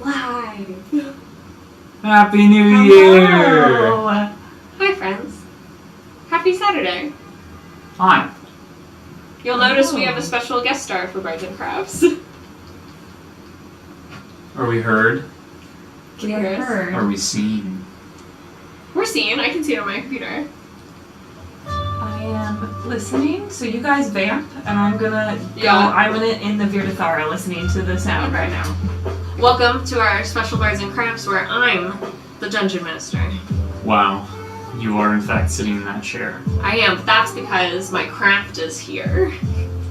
Live. Happy New Year! Hi, friends. Happy Saturday. Hi. You'll notice we have a special guest star for Bards and Crafts. Are we heard? Can you hear us? Are we seen? We're seen. I can see it on my computer. I am listening, so you guys vamp, and I'm gonna go. Yeah. I'm in the Virdathara listening to the sound right now. Welcome to our special Bards and Crafts where I'm the Dungeon Master. Wow. You are in fact sitting in that chair. I am, but that's because my craft is here.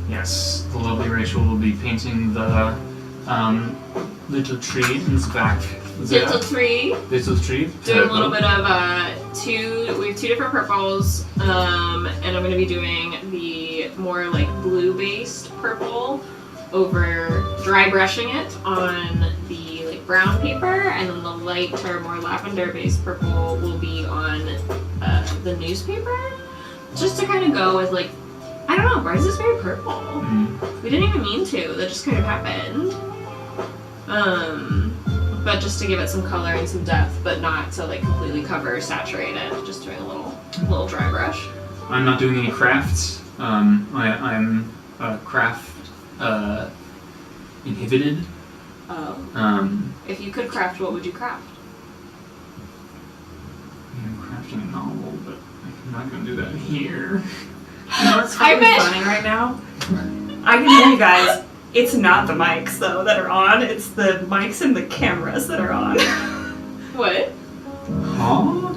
Yes, the lovely Rachel will be painting the little tree in the back. Little tree. Little tree. Doing a little bit of we have two different purples, and I'm going to be doing the more like blue-based purple over dry brushing it on the like brown paper, and then the lighter, more lavender-based purple will be on the newspaper, just to kind of go with like, I don't know, Bards is very purple. Mm-hmm. We didn't even mean to, that just kind of happened. But just to give it some color and some depth, but not to like completely cover or saturate it. Just doing a little dry brush. I'm not doing any crafts. I'm craft inhibited. Oh. If you could craft, what would you craft? I'm crafting a novel, but I'm not going to do that here. You know what's really funny right now? I can hear you guys. It's not the mics though that are on. It's the mics and the cameras that are on. What? Huh?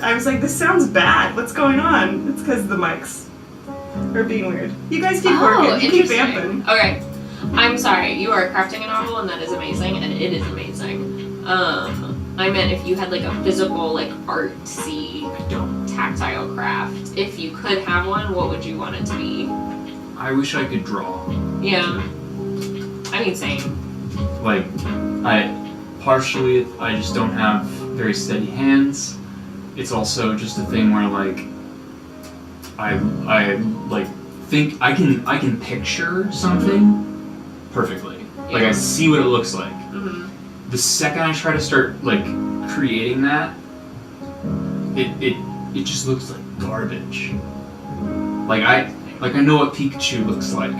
I was like, this sounds bad. What's going on? It's because the mics are being weird. You guys keep working. You keep vamping. Okay. I'm sorry. You are crafting a novel, and that is amazing, and it is amazing. I meant if you had like a physical, like artsy, tactile craft. If you could have one, what would you want it to be? I wish I could draw. Yeah. I mean, same. Like, I just don't have very steady hands. It's also just a thing where like, I like think I can picture something perfectly. Yeah. Like I see what it looks like. Mm-hmm. The second I try to start like creating that, it just looks like garbage. Like I know what Pikachu looks like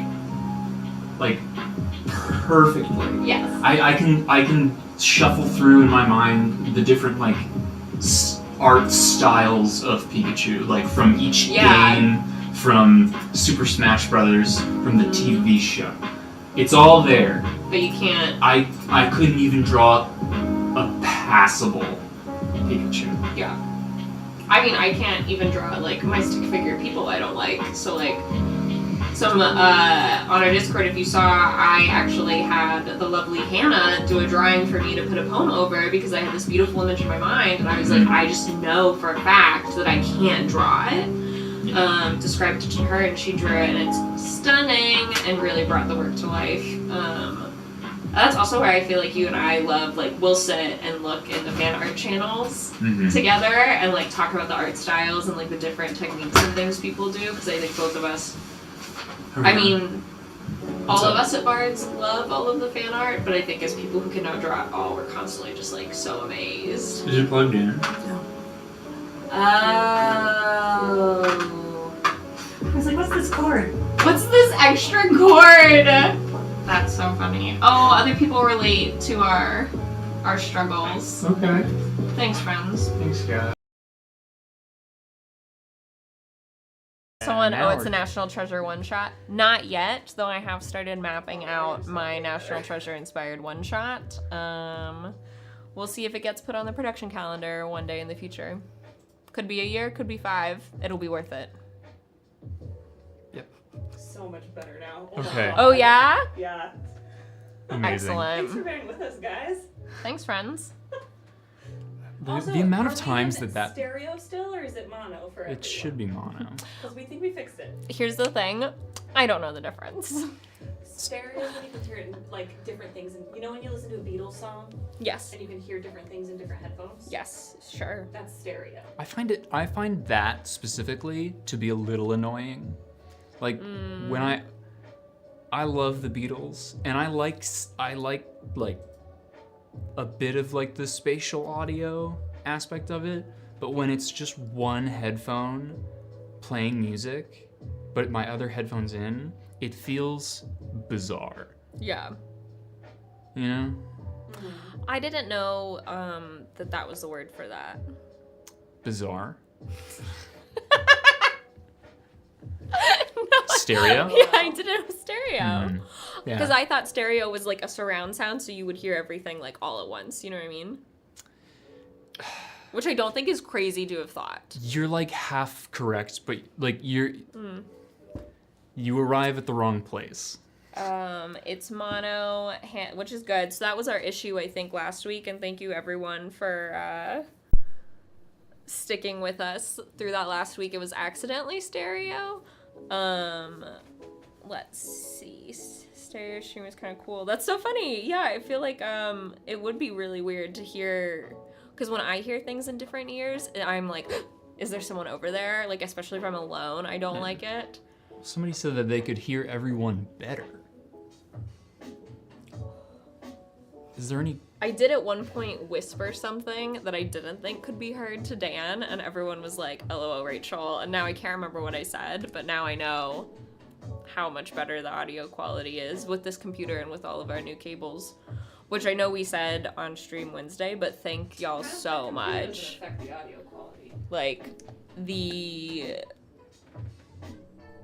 perfectly. Yes. I can shuffle through in my mind the different like art styles of Pikachu, like from each game, from Super Smash Brothers, from the TV show. It's all there. But you can't. I couldn't even draw a passable Pikachu. Yeah. I mean, I can't even draw like my stick figure people I don't like. So like, on our Discord, if you saw, I actually had the lovely Hannah do a drawing for me to put a poem over because I had this beautiful image in my mind, and I was like, I just know for a fact that I can't draw it. Described it to her, and she drew it, and it's stunning and really brought the work to life. That's also where I feel like you and I love, like, we'll sit and look in the fan art channels together and, like, talk about the art styles and, like, the different techniques and things people do, because I think both of us, I mean, all of us at Bards love all of the fan art, but I think as people who can now draw it all, we're constantly just, like, so amazed. Is it plugged in? No. Oh. I was like, what's this cord? What's this extra cord? That's so funny. Oh, other people relate to our struggles. Okay. Thanks, friends. Thanks, guys. Someone, it's a National Treasure one-shot. Not yet, though I have started mapping out my National Treasure-inspired one-shot. We'll see if it gets put on the production calendar one day in the future. Could be a year, could be 5. It'll be worth it. So much better now. Okay. Oh, yeah? Yeah. Amazing. Excellent. Thanks for bearing with us, guys. Thanks, friends. The amount of times that stereo still, or is it mono for everyone? it should be mono. Because we think we fixed it. Here's the thing. I don't know the difference. Stereo is when you can hear like different things, and you know when you listen to a Beatles song Yes. and you can hear different things in different headphones. Yes, sure. That's stereo. I find that specifically to be a little annoying. Like when I love the Beatles, and I like a bit of like the spatial audio aspect of it, but when it's just one headphone playing music, but my other headphone's in, it feels bizarre. Yeah. You know? I didn't know that was the word for that. Bizarre. No, Stereo? Yeah, I didn't know stereo. Yeah. Because I thought stereo was like a surround sound, so you would hear everything like all at once. You know what I mean? Which I don't think is crazy to have thought. You're like half correct, but like you arrive at the wrong place. It's mono, which is good. So that was our issue, I think, last week, and thank you everyone for sticking with us through that last week. It was accidentally stereo. Let's see. Stereo stream is kind of cool. That's so funny. Yeah, I feel like it would be really weird to hear, because when I hear things in different ears, I'm like, is there someone over there? Like, especially if I'm alone, I don't like it. Somebody said that they could hear everyone better. Is there any... I did at one point whisper something that I didn't think could be heard to Dan, and everyone was like, LOL, Rachel. And now I can't remember what I said, but now I know how much better the audio quality is with this computer and with all of our new cables, which I know we said on stream Wednesday, but thank y'all so much. Affect the audio quality.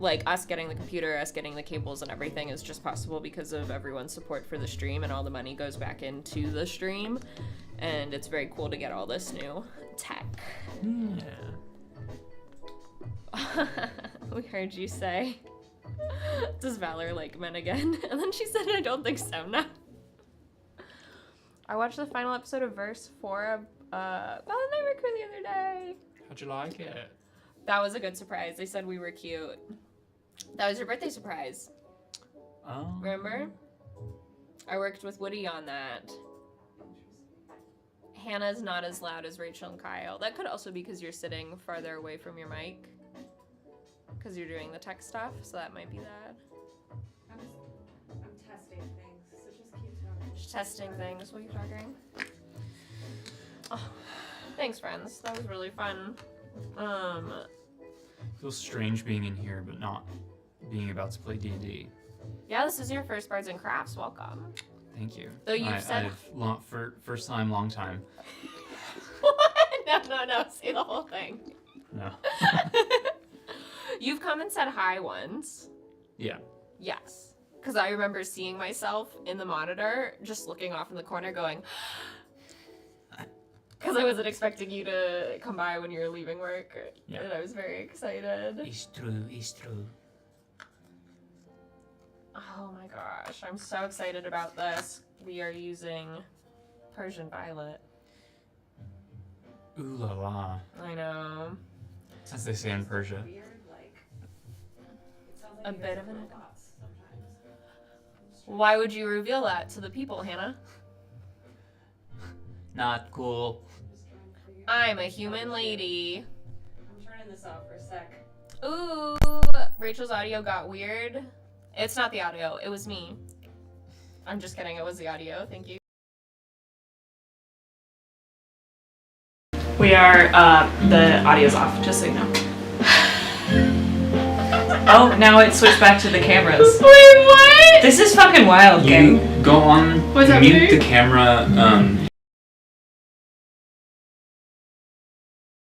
Like us getting the computer, us getting the cables and everything is just possible because of everyone's support for the stream, and all the money goes back into the stream, and it's very cool to get all this new tech. Yeah. We heard you say, does Valor like men again? And then she said, I don't think so, no. I watched the final episode of Verse 4 of Valor Night Recruit the other day. How'd you like it? That was a good surprise. They said we were cute. That was your birthday surprise. Oh. Remember? I worked with Woody on that. Hannah's not as loud as Rachel and Kyle. That could also be because you're sitting farther away from your mic. Because you're doing the tech stuff, so that might be that. I'm testing things, so just keep talking. Just testing things while you're talking. Oh, thanks, friends. That was really fun. Feels strange being in here, but not being about to play D&D. Yeah, this is your first Bards and Crafts. Welcome. Thank you. Though you've said... First time, long time. No. Say the whole thing. No. You've come and said hi once. Yeah. Yes. Because I remember seeing myself in the monitor, just looking off in the corner going... Because I wasn't expecting you to come by when you were leaving work. Yeah. And I was very excited. It's true. Oh my gosh, I'm so excited about this. We are using Persian Violet. Ooh la la. I know. As they say in Persia. Weird, like, it sounds like A you guys bit are of an... robots sometimes. Why would you reveal that to the people, Hannah? Not cool. I'm a human lady. I'm turning this off for a sec. Ooh, Rachel's audio got weird. It's not the audio, it was me. I'm just kidding, it was the audio, thank you. We are, the audio's off, just so you know. Oh, now it switched back to the cameras. Wait, what? This is fucking wild, gang. You go on, What's mute happening? the camera,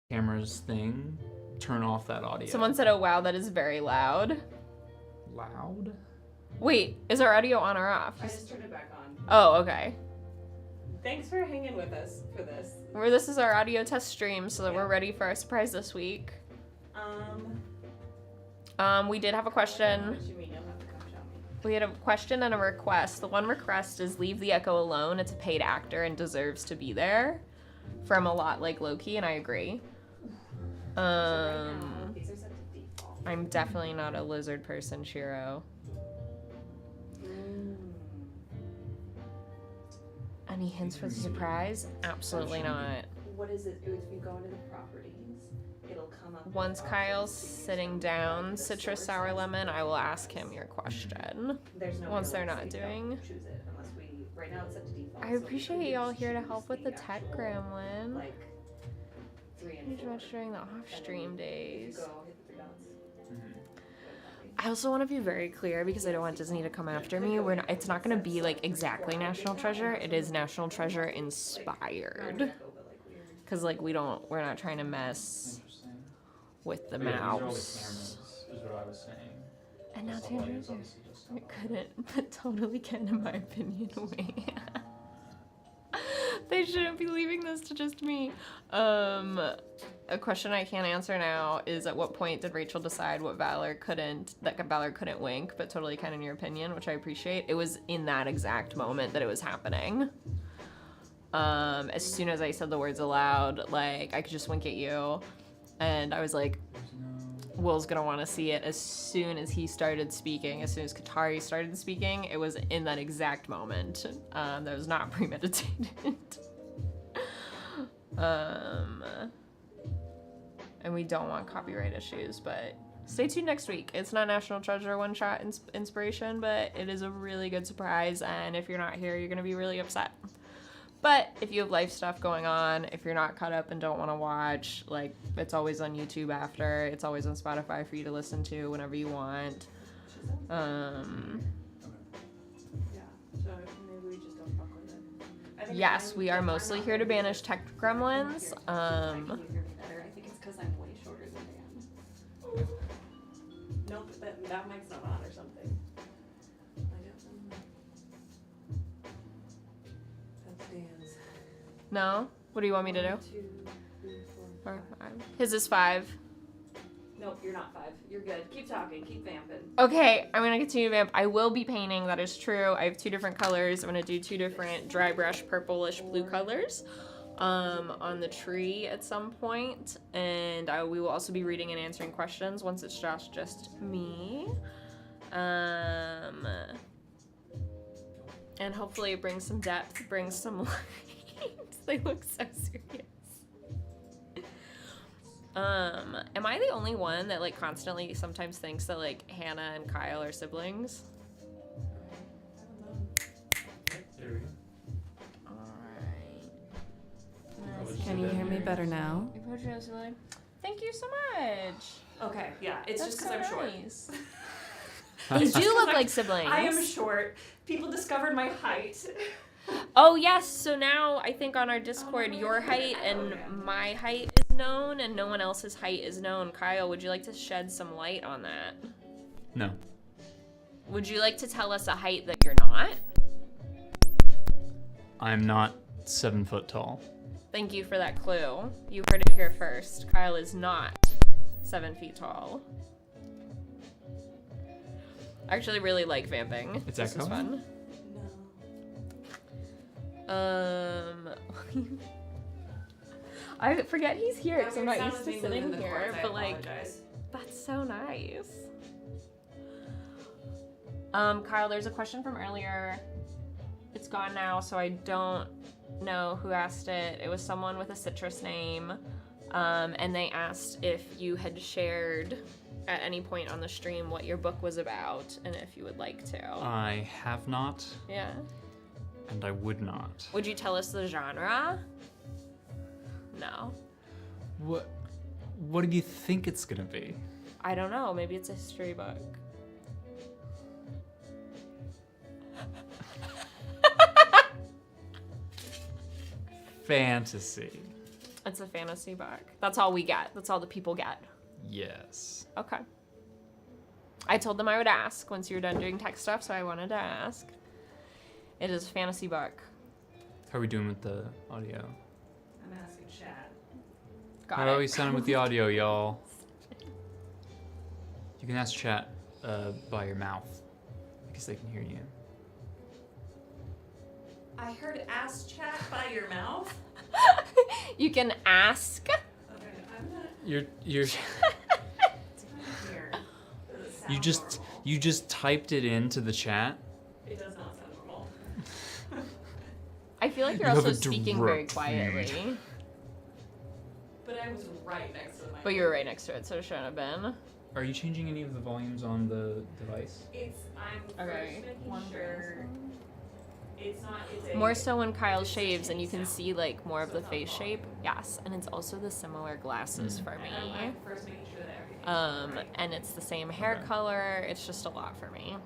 Camera's thing. Turn off that audio. Someone said, oh wow, that is very loud. Loud? Wait, is our audio on or off? I just turned it back on. Oh, okay. Thanks for hanging with us for this. This is our audio test stream so that we're ready for our surprise this week. We did have a question. What do you mean you'll have to come show me? We had a question and a request. The one request is leave the Echo alone. It's a paid actor and deserves to be there. From a lot like Loki, and I agree. These are set to default. I'm definitely not a lizard person, Shiro. Any hints for the surprise? Absolutely not. What is it? If you go into the properties, it'll come up. Once Kyle's sitting down, citrus, sour, lemon, I will ask him your question. There's no once they're real not estate, doing. don't choose it unless we right now it's set to default. I appreciate y'all here to help with the tech gremlin. Like 3 and Huge 4. much during the off-stream If days. you go hit the 3 dots. I also want to be very clear because I don't want Disney to come after me. It's not going to be like exactly National Treasure. It is National Treasure inspired. Because like we're not trying to mess Interesting. with the Yeah, these are all the mouse. cameras, is what I was saying. And now That's to all I- Treasure. it's obviously just It couldn't, but totally can in my opinion. Wait. They shouldn't be leaving this to just me. A question I can't answer now is at what point did Rachel decide that Valor couldn't wink, but totally can in your opinion, which I appreciate. It was in that exact moment that it was happening. As soon as I said the words aloud, like I could just wink at you, and I was like, Will's gonna want to see it as soon as he started speaking, as soon as Katari started speaking. It was in that exact moment. That was not premeditated. And we don't want copyright issues, but stay tuned next week. It's not National Treasure one-shot inspiration, but it is a really good surprise, and if you're not here, you're gonna be really upset. But if you have life stuff going on, if you're not caught up and don't want to watch, like, it's always on YouTube after. It's always on Spotify for you to listen to whenever you want. Yeah, so maybe we just don't fuck with it. Yes, we are mostly here to banish tech gremlins. Can you hear me better? I think it's because I'm way shorter than Dan. Nope, that mic's not on or something. I got some. That's Dan's. No? What do you want me to do? 1, 2, 3, 4, Or 5. his is 5. Nope, you're not 5. You're good. Keep talking. Keep vamping. Okay, I'm gonna continue to vamp. I will be painting, that is true. I have 2 different colors. I'm gonna do 2 different dry brush purplish blue colors on the tree at some point. And we will also be reading and answering questions once it's just me. And hopefully it brings some depth, brings some light. They look so serious. Am I the only one that like constantly sometimes thinks that like Hannah and Kyle are siblings? There we go. Alright. Can you hear me better now? Thank you so much. Okay, yeah, it's That's just because so I'm short. nice. They do look like siblings. I am short. People discovered my height. Oh yes, so now I think on our Discord your height and my height is known and no one else's height is known. Kyle, would you like to shed some light on that? No. Would you like to tell us a height that you're not? I'm not 7 foot tall. Thank you for that clue. You heard it here first. Kyle is not 7 feet tall. I actually really like vamping. It's This is echoing? fun. I forget he's here because I'm not used to sitting here, but like, that's so nice. Kyle, there's a question from earlier. It's gone now, so I don't know who asked it. It was someone with a citrus name, and they asked if you had shared at any point on the stream what your book was about, and if you would like to. I have not, Yeah. and I would not. Would you tell us the genre? No. What do you think it's gonna be? I don't know. Maybe it's a history book. Fantasy. It's a fantasy book. That's all we get. That's all the people get. Yes. Okay. I told them I would ask once you were done doing tech stuff, so I wanted to ask. It is a fantasy book. How are we doing with the audio? I'm asking chat. Got How are we it. sounding with the audio, y'all? You can ask chat by your mouth because they can hear you. I heard ass chat by your mouth. You can ask. Okay, I'm not You're here. Does it sound normal? you just typed it into the chat. It does not sound normal. I feel like you're You have also a speaking very direct quietly. But I was right next to the mic. But you were right next to it, so it shouldn't have been. Are you changing any of the volumes on the device? I'm Okay. first making sure. It's not. It's a, More so when Kyle it's a shaves and tinny you can sound. see like more of So the it's not face long. shape. Yes, and it's also the similar glasses for me. And I'm first making sure that everything's right. And it's the same hair Okay. color. It's just a lot for me.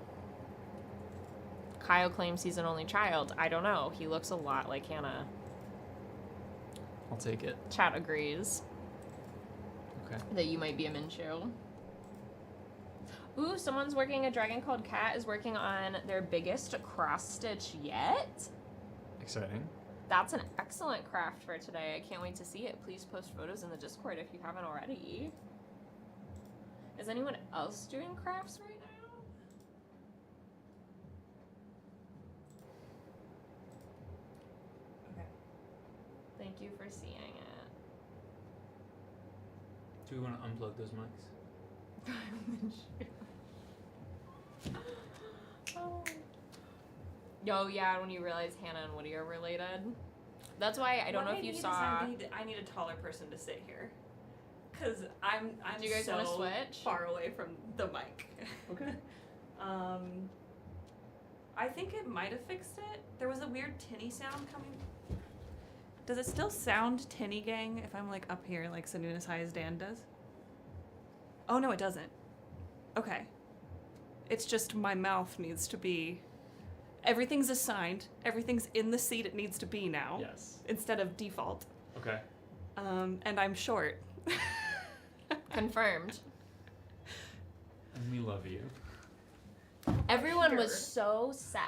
Kyle claims he's an only child. I don't know. He looks a lot like Hannah. I'll take it. Chat agrees Okay. that you might be a Minshew. Ooh, someone's working. A dragon called Cat is working on their biggest cross stitch yet. Exciting. That's an excellent craft for today. I can't wait to see it. Please post photos in the Discord if you haven't already. Is anyone else doing crafts right now? Okay. Thank you for seeing it. Do we want to unplug those mics? Oh. Yo, yeah, when you realize Hannah and Woody are related. That's why I don't know if you saw. I need a taller person to sit here, cause I'm Do you guys so wanna switch? far away from the mic. Okay. I think it might have fixed it. There was a weird tinny sound coming. Does it still sound tinny, gang? If I'm like up here, like Sanoon as high as Dan does? Oh no, it doesn't. Okay. It's just my mouth needs to be. Everything's assigned. Everything's in the seat it needs to be now. Yes. Instead of default. Okay. And I'm short. Confirmed. And we love you. Everyone was Here. so set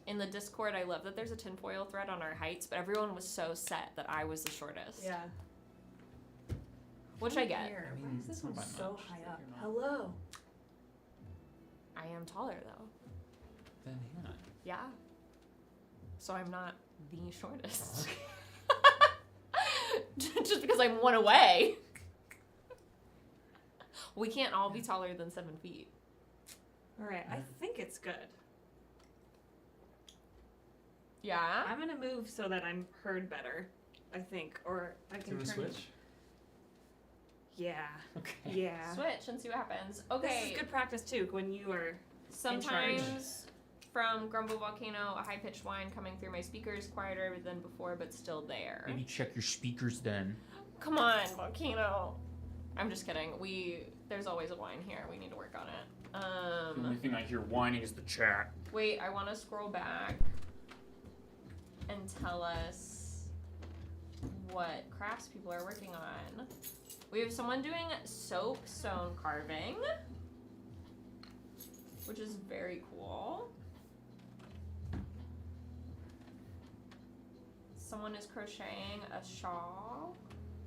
in the Discord. I love that there's a tinfoil thread on our heights, but everyone was so set that I was the shortest. Yeah. Which I get. Here. I Why mean, is this it's not one by so much, high but up? you're not. Hello. I am taller though. Then Hannah. Yeah. So I'm not the shortest. Just because I'm one away. We can't all be taller than 7 feet. All right. I think it's good. Yeah. I'm gonna move so that I'm heard better. I think, or I Do can you want to turn. switch? Yeah. Okay. Yeah. Switch and see what happens. This Okay. is good practice too when you are. Sometimes from Grumble Volcano, a high pitched whine coming through my speakers, quieter than before, but still there. Maybe check your speakers then. Come on, Volcano. I'm just kidding. There's always a whine here. We need to work on it. The only thing I hear whining is the chat. Wait, I want to scroll back and tell us what crafts people are working on. We have someone doing soap stone carving, which is very cool. Someone is crocheting a shawl.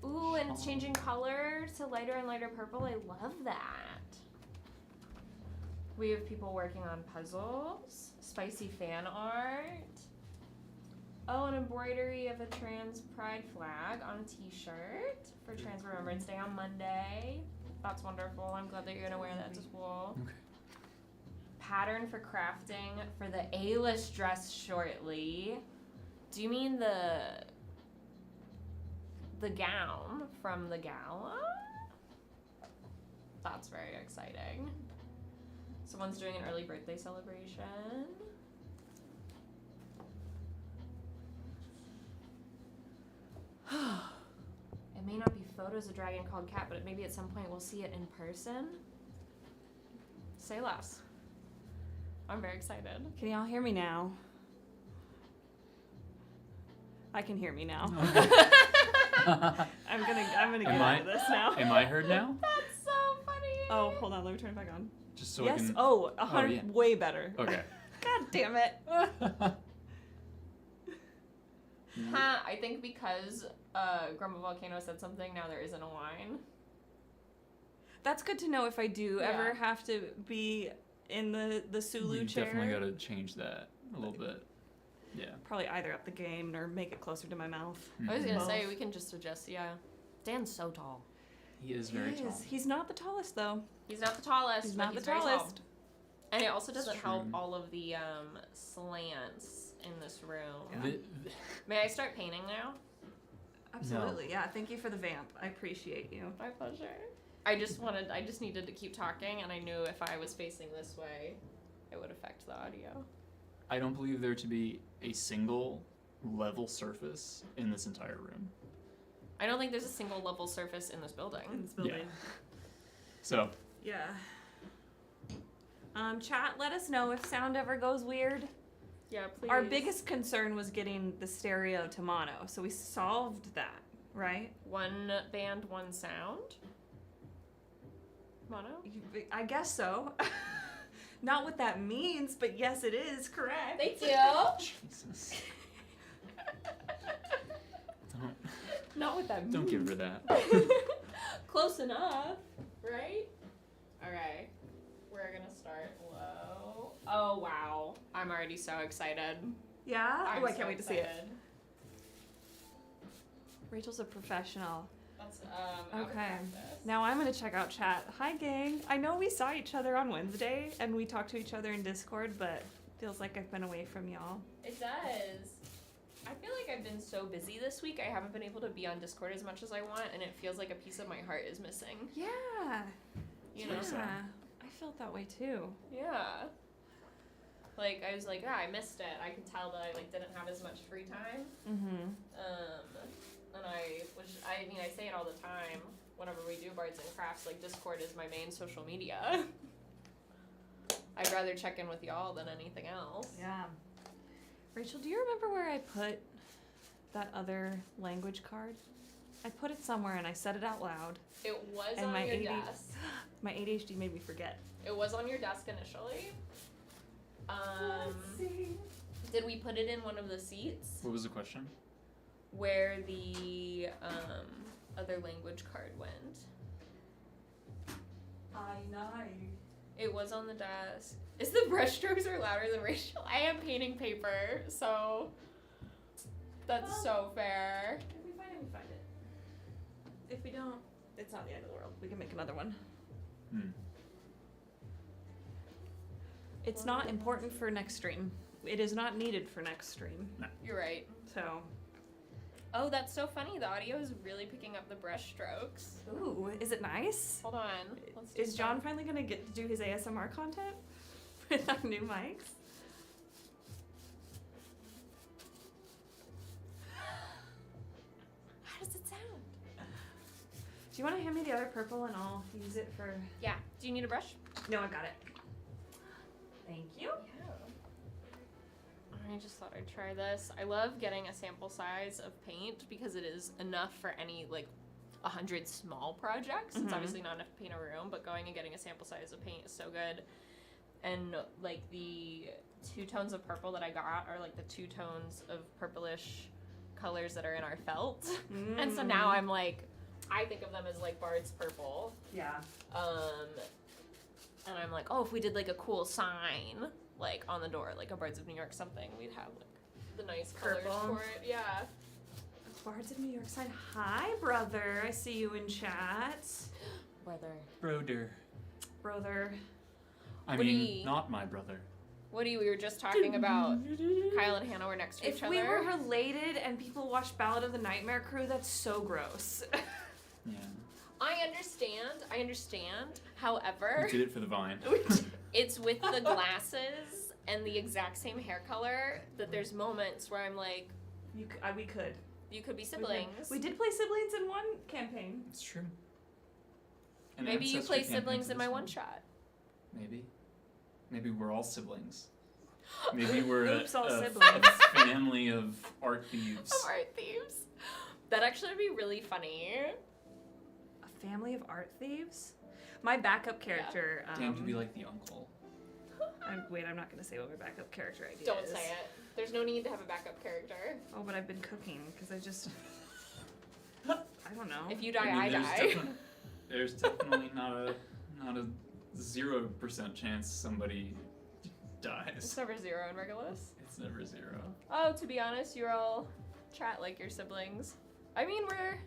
Ooh, and it's changing color to lighter and lighter purple. I love that. We have people working on puzzles, spicy fan art. Oh, an embroidery of a trans pride flag on a t-shirt for Trans Remembrance Day on Monday. That's wonderful. I'm glad that you're gonna wear that to school. Okay. Pattern for crafting for the A-list dress shortly. Do you mean the gown from the gala? That's very exciting. Someone's doing an early birthday celebration. It may not be photos of Dragon called Cat, but maybe at some point we'll see it in person. Say less. I'm very excited. Can y'all hear me now? I can hear me now. I'm gonna get out of this now. Am I heard now? That's so funny. Oh, hold on. Let me turn it back on. Just so yes. I can. Oh, 100. yeah. Way better. Okay. God damn it. I think because Grumble Volcano said something, now there isn't a whine. That's good to know if I do Yeah. ever have to be in the Sulu You chair. definitely got to change that a little bit. Yeah. Probably either up the game or make it closer to my mouth. I was gonna Both. say we can just adjust. Yeah, Dan's so tall. He is very He tall. is. He's not the tallest though. He's not the tallest. He's but not the very tall. tallest. And it also doesn't It's help true. all of the slants in this room. Yeah. The- May I start painting now? Absolutely. Yeah. Thank you for the vamp. I appreciate you. My pleasure. I just needed to keep talking, and I knew if I was facing this way, it would affect the audio. I don't believe there to be a single level surface in this entire room. I don't think there's a single level surface in this building. In this building. So, Yeah. Chat, let us know if sound ever goes weird. Yeah, please. Our biggest concern was getting the stereo to mono, so we solved that, right? One band, one sound. Mono? I guess so. Not what that means, but yes, it is correct. Thank you. Jesus. Don't, Not what that means. don't give her that. Close enough, right? Okay, we're gonna start low. Oh wow, I'm already so excited. Yeah? I'm Oh, I so can't wait to see it. excited. Rachel's a professional. That's Okay. out of practice. Now I'm gonna check out chat. Hi, gang. I know we saw each other on Wednesday and we talked to each other in Discord, but feels like I've been away from y'all. It does. I feel like I've been so busy this week. I haven't been able to be on Discord as much as I want, and it feels like a piece of my heart is missing. Yeah. You know? Yeah. I felt that way too. Yeah. Like I was like, I missed it. I could tell that I like didn't have as much free time. Mm-hmm. And I mean, I say it all the time whenever we do Bards and Crafts, like Discord is my main social media. I'd rather check in with y'all than anything else. Yeah. Rachel, do you remember where I put that other language card? I put it somewhere and I said it out loud. It was And on my your AD desk. My ADHD made me forget. It was on your desk initially. Let's see. Did we put it in one of the seats What was the question? where the other language card went? I know. It was on the desk. Is the brushstrokes are louder than Rachel? I am painting paper, so that's so fair. If we find it, we find it. If we don't, it's not the end of the world. We can make another one. It's not important for next stream. It is not needed for next stream. You're right. So, Oh, that's so funny. The audio is really picking up the brushstrokes. ooh, is it nice? Hold on. Let's do Is John some. finally gonna get to do his ASMR content with our new mics? How does it sound? Do you want to hand me the other purple and I'll use it for? Yeah. Do you need a brush? No, I got it. Thank you. Yeah. I just thought I'd try this. I love getting a sample size of paint because it is enough for any like 100 small projects. It's Mhm. obviously not enough to paint a room, but going and getting a sample size of paint is so good. And like the 2 tones of purple that I got are like the 2 tones of purplish colors that are in our felt. And so now I'm like, I think of them as like Bards purple. Yeah. And I'm like, oh, if we did like a cool sign, like on the door, like a Bards of New York something, we'd have like the nice colors Purple. for it. Yeah. Bards of New York side. Hi, brother. I see you in chat. Brother. Brother. Brother. I What do mean, you- not my brother. Woody, we were just talking about Kyle and Hannah were next to each If other. we were related and people watched Ballad of the Nightmare Crew, that's so gross. Yeah. I understand. However, We did it for the vine. it's with the glasses and the exact same hair color that there's moments where I'm like, We could. you could be siblings. We did play siblings in one campaign. It's true. An Maybe you ancestry play campaign siblings for in my this one shot. Maybe. Maybe we're all siblings. Maybe we're Oops, all a siblings. family of art thieves. Of art thieves. That actually would be really funny. A family of art thieves? My backup character. Dan could be like the uncle. I'm not going to say what my backup character idea Don't is. say it. There's no need to have a backup character. Oh, but I've been cooking because I just. I don't know. If you die, mean, I there's die. There's definitely not a 0% chance somebody dies. It's never 0 in Regulus. It's never 0. Oh, to be honest, you all chat like your siblings. I mean, we're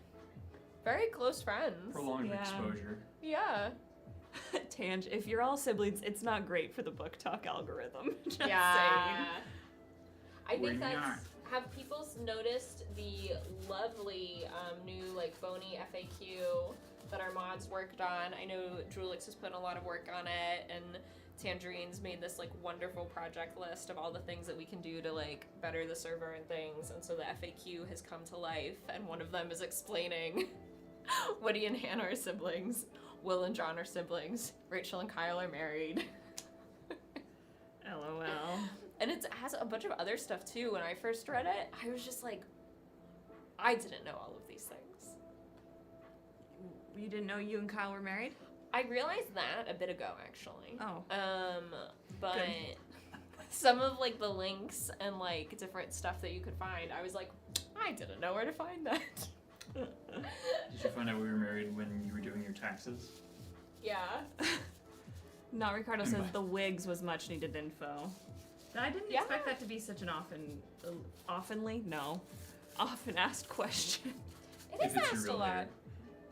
very close friends. Prolonged Yeah. exposure. Yeah. Tange, if you're all siblings, it's not great for the book talk algorithm. Just Yeah. saying. I We're think that's. not. Have people noticed the lovely new like bony FAQ that our mods worked on? I know Drulix has put a lot of work on it, and Tangerine's made this like wonderful project list of all the things that we can do to like better the server and things, and so the FAQ has come to life, and one of them is explaining Woody and Hannah are siblings, Will and John are siblings, Rachel and Kyle are married. LOL. And it has a bunch of other stuff too. When I first read it, I was just like, I didn't know all of these things. You didn't know you and Kyle were married? I realized that a bit ago, actually. Oh. But Good. some of like the links and like different stuff that you could find, I was like, I didn't know where to find that. Did you find out we were married when you were doing your taxes? Yeah. Not Ricardo says the wigs was much needed info. I didn't expect that to be such an often asked question. It is If it's your asked a real lot. hair.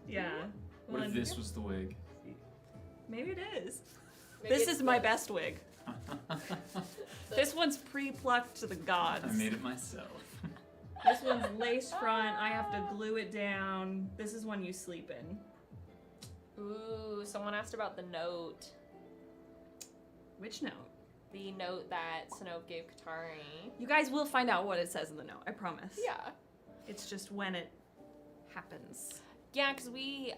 Yeah. What if this was the wig? Maybe it is. Maybe This it's is my the- best wig. This one's pre-plucked to the gods. I made it myself. This one's lace front. I have to glue it down. This is one you sleep in. Ooh, someone asked about the note. Which note? The note that Sanope gave Katari. You guys will find out what it says in the note. I promise. Yeah. It's just when it happens. Yeah, because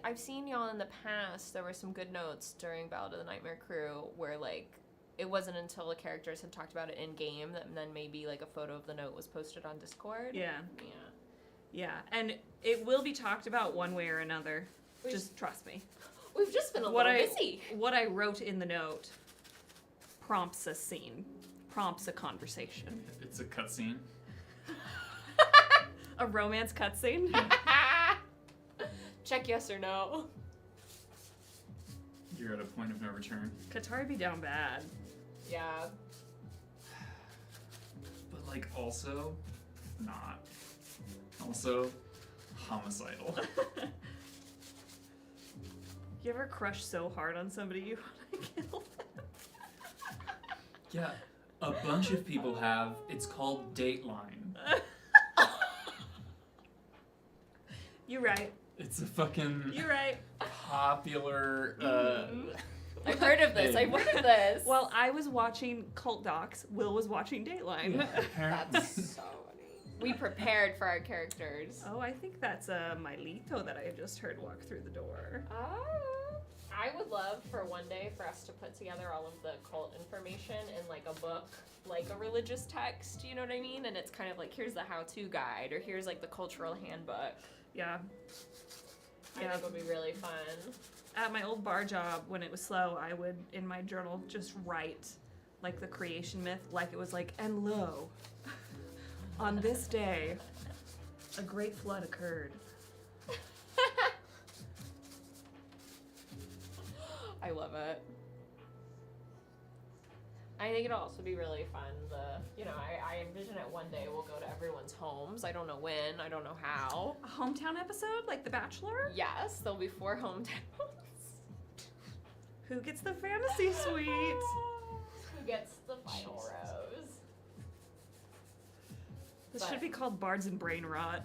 I've seen y'all in the past, there were some good notes during Ballad of the Nightmare Crew where, like, it wasn't until the characters had talked about it in-game that then maybe, like, a photo of the note was posted on Discord. Yeah. Yeah. Yeah. And it will be talked about one way or another. Just trust me. We've just been a What little I- busy. What I wrote in the note prompts a scene, prompts a conversation. It's a cutscene. A romance cutscene. Check yes or no. You're at a point of no return. Katari be down bad. Yeah. But, like, also not. Also homicidal. You ever crush so hard on somebody you want to kill them? Yeah, a bunch of people have. It's called Dateline. You're right. It's a fucking You're right. popular. I've heard of this. I've heard of this. While I was watching Cult Docs, Will was watching Dateline. Yeah, apparently. That's so funny. We prepared for our characters. Oh, I think that's Mylito that I just heard walk through the door. Oh. I would love for one day for us to put together all of the cult information in like a book, like a religious text, you know what I mean? And it's kind of like, here's the how-to guide, or here's like the cultural handbook. Yeah. I think it would be really fun. At my old bar job, when it was slow, I would, in my journal, just write, like, the creation myth, like it was like, and lo, on this day, a great flood occurred. I love it. I think it'll also be really fun. I envision it one day we'll go to everyone's homes. I don't know when, I don't know how. A hometown episode, like The Bachelor? Yes, there'll be 4 hometowns. Who gets the fantasy suite? Who gets the final Jesus. rose? This But- should be called Bards and Brain Rot.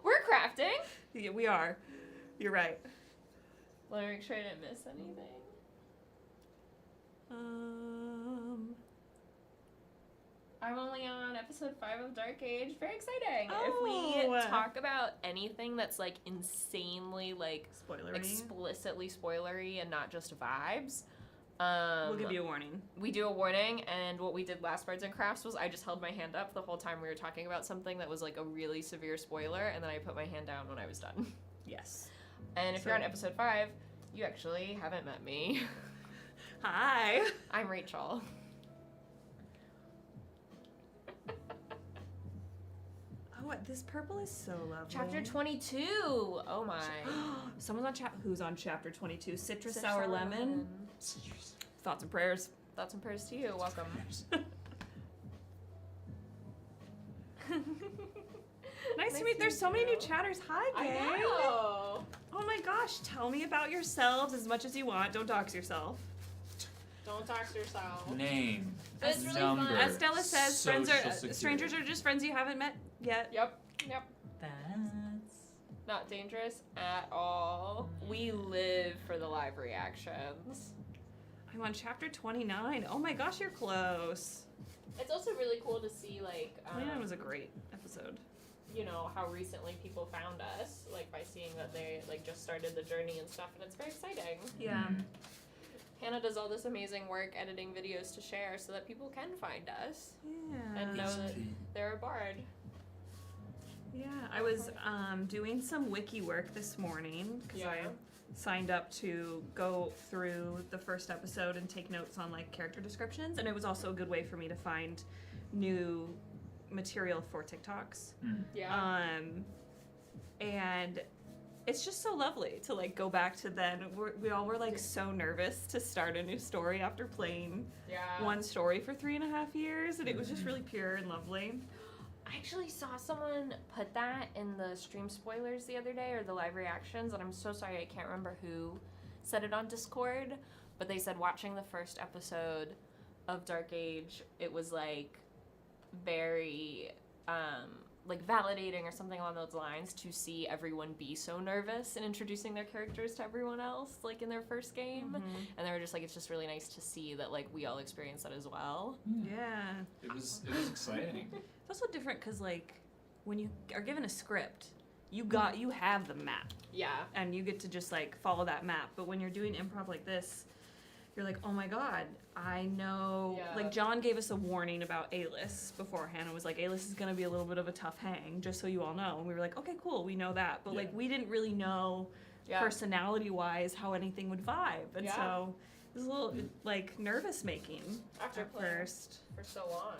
We're crafting. Yeah, we are. You're right. Let me make sure I didn't miss anything. I'm only on episode 5 of Dark Age. Very exciting. If Oh. we talk about anything that's like insanely like Spoilery. explicitly spoilery and not just vibes, We'll give you a warning. we do a warning. And what we did last Bards and Crafts was I just held my hand up the whole time we were talking about something that was like a really severe spoiler, and then I put my hand down when I was done. Yes. And if you're on episode 5, you actually haven't met me. Hi. I'm Rachel. Oh, this purple is so lovely. Chapter 22. Oh my. Someone's on who's on chapter 22? Citrus, Citrus sour lemon. Thoughts and prayers. Thoughts and prayers to you. Welcome. Nice to meet. There's so many new chatters. Hi, I gang. know. Oh my gosh, tell me about yourselves as much as you want. Don't dox yourself. Don't dox yourself. Name. It's really number. fun. As Stella says, friends are Social security. strangers are just friends you haven't met yet. Yep. That's. Not dangerous at all. We live for the live reactions. I'm on chapter 29. Oh my gosh, you're close. It's also really cool to see, like, 29 was a great episode. you know, how recently people found us, like, by seeing that they, like, just started the journey and stuff, and it's very exciting. Yeah. Hannah does all this amazing work editing videos to share so that people can find us Yeah. and know that they're a bard. Yeah, I was doing some wiki work this morning because I Yeah. signed up to go through the first episode and take notes on like character descriptions, and it was also a good way for me to find new material for TikToks. Yeah. And it's just so lovely to like go back to then. We all were like so nervous to start a new story after playing Yeah. one story for 3.5 years, and it was just really pure and lovely. I actually saw someone put that in the stream spoilers the other day, or the live reactions, and I'm so sorry I can't remember who said it on Discord, but they said watching the first episode of Dark Age, it was like very like validating or something along those lines to see everyone be so nervous in introducing their characters to everyone else, like in their first game. And they were just like, it's just really nice to see that like we all experience that as well. Yeah. It was exciting. It's also different because, like, when you are given a script, you have the map, Yeah. and you get to just, like, follow that map. But when you're doing improv like this, you're like, oh my god, I know. Yeah. Like, John gave us a warning about Alis before. Hannah was like, Alis is going to be a little bit of a tough hang, just so you all know. And we were like, okay, cool, we know that. But, like, we didn't really know Yeah. personality-wise how anything would vibe. And Yeah. so it was a little, like, nervous-making After at playing first. for so long.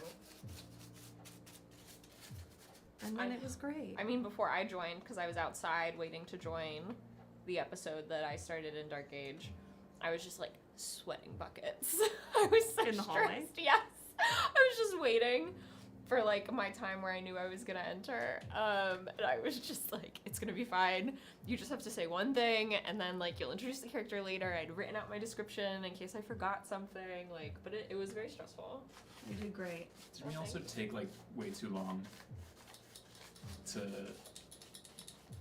And then it was great. I mean, before I joined, because I was outside waiting to join the episode that I started in Dark Age, I was just like sweating buckets. I was so In the hallway? stressed. Yes. I was just waiting for like my time where I knew I was gonna enter. And I was just like, it's gonna be fine. You just have to say one thing, and then like you'll introduce the character later. I'd written out my description in case I forgot something. Like, but it was very stressful. You did great. Did we also take like way too long to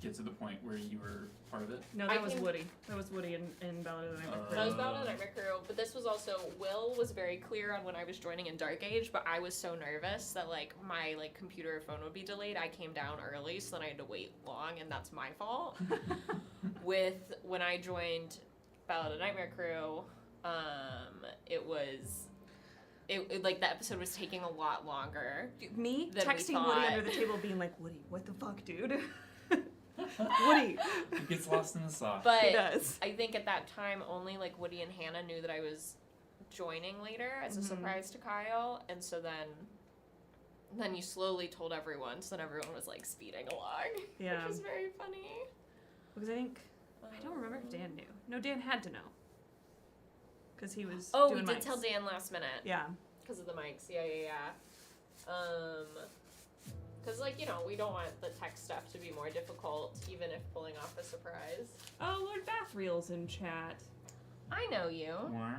get to the point where you were part of it? No, I that was can- Woody. That was Woody in Ballad of the Nightmare Crew. That was Ballad of the Nightmare Crew, but this was also, Will was very clear on when I was joining in Dark Age, but I was so nervous that like my like computer or phone would be delayed. I came down early, so then I had to wait long, and that's my fault. With when I joined Ballad of the Nightmare Crew, it was like the episode was taking a lot longer. Me Than we texting Woody thought. under the table being like, Woody, what the fuck, dude? Woody. It gets lost in the sauce. But He does. I think at that time only like Woody and Hannah knew that I was joining later as a surprise to Kyle, and so then you slowly told everyone, so then everyone was like speeding along, Yeah. which was very funny. Because I don't remember if Dan knew. No, Dan had to know. Because he was Oh, doing we did mics. tell Dan last minute Yeah. because of the mics. Yeah. Because like we don't want the tech stuff to be more difficult, even if pulling off a surprise. Oh, Lord Bathreel's in chat. I know you. Wow.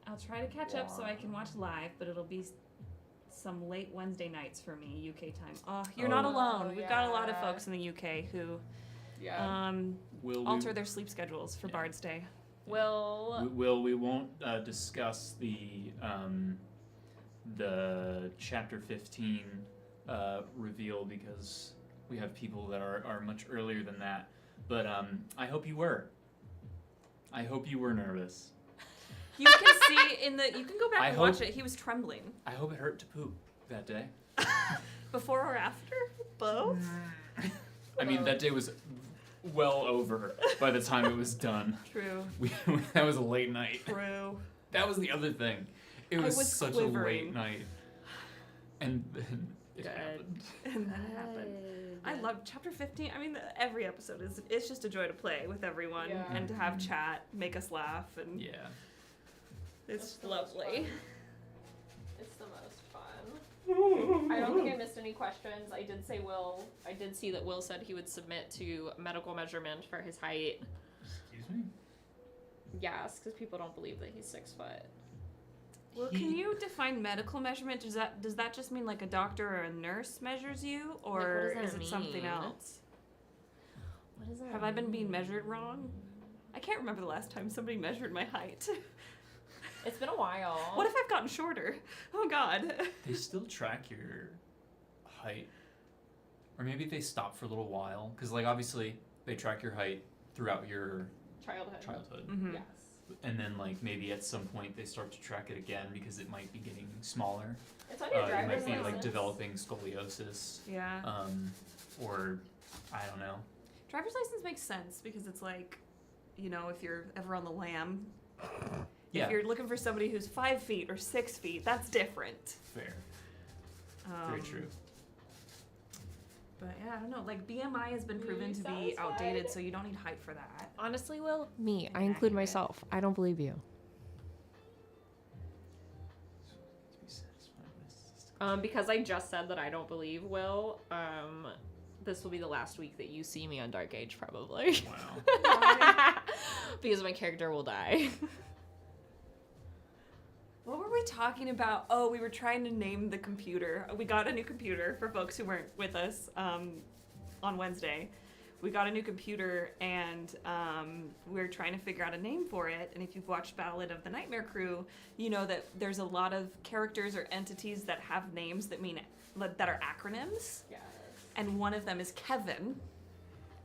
I'll try to catch up so I can watch live, but it'll be some late Wednesday nights for me, UK time. Oh, you're not Oh. alone. We've got a lot of Yeah. folks in the UK who Yeah. Will alter we, their sleep schedules for Yeah. Bard's Day. we won't discuss the chapter 15 reveal because we have people that are much earlier than that. But I hope you were. I hope you were nervous. You can see you can go back I and watch hope- it. He was trembling. I hope it hurt to poop that day. Before or after? Both? I mean, that day was well over by the time it was done. True. That was a late night. True. That was the other thing. It was, was such a quivering. late night. And then it Good. happened. And that happened. I love chapter 15. I mean, every episode it's just a joy to play with everyone Yeah. and to have chat, make us laugh, and Yeah. it's the most lovely. fun. It's the most fun. I don't think I missed any questions. I did see that Will said he would submit to medical measurement for his height. Excuse me? Yes, because people don't believe that he's 6 foot. Well, can you define medical measurement? Does that just mean like a doctor or a nurse measures you, or Like, what does is that it something mean? else? What is that? Have I been being measured wrong? I can't remember the last time somebody measured my height. It's been a while. What if I've gotten shorter? Oh God. They still track your height, or maybe they stop for a little while, because like obviously they track your height throughout your childhood, Mm-hmm. Yes. and then like maybe at some point they start to track it again because it might be getting smaller. It's on your It driver's might be like license. developing scoliosis, Yeah. or I don't know. Driver's license makes sense because it's like, you know, if you're ever on the lam, Yeah, if you're looking for somebody who's 5 feet or 6 feet, that's different. fair. Very true. But yeah, I don't know. Like BMI has been proven to be satisfied? outdated, so you don't need height for that. Honestly, Will, me, I Inaccurate. include myself. I don't believe you. To be satisfied with Because I just said that I don't believe Will, this will be the last week that you see me on Dark Age, probably. Wow. Because my character will die. What were we talking about? Oh, we were trying to name the computer. We got a new computer for folks who weren't with us on Wednesday. We got a new computer and we were trying to figure out a name for it. And if you've watched Ballad of the Nightmare Crew, you know that there's a lot of characters or entities that have names that are acronyms. Yes. And one of them is Kevin.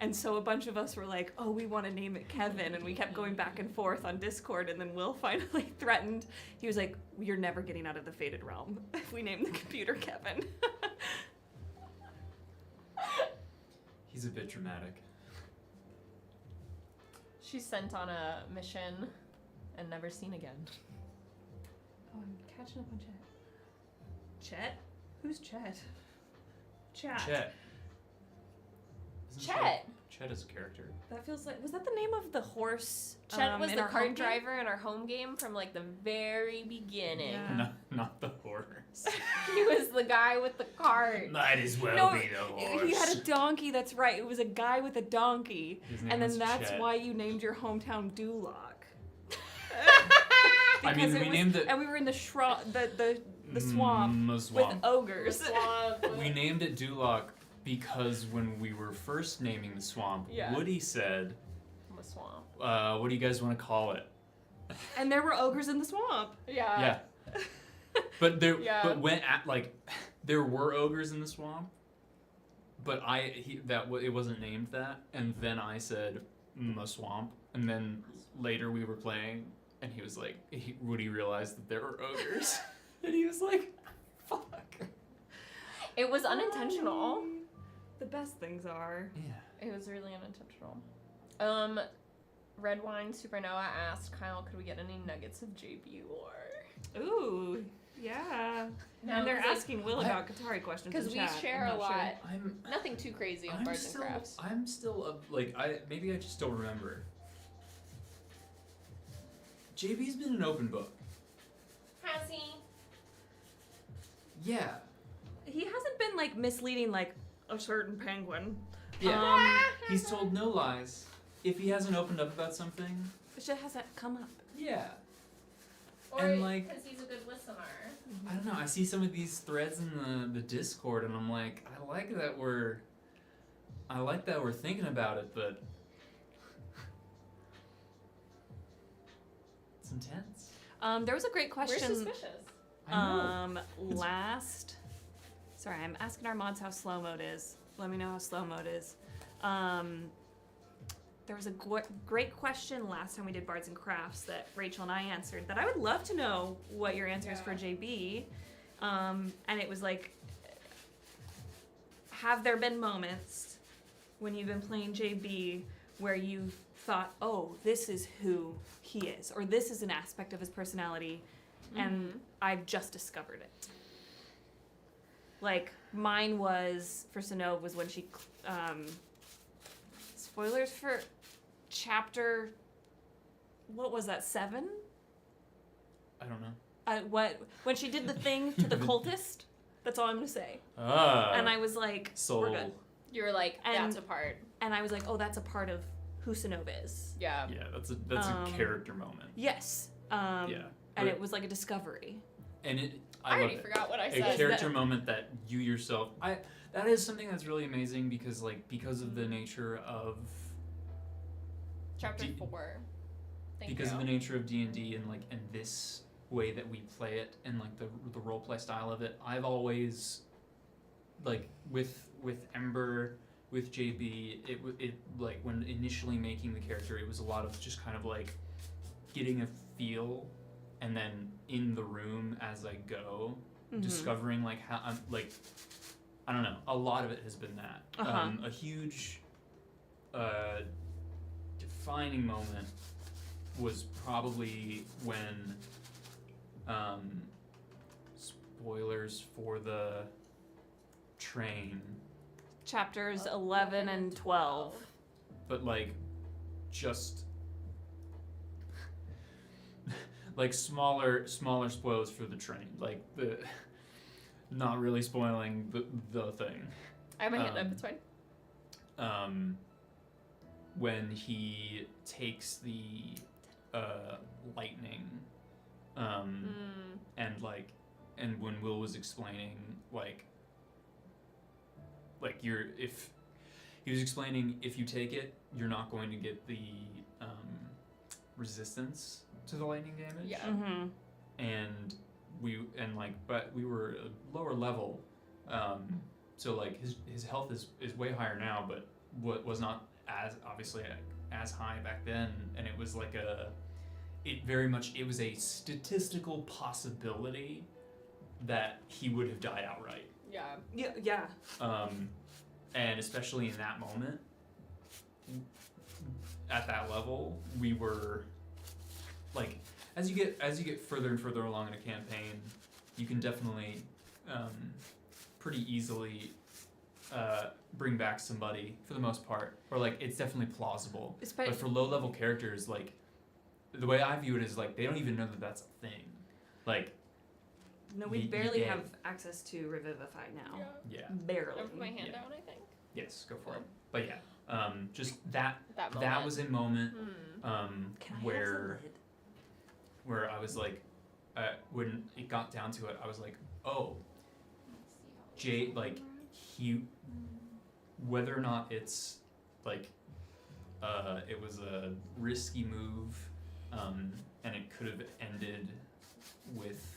And so a bunch of us were like, oh, we want to name it Kevin. And we kept going back and forth on Discord. And then Will finally threatened. He was like, you're never getting out of the Fated Realm if we name the computer Kevin. He's a bit dramatic. She's sent on a mission and never seen again. Oh, I'm catching up on Chet. Chet? Who's Chet? Chat. Chet. Isn't Chet! Chet is a character. That feels like, was that the name of the horse? Chet was in the our cart home game? driver in our home game from like the very beginning. Yeah. Not the horse. He was the guy with the cart. Might as well No, be the horse. he had a donkey, that's right. It was a guy with a donkey. His name And then was that's Chet. why you named your hometown Duloc. I mean, Because we named it. And we were in the the swamp The with swamp. ogres. We named it Duloc because when we were first naming the swamp, Yeah. Woody said, The swamp. "What do you guys want to call it?" And there were ogres in the swamp. Yeah. Yeah. But there, Yeah. but when at like, there were ogres in the swamp, but it wasn't named that, and then I said the swamp, and then later we were playing, and he was like, Woody realized that there were ogres, and he was like, "Fuck." It was unintentional. The best things are. Yeah. It was really unintentional. Red Wine Supernova asked Kyle, could we get any nuggets of JB lore? Ooh, yeah. No, and they're 'cause, like, asking Will about Katari questions Because in we chat. share I'm a not lot. sure. I'm Nothing too crazy on I'm Bards and still, Crafts. I'm still like maybe I just don't remember. JB's been an open book. Has he? Yeah. He hasn't been like misleading like a certain penguin. Yeah. He's told no lies. If he hasn't opened up about something, It just hasn't come up. yeah. Or And, like- because he's a good listener. I don't know. I see some of these threads in the Discord, and I'm like, I like that we're thinking about it, but it's intense. There was a great We're question. suspicious. I know. Sorry, I'm asking our mods how slow mode is. Let me know how slow mode is. There was a great question last time we did Bards and Crafts that Rachel and I answered that I would love to know what your answer is for JB. And it was like, have there been moments when you've been playing JB where you've thought, oh, this is who he is, or this is an aspect of his personality, and I've just discovered it. Like, mine was, for Sonove, was when she, spoilers for chapter, what was that, 7? I don't know. When she did the thing to the cultist, that's all I'm gonna say. And I was like, soul. we're good. You were like, And- that's a part. And I was like, oh, that's a part of who Sonove is. Yeah. Yeah, that's a character moment. Yes. Yeah. And But- it was like a discovery. And I I love already it. forgot what I A said. character moment that you yourself that is something that's really amazing because of the nature of Chapter D- 4. Thank because you. of the nature of D&D and like and this way that we play it and like the role play style of it, I've always like with Ember, with JB, it like when initially making the character, it was a lot of just kind of like getting a feel, and then in the room as I go, discovering like how I'm like, I don't know, a lot of it has been that. A huge defining moment was probably when spoilers for the train, Chapters 11 and 12. but like just like smaller spoilers for the train, like the not really spoiling the thing. I have my hand up, it's fine. When he takes the lightning, and like, and when Will was explaining like you're if he was explaining if you take it, you're not going to get the resistance to the lightning damage. Yeah. And but we were a lower level, so like his health is way higher now, but what was not as obviously as high back then, and it was like it was a statistical possibility that he would have died outright. Yeah. And especially in that moment, at that level, we were like, as you get further and further along in a campaign, you can definitely pretty easily bring back somebody for the most part, or like it's definitely plausible. But for low level characters, like the way I view it is like they don't even know that that's a thing. Like, no, we barely have access to Revivify now. Yeah. Barely. I put my hand down, I think. Yes, go for it. But yeah, just that moment. was a moment Can I where have the lid? where I was like, when it got down to it, I was like, oh, Jay, like he, whether or not it's like, it was a risky move, and it could have ended with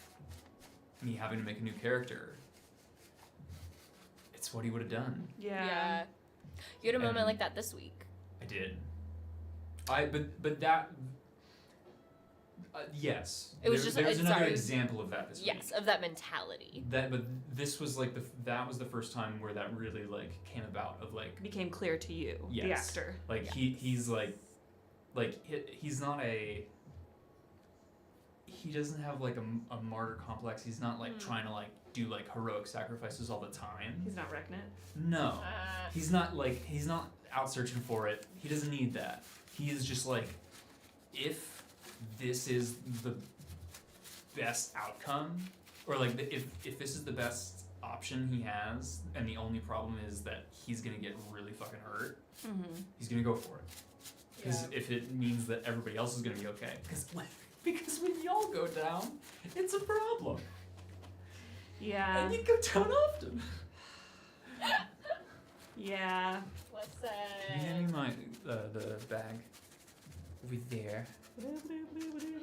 me having to make a new character. It's what he would have done. Yeah. You had a moment like that this week. I did. But that. Yes. It was just there was another sorry. example of that this week. Yes, of that mentality. But this was like that was the first time where that really like came about of like Became clear to you, the Yes. actor. like he's like he's not a. He doesn't have like a martyr complex. He's not like trying to like do like heroic sacrifices all the time. He's not wrecking it. No. He's not out searching for it. He doesn't need that. He is just like, if this is the best outcome, or like if this is the best option he has, and the only problem is that he's gonna get really fucking hurt, he's gonna go for it. Because if it means that everybody else is gonna be okay, because when y'all go down, it's a problem. Yeah. And you go down often. Yeah. Listen. Can you hand me my the bag over there?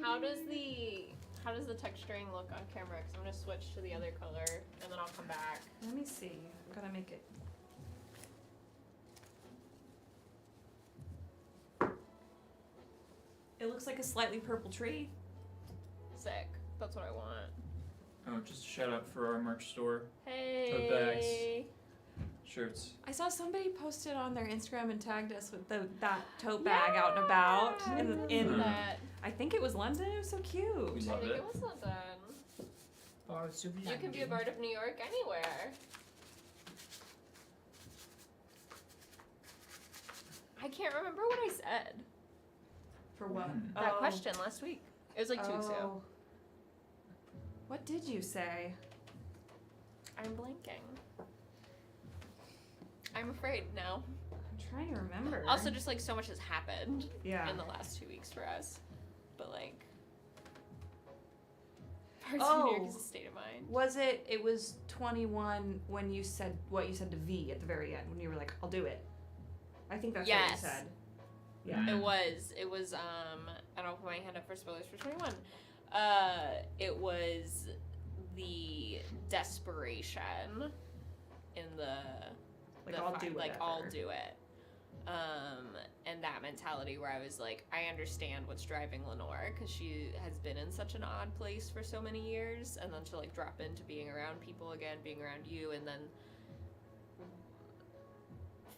How does the texturing look on camera? Because I'm gonna switch to the other color and then I'll come back. Let me see. I'm gonna make it. It looks like a slightly purple tree. Sick. That's what I want. Oh, just a shout out for our merch store. Hey. Tote bags. Shirts. I saw somebody posted on their Instagram and tagged us with that tote bag out and about in that. I think it was London. It was so cute. We I love think it. it was not done. Bards of You can be a Bard of New York anywhere. I can't remember what I said. For what? That question last week. It was like 2 weeks ago. What did you say? I'm blanking. I'm afraid now. I'm trying to remember. Also, just like so much has happened yeah. in the last 2 weeks for us. But like, Bards of New York is a state of mind. Was it? It was 21 when you said what you said to V at the very end when you were like, "I'll do it." I think that's what you said. Yeah. It was and I'll put my hand up for spoilers for 21. It was the desperation in Like, the I'll fi- do like I'll whatever. do it. And that mentality where I was like, I understand what's driving Lenore because she has been in such an odd place for so many years, and then to like drop into being around people again, being around you, and then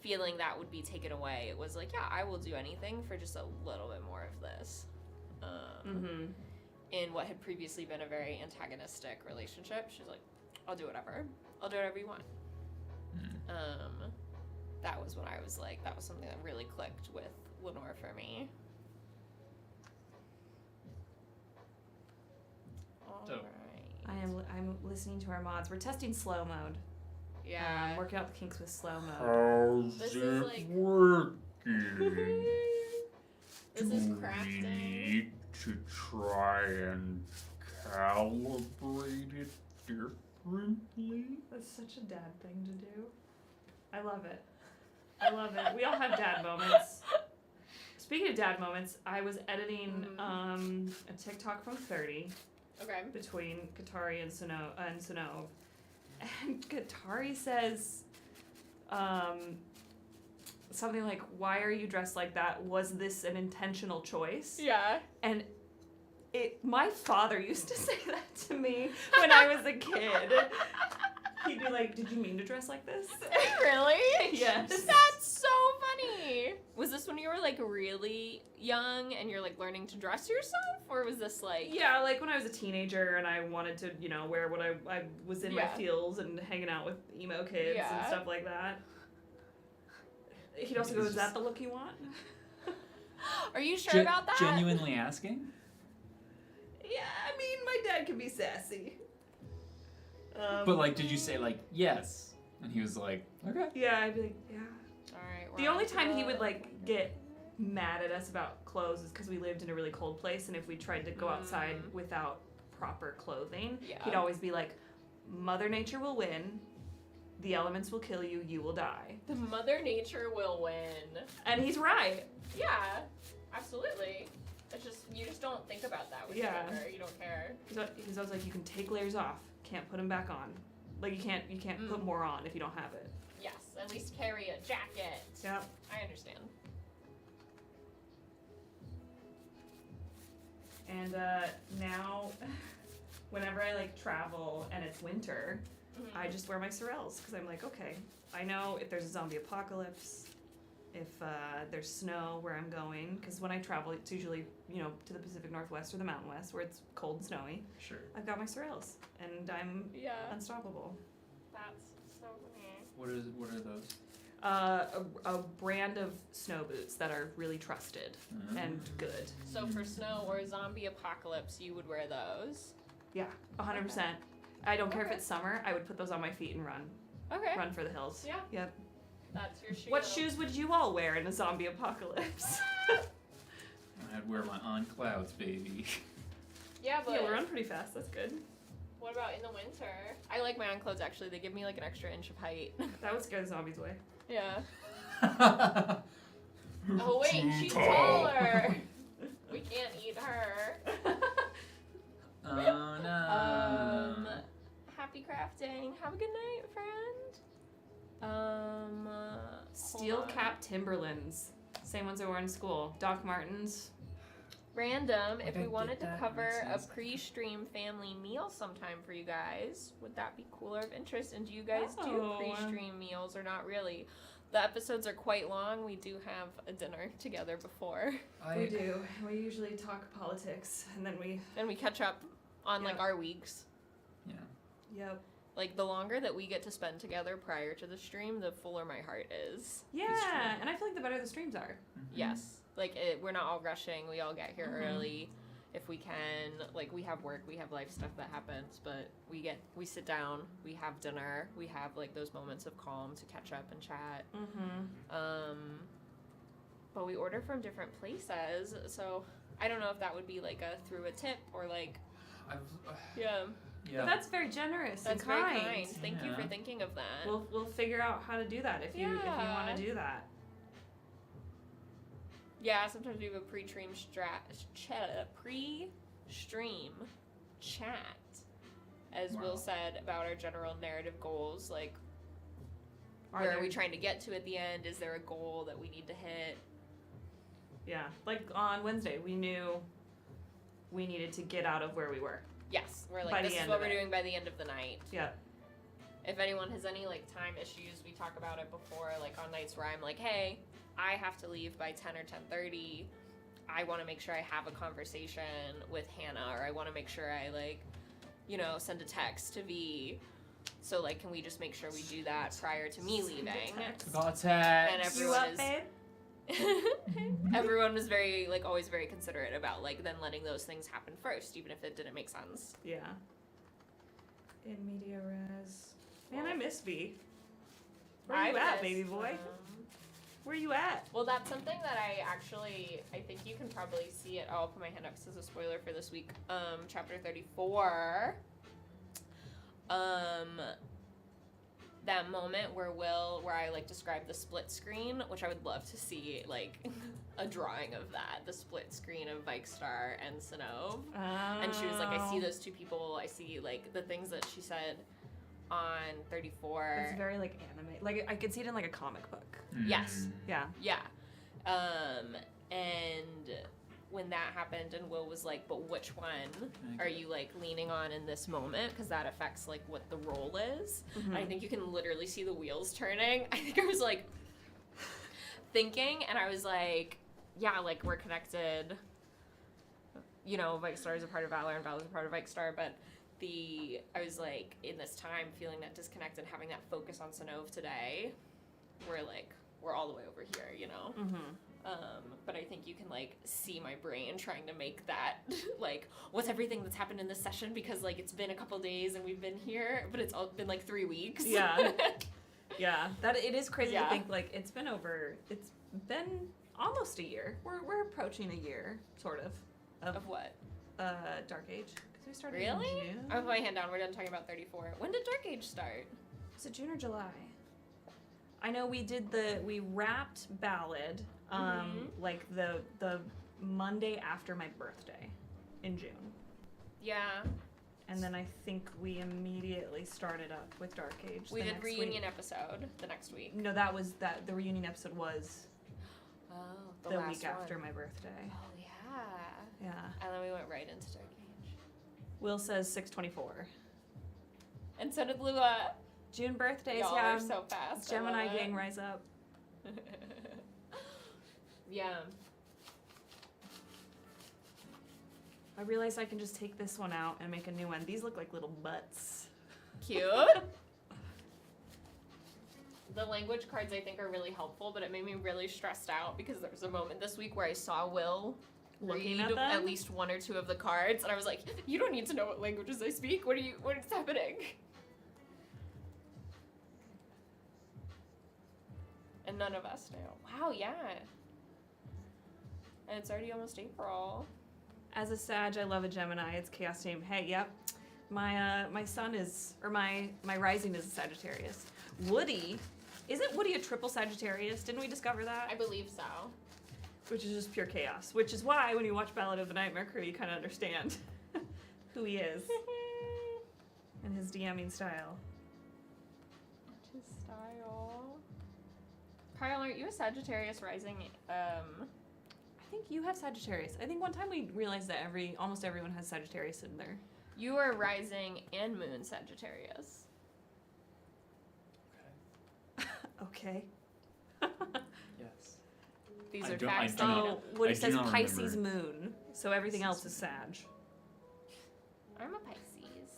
feeling that would be taken away. It was like, yeah, I will do anything for just a little bit more of this. Mm-hmm. In what had previously been a very antagonistic relationship, she's like, I'll do whatever. I'll do whatever you want. That was when I was like, that was something that really clicked with Lenore for me. Dope. Alright. I'm listening to our mods. We're testing slow mode. Yeah. Working out the kinks with slow mode. How's This is like- working? This is Do we crafting. need to try and calibrate it differently? That's such a dad thing to do. I love it. I love it. We all have dad moments. Speaking of dad moments, I was editing a TikTok from 30 Okay. between Katari and Sonov. And Katari says something like, "Why are you dressed like that? Was this an intentional choice?" Yeah. And my father used to say that to me when I was a kid. He'd be like, "Did you mean to dress like this?" Really? Yes. That's so funny. Was this when you were like really young and you're like learning to dress yourself, or was this like? Yeah, like when I was a teenager and I wanted to, wear what I was in my Yeah. feels and hanging out with emo kids Yeah. and stuff like that. He'd also go, "Is that the look you want?" Are you sure about that? Genuinely asking? Yeah, I mean, my dad can be sassy. But like, did you say like yes? And he was like, okay. Yeah, I'd be like, yeah. All right. The only time he would like get mad at us about clothes is because we lived in a really cold place, and if we tried to go outside without proper clothing, Yeah. he'd always be like, "Mother Nature will win. The elements will kill you. You will die." The Mother Nature will win. And he's right. Yeah, absolutely. It's just you just don't think about that when Yeah. you're younger. You don't care. He's always like, "You can take layers off. Can't put them back on. Like you can't put more on if you don't have it." Yes, at least carry a jacket. Yep. I understand. And now, whenever I like travel and it's winter, I just wear my Sorels because I'm like, okay, I know if there's a zombie apocalypse, if there's snow where I'm going, because when I travel, it's usually to the Pacific Northwest or the Mountain West where it's cold and snowy. Sure. I've got my Sorels, and I'm Yeah, unstoppable. that's so funny. What are those? A brand of snow boots that are really trusted and good. So for snow or zombie apocalypse, you would wear those. Yeah, 100%. I don't care if Okay. it's summer. I would put those on my feet and run Okay. for the hills. Yeah. Yep. That's your shoe. What shoes would you all wear in a zombie apocalypse? I'd wear my on clouds, baby. Yeah, but Yeah, we run pretty fast. That's good. what about in the winter? I like my own clothes actually. They give me like an extra inch of height. That would scare the zombies away. Yeah. Oh wait, she's taller. We can't eat her. Oh no. Happy crafting. Have a good night, friend. Steel hold on. cap Timberlands. Same ones I wore in school. Doc Martens. Random. Why If did we I wanted get to that? cover Makes a sense. pre-stream family meal sometime for you guys, would that be cool or of interest? And do you guys do Oh. pre-stream meals or not really? The episodes are quite long. We do have a dinner together before, We do. We usually talk politics, and then we. and we catch up on like Yeah. our weeks. Yeah. Yep. Like the longer that we get to spend together prior to the stream, the fuller my heart is. Yeah, and I feel like the better the streams are. Yes. Like we're not all rushing. We all get here early if we can. Like we have work, we have life stuff that happens, but we sit down, we have dinner, we have like those moments of calm to catch up and chat. Mm-hmm. But we order from different places, so I don't know if that would be like through a tip or like yeah. Yeah. But that's very generous That's and very kind. kind. Thank you for Yeah. thinking of that. We'll figure out how to do that if you Yeah. want to do that. Yeah, sometimes we have a pre-stream chat, as Wow. Will said, about our general narrative goals. Like, Are where there- are we trying to get to at the end? Is there a goal that we need to hit? Yeah, like on Wednesday, we knew we needed to get out of where we were. Yes, we're By like, the this is end what of we're it. doing by the end of the night. Yeah. If anyone has any like time issues, we talk about it before, like on nights where I'm like, hey, I have to leave by 10 or 10:30. I want to make sure I have a conversation with Hannah, or I want to make sure I like, you know, send a text to V. So like, can we just make sure we do that prior to me leaving? Contact. And You everyone up, is babe? everyone was very like always very considerate about like then letting those things happen first, even if it didn't make sense. Yeah. In media res. Man, I miss V. Where you at, baby boy? Where you at? Well, that's something that I think you can probably see it. Oh, I'll put my hand up because it's a spoiler for this week. Chapter 34. That moment where I like described the split screen, which I would love to see like a drawing of that, the split screen of Vikestar and Sinov. And she was like, I see those two people, I see like the things that she said on 34. It's very like anime. Like I could see it in like a comic book. Yes. Yeah. Yeah. And when that happened and Will was like, but which one are you like leaning on in this moment? Because that affects like what the role is. Mhm. I think you can literally see the wheels turning. I think I was like thinking and I was like, yeah, like we're connected. You know, Vikestar is a part of Valor and Valor is a part of Vikestar, but I was like in this time feeling that disconnect and having that focus on Sinov today, we're all the way over here, you know? But I think you can like see my brain trying to make that like what's everything that's happened in this session, because like it's been a couple days and we've been here, but it's all been like 3 weeks. Yeah. Yeah. That it is crazy to Yeah. think like it's been almost a year. We're approaching a year, sort of. Of what? Dark Age. Because we started Really? in June. I'll put my hand down. We're done talking about 34. When did Dark Age start? Was it June or July? I know we wrapped Ballad like the Monday after my birthday in June. Yeah. And then I think we immediately started up with Dark Age. We the did next reunion week. episode the next week. No, the reunion episode was Oh, the last week after one. my birthday. Oh yeah. Yeah. And then we went right into Dark Age. Will says 6/24. And so did Lua. June birthdays, Y'all yeah. are so fast. I Gemini love it. gang, rise up. Yeah. I realized I can just take this one out and make a new one. These look like little butts. Cute. The language cards I think are really helpful, but it made me really stressed out because there was a moment this week where I saw Will Looking read at them? at least one or two of the cards, and I was like, "You don't need to know what languages I speak. What is happening?" And none of us know. Wow, yeah. And it's already almost April. As a Sag, I love a Gemini. It's chaos team. Hey, yep. My sun is, or my rising is a Sagittarius. Woody, isn't Woody a triple Sagittarius? Didn't we discover that? I believe so. Which is just pure chaos. Which is why when you watch Ballad of the Night Mercury, you kind of understand who he is and his DMing style. His style. Kyle, aren't you a Sagittarius rising? I think you have Sagittarius. I think one time we realized that almost everyone has Sagittarius in there. You are rising and moon Sagittarius. Okay. Yes. These I are don't- I facts. do that you not- know. Woody I do says not Pisces remember. moon, so everything else is Sag. I'm a Pisces.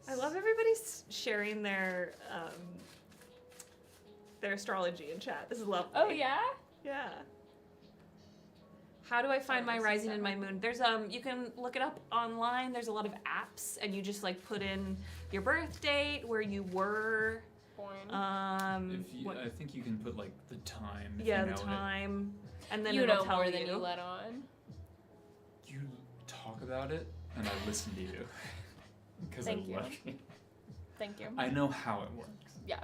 I love everybody sharing their astrology in chat. This is lovely. Oh yeah. Yeah. How do I find Oh, my I see rising that and my one. moon? There's you can look it up online. There's a lot of apps, and you just like put in your birth date, where you were. Born. If you, what- I think you can put like the time. If yeah, you the know it. time, and then You it'll know tell more you. than you let on. You talk about it, and I listen to you because I Thank you. love you. Thank you. I know how it works. Yeah.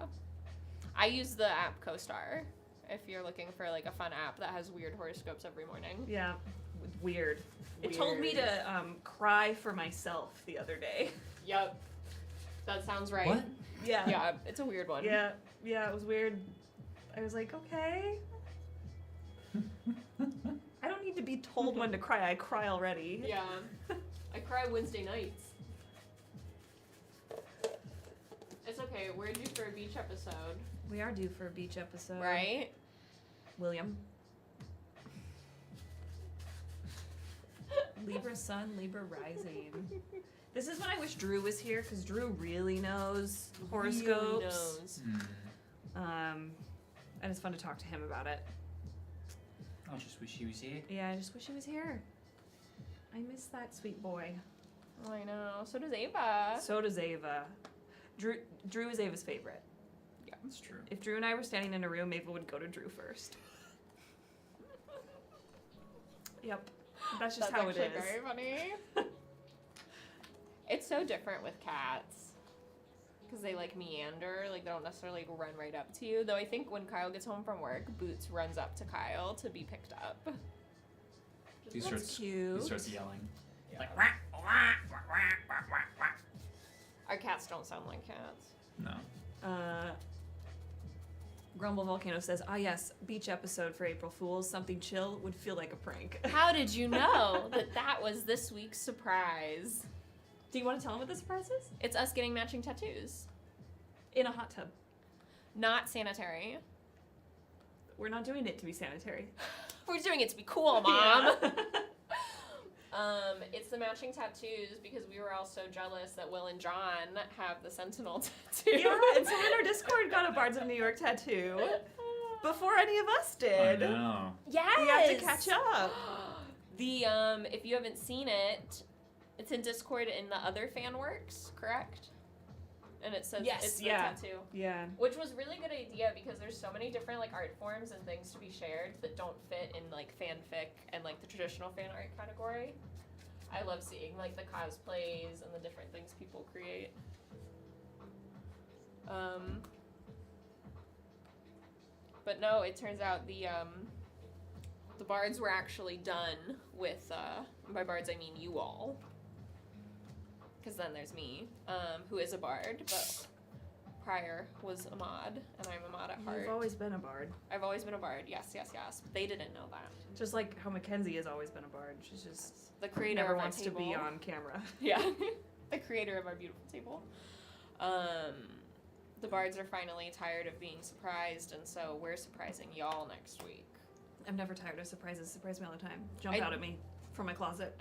I use the app CoStar, if you're looking for like a fun app that has weird horoscopes every morning. Yeah, weird. It told me to cry for myself the other day. Yep. That sounds right. What? Yeah. Yeah, it's a weird one. Yeah, it was weird. I was like, okay. I don't need to be told when to cry. I cry already. Yeah. I cry Wednesday nights. It's okay. We're due for a beach episode. We are due for a beach episode. Right? William. Libra sun, Libra rising. This is when I wish Drew was here, because Drew really knows horoscopes. Really knows. And it's fun to talk to him about it. I just wish he was here. Yeah, I just wish he was here. I miss that sweet boy. Oh, I know. So does Ava. So does Ava. Drew is Ava's favorite. Yeah, that's true. If Drew and I were standing in a room, Ava would go to Drew first. Yep. That's just how it actually is. very funny. It's so different with cats. Because they like meander, like they don't necessarily like, run right up to you. Though I think when Kyle gets home from work, Boots runs up to Kyle to be picked up. He starts cute. He starts yelling. Yeah. Our cats don't sound like cats. No. Grumble Volcano says, yes, beach episode for April Fools. Something chill would feel like a prank. How did you know that was this week's surprise? Do you want to tell them what the surprise is? It's us getting matching tattoos. In a hot tub. Not sanitary. We're not doing it to be sanitary. We're doing it to be cool, Mom. It's the matching tattoos because we were all so jealous that Will and John have the Sentinel tattoo. Yeah, and someone in our Discord got a Bards of New York tattoo before any of us did. I know. Yes! We have to catch up. The, if you haven't seen it, it's in Discord in the other fan works, correct? And it says Yes, it's the yeah. tattoo. Yeah. Which was really good idea because there's so many different like art forms and things to be shared that don't fit in like fanfic and like the traditional fan art category. I love seeing like the cosplays and the different things people create. But no, it turns out the Bards were actually done with by Bards I mean you all. Because then there's me, who is a bard, but prior was a mod, and I'm a mod at heart. You've always been a bard. I've always been a bard, yes. But they didn't know that. Just like how Mackenzie has always been a bard. She's just The creator never of our wants to table. be on camera. Yeah, the creator of our beautiful table. The Bards are finally tired of being surprised, and so we're surprising y'all next week. I'm never tired of surprises. Surprise me all the time. Jump out at me from my closet.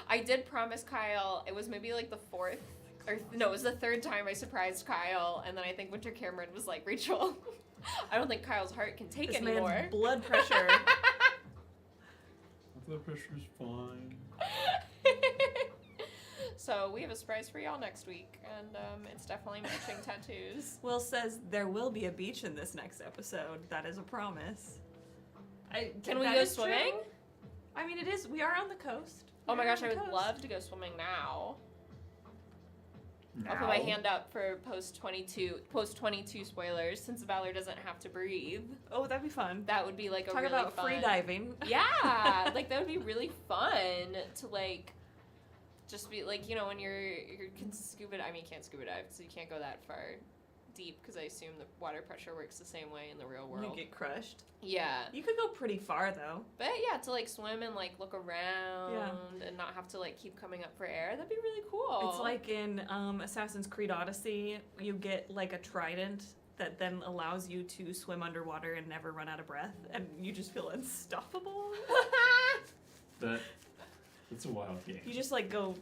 I did promise Kyle, it was maybe like the fourth, or no, it was the third time I surprised Kyle, and then I think Winter Cameron was like, Rachel, I don't think Kyle's heart can take This anymore. man's blood pressure. Blood pressure's fine. So we have a surprise for y'all next week, and it's definitely matching tattoos. Will says there will be a beach in this next episode. That is a promise. Can we that go is true. swimming? I mean, it is. We are on the coast. Oh my We are gosh, on I the would coast. love to go swimming now. Now? I'll put my hand up for post 22 spoilers, since Valor doesn't have to breathe. Oh, that'd be fun. That would be like a Talk really about fun. free diving. Yeah, like that would be really fun to like just be like, you know, when you can scuba. I mean, you can't scuba dive, so you can't go that far deep because I assume the water pressure works the same way in the real world. You get crushed. Yeah, You could go pretty far though. but yeah, to like swim and like look around and not have to like keep coming up for air. That'd be really cool. It's like in Assassin's Creed Odyssey, you get like a trident that then allows you to swim underwater and never run out of breath, and you just feel unstoppable. That's a wild game. You just like go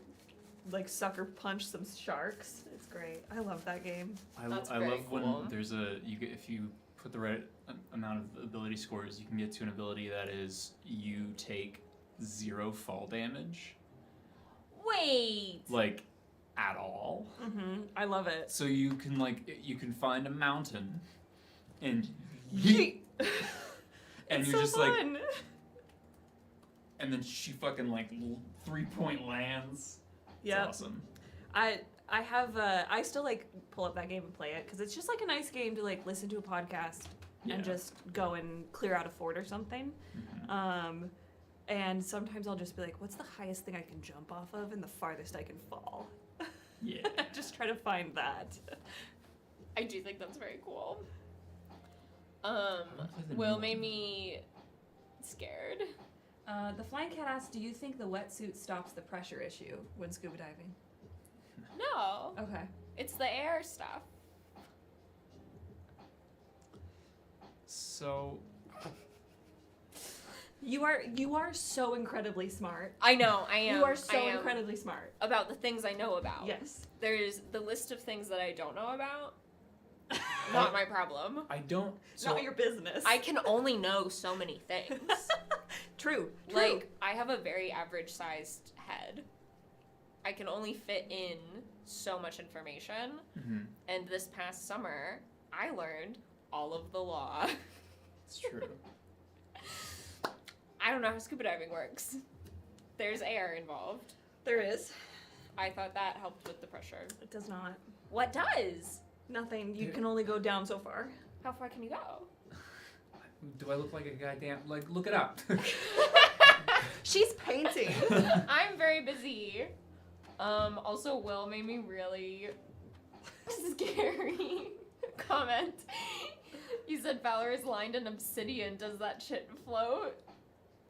like sucker punch some sharks. It's great. I love that game. That's I very love cool. when there's if you put the right amount of ability scores, you can get to an ability that is you take 0 fall damage, Wait. like at all. Mm-hmm. I love it. So you can find a mountain, and yeet, and It's you're so just like, fun. and then she fucking like 3-point lands. It's Yep. awesome. I have I still like pull up that game and play it because it's just like a nice game to like listen to a podcast Yeah. and just go and clear out a fort or something. And sometimes I'll just be like, what's the highest thing I can jump off of and the farthest I can fall? Yeah. Just try to find that. I do think that's very cool. play the Will new made one. me scared. The Flying Cat asks, do you think the wetsuit stops the pressure issue when scuba diving? No, Okay. it's the air stuff. So You are so incredibly smart. I know, I am. You are so I am incredibly smart. about the things I know about. Yes. There's the list of things that I don't know about. Not my problem. I don't. So Not your business. I can only know so many things. True. Like, I have a very average sized head. I can only fit in so much information. Mhm. And this past summer, I learned all of the law. It's true. I don't know how scuba diving works. There's air involved. There is. I thought that helped with the pressure. It does not. What does? Nothing. You can only go down so far. How far can you go? Do I look like a goddamn like? Look it up. She's painting. I'm very busy. Also, Will made me really scary comment. You said Valor is lined in obsidian. Does that shit float?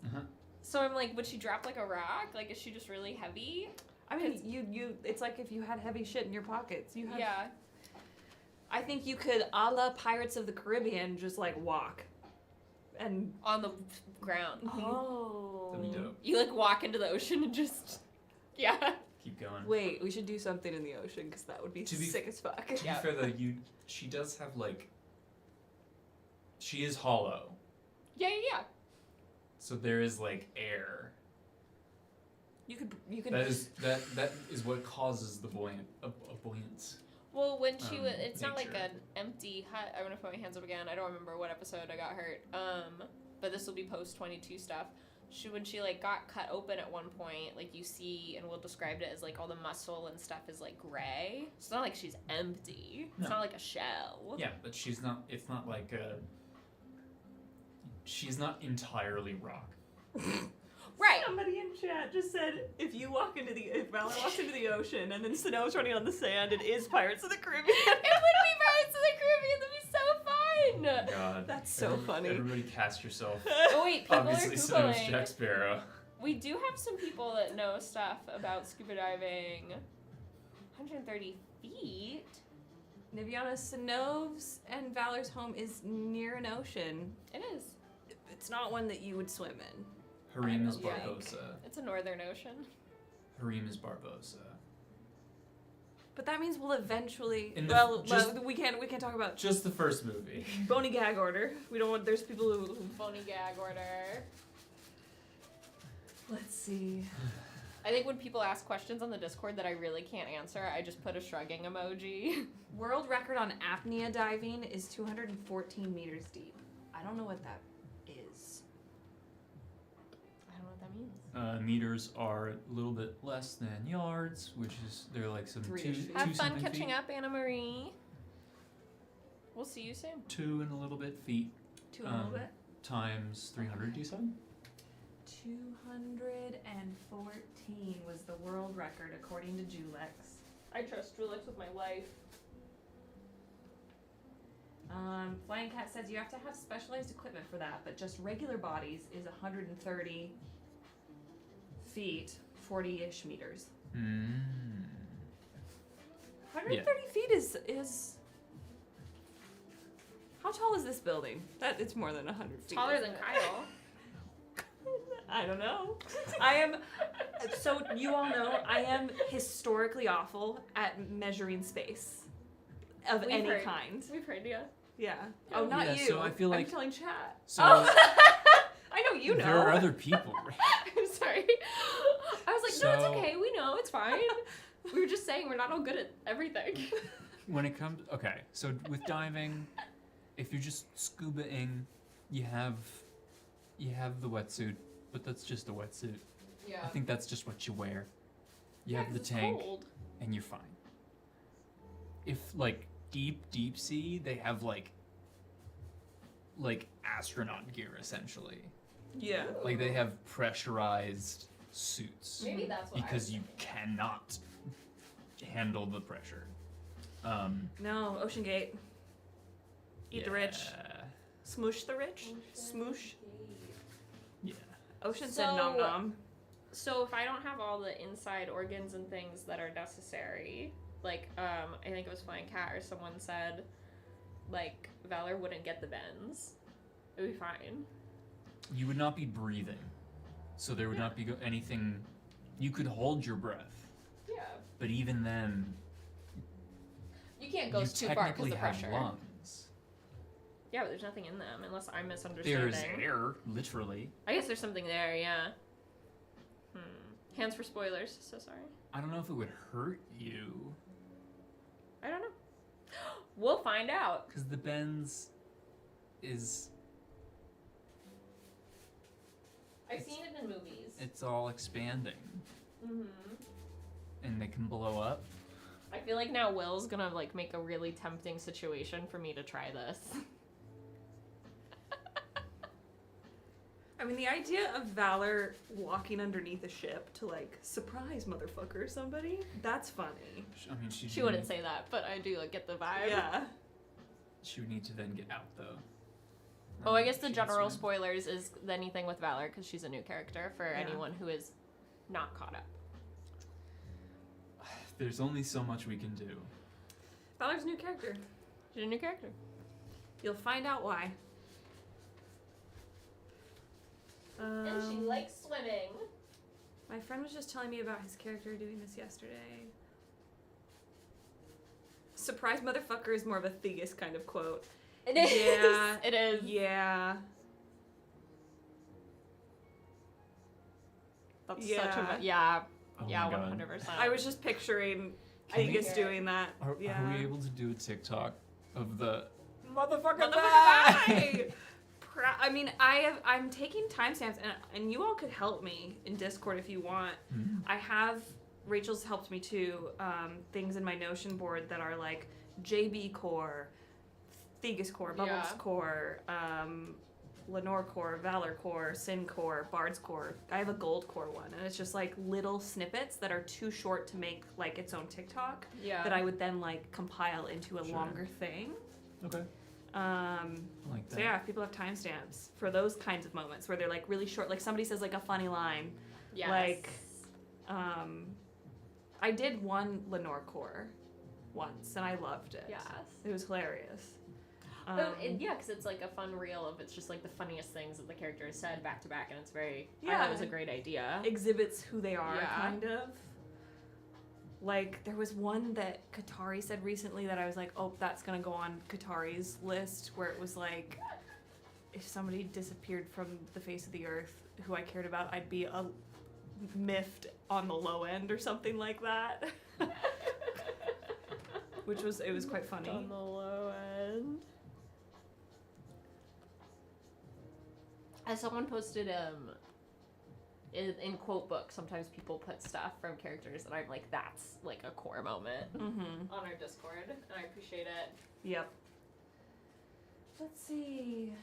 Uh-huh. So I'm like, would she drop like a rock? Like, is she just really heavy? I mean, you. It's like if you had heavy shit in your pockets. You have. Yeah. I think you could, a la Pirates of the Caribbean, just like walk, and. On the ground. Oh. That'd be dope. You like walk into the ocean and just. Yeah. Keep going. Wait, we should do something in the ocean because that would be To be- sick as fuck. To be fair though, she does have like. She is hollow, Yeah. so there is like air. You could. That is what causes the buoyance. Well, when she was, Um, it's not like nature. an empty hut. I'm gonna put my hands up again. I don't remember what episode I got hurt. But this will be post 22 stuff. When she like got cut open at one point, like you see, and we'll describe it as like all the muscle and stuff is like gray. It's not like she's empty. It's No. not like a shell. Yeah, but she's not. It's not like a. She's not entirely rock. Right. Somebody in chat just said if Valor walks into the ocean and then Sano's running on the sand, it is Pirates of the Caribbean. It would be Bards of the Caribbean. That'd be so fun. God. That's so funny. Everybody cast yourself. Oh wait, people Obviously, are Sinnoh's googling. Jack Sparrow. We do have some people that know stuff about scuba diving. 130 feet. Niviana, Sano's and Valor's home is near an ocean. It is. It's not one that you would swim in. Harim is Yeah. Barbosa. It's a northern ocean. Harim is Barbosa. But that means we'll eventually. In the- Well, just- we can't talk about Just the first movie. bony gag order. We don't want. There's people who. Phony gag order. Let's see. I think when people ask questions on the Discord that I really can't answer, I just put a shrugging emoji. World record on apnea diving is 214 meters deep. I don't know what that is. I don't know what that means. Meters are a little bit less than yards, which is they're like some Three-ish two. feet. Have two fun something catching feet. up, Anna Marie. We'll see you soon. 2 and a little bit feet Two and a little bit. times 300. You said? 214 was the world record according to Julex. I trust Julex with my life. Flying Cat says you have to have specialized equipment for that, but just regular bodies is 130 feet, 40-ish meters. Mm. 130 feet is. How tall is this building? That it's more than 100 feet. Taller isn't than it? Kyle. I don't know. I am. So you all know I am historically awful at measuring space of We've any heard. kind. We've heard you. Yeah. Oh, not Yeah, you. so I feel I'm like- telling chat. So I know you know. there are other people. I'm sorry. I was like, no, So- it's okay. We know. It's fine. We were just saying we're not all good at everything. When it comes, okay, so with diving, if you're just scuba-ing, you have the wetsuit, but that's just a wetsuit. Yeah. I think that's just what you wear. You have the 'cause it's tank, cold. and you're fine. If like deep sea, they have like like astronaut gear essentially. Yeah. Like they have pressurized suits Maybe that's what because you cannot handle the pressure. No, Ocean Gate. Eat the rich. Yeah. Smoosh the rich. Smoosh. Yeah. Ocean said So- nom nom. So if I don't have all the inside organs and things that are necessary, like I think it was Flying Cat or someone said, like Valor wouldn't get the bends. It would be fine. You would not be breathing, so there would not be anything. You could hold your breath, Yeah. but even then, You can't go you too far because technically the have pressure. lungs. Yeah, but there's nothing in them unless I'm There misunderstanding. is air, literally. I guess there's something there. Yeah. Hands for spoilers. So sorry. I don't know if it would hurt you, I don't know. We'll find out. because the bends is I've seen it in movies. it's all expanding, Mm-hmm. and they can blow up. I feel like now Will's gonna like make a really tempting situation for me to try this. I mean, the idea of Valor walking underneath a ship to, like, surprise motherfucker somebody, that's funny. I mean, She wouldn't say that, but I do like get the vibe. Yeah. She would need to then get out though. Oh, I guess the She'd general swim. spoilers is anything with Valor because she's a new character for anyone who is not caught up. There's only so much we can do. Valor's a new character. She's a new character. You'll find out why. swimming. My friend was just telling me about his character doing this yesterday. Surprise motherfucker is more of a Thegus kind of quote. It is. Yeah. It is. Yeah. That's Yeah. such a yeah. Oh Yeah, my God. 100%. I was just picturing Can we- Thegus doing that. Are we able to do a TikTok of the Motherfucker bye! bye! I mean, I'm taking timestamps, and you all could help me in Discord if you want. I have Rachel's helped me too. Things in my Notion board that are like JB core, Thegus core, Bubbles Yeah. core, Lenore core, Valor core, Sin core, Bards core. I have a gold core one, and it's just like little snippets that are too short to make like its own TikTok yeah. that I would then like compile into a Sure. longer thing. Okay. I Like that. So yeah, if people have timestamps for those kinds of moments where they're like really short, like somebody says like a funny line. Yes. Like, I did one Lenore core once and I loved it. Yes. It was hilarious. Yeah, because it's like a fun reel of it's just like the funniest things that the character has said back to back, and it's very. I thought Yeah. it was a great idea. Exhibits who they are, Yeah. kind of. Like, there was one that Katari said recently that I was like, oh, that's gonna go on Katari's list, where it was like, if somebody disappeared from the face of the earth who I cared about, I'd be a miffed on the low end or something like that. It was quite funny. On the low end. As someone posted, in quote books, sometimes people put stuff from characters that I'm like, that's like a core moment Mm-hmm. on our Discord, and I appreciate it. Yep. Let's see.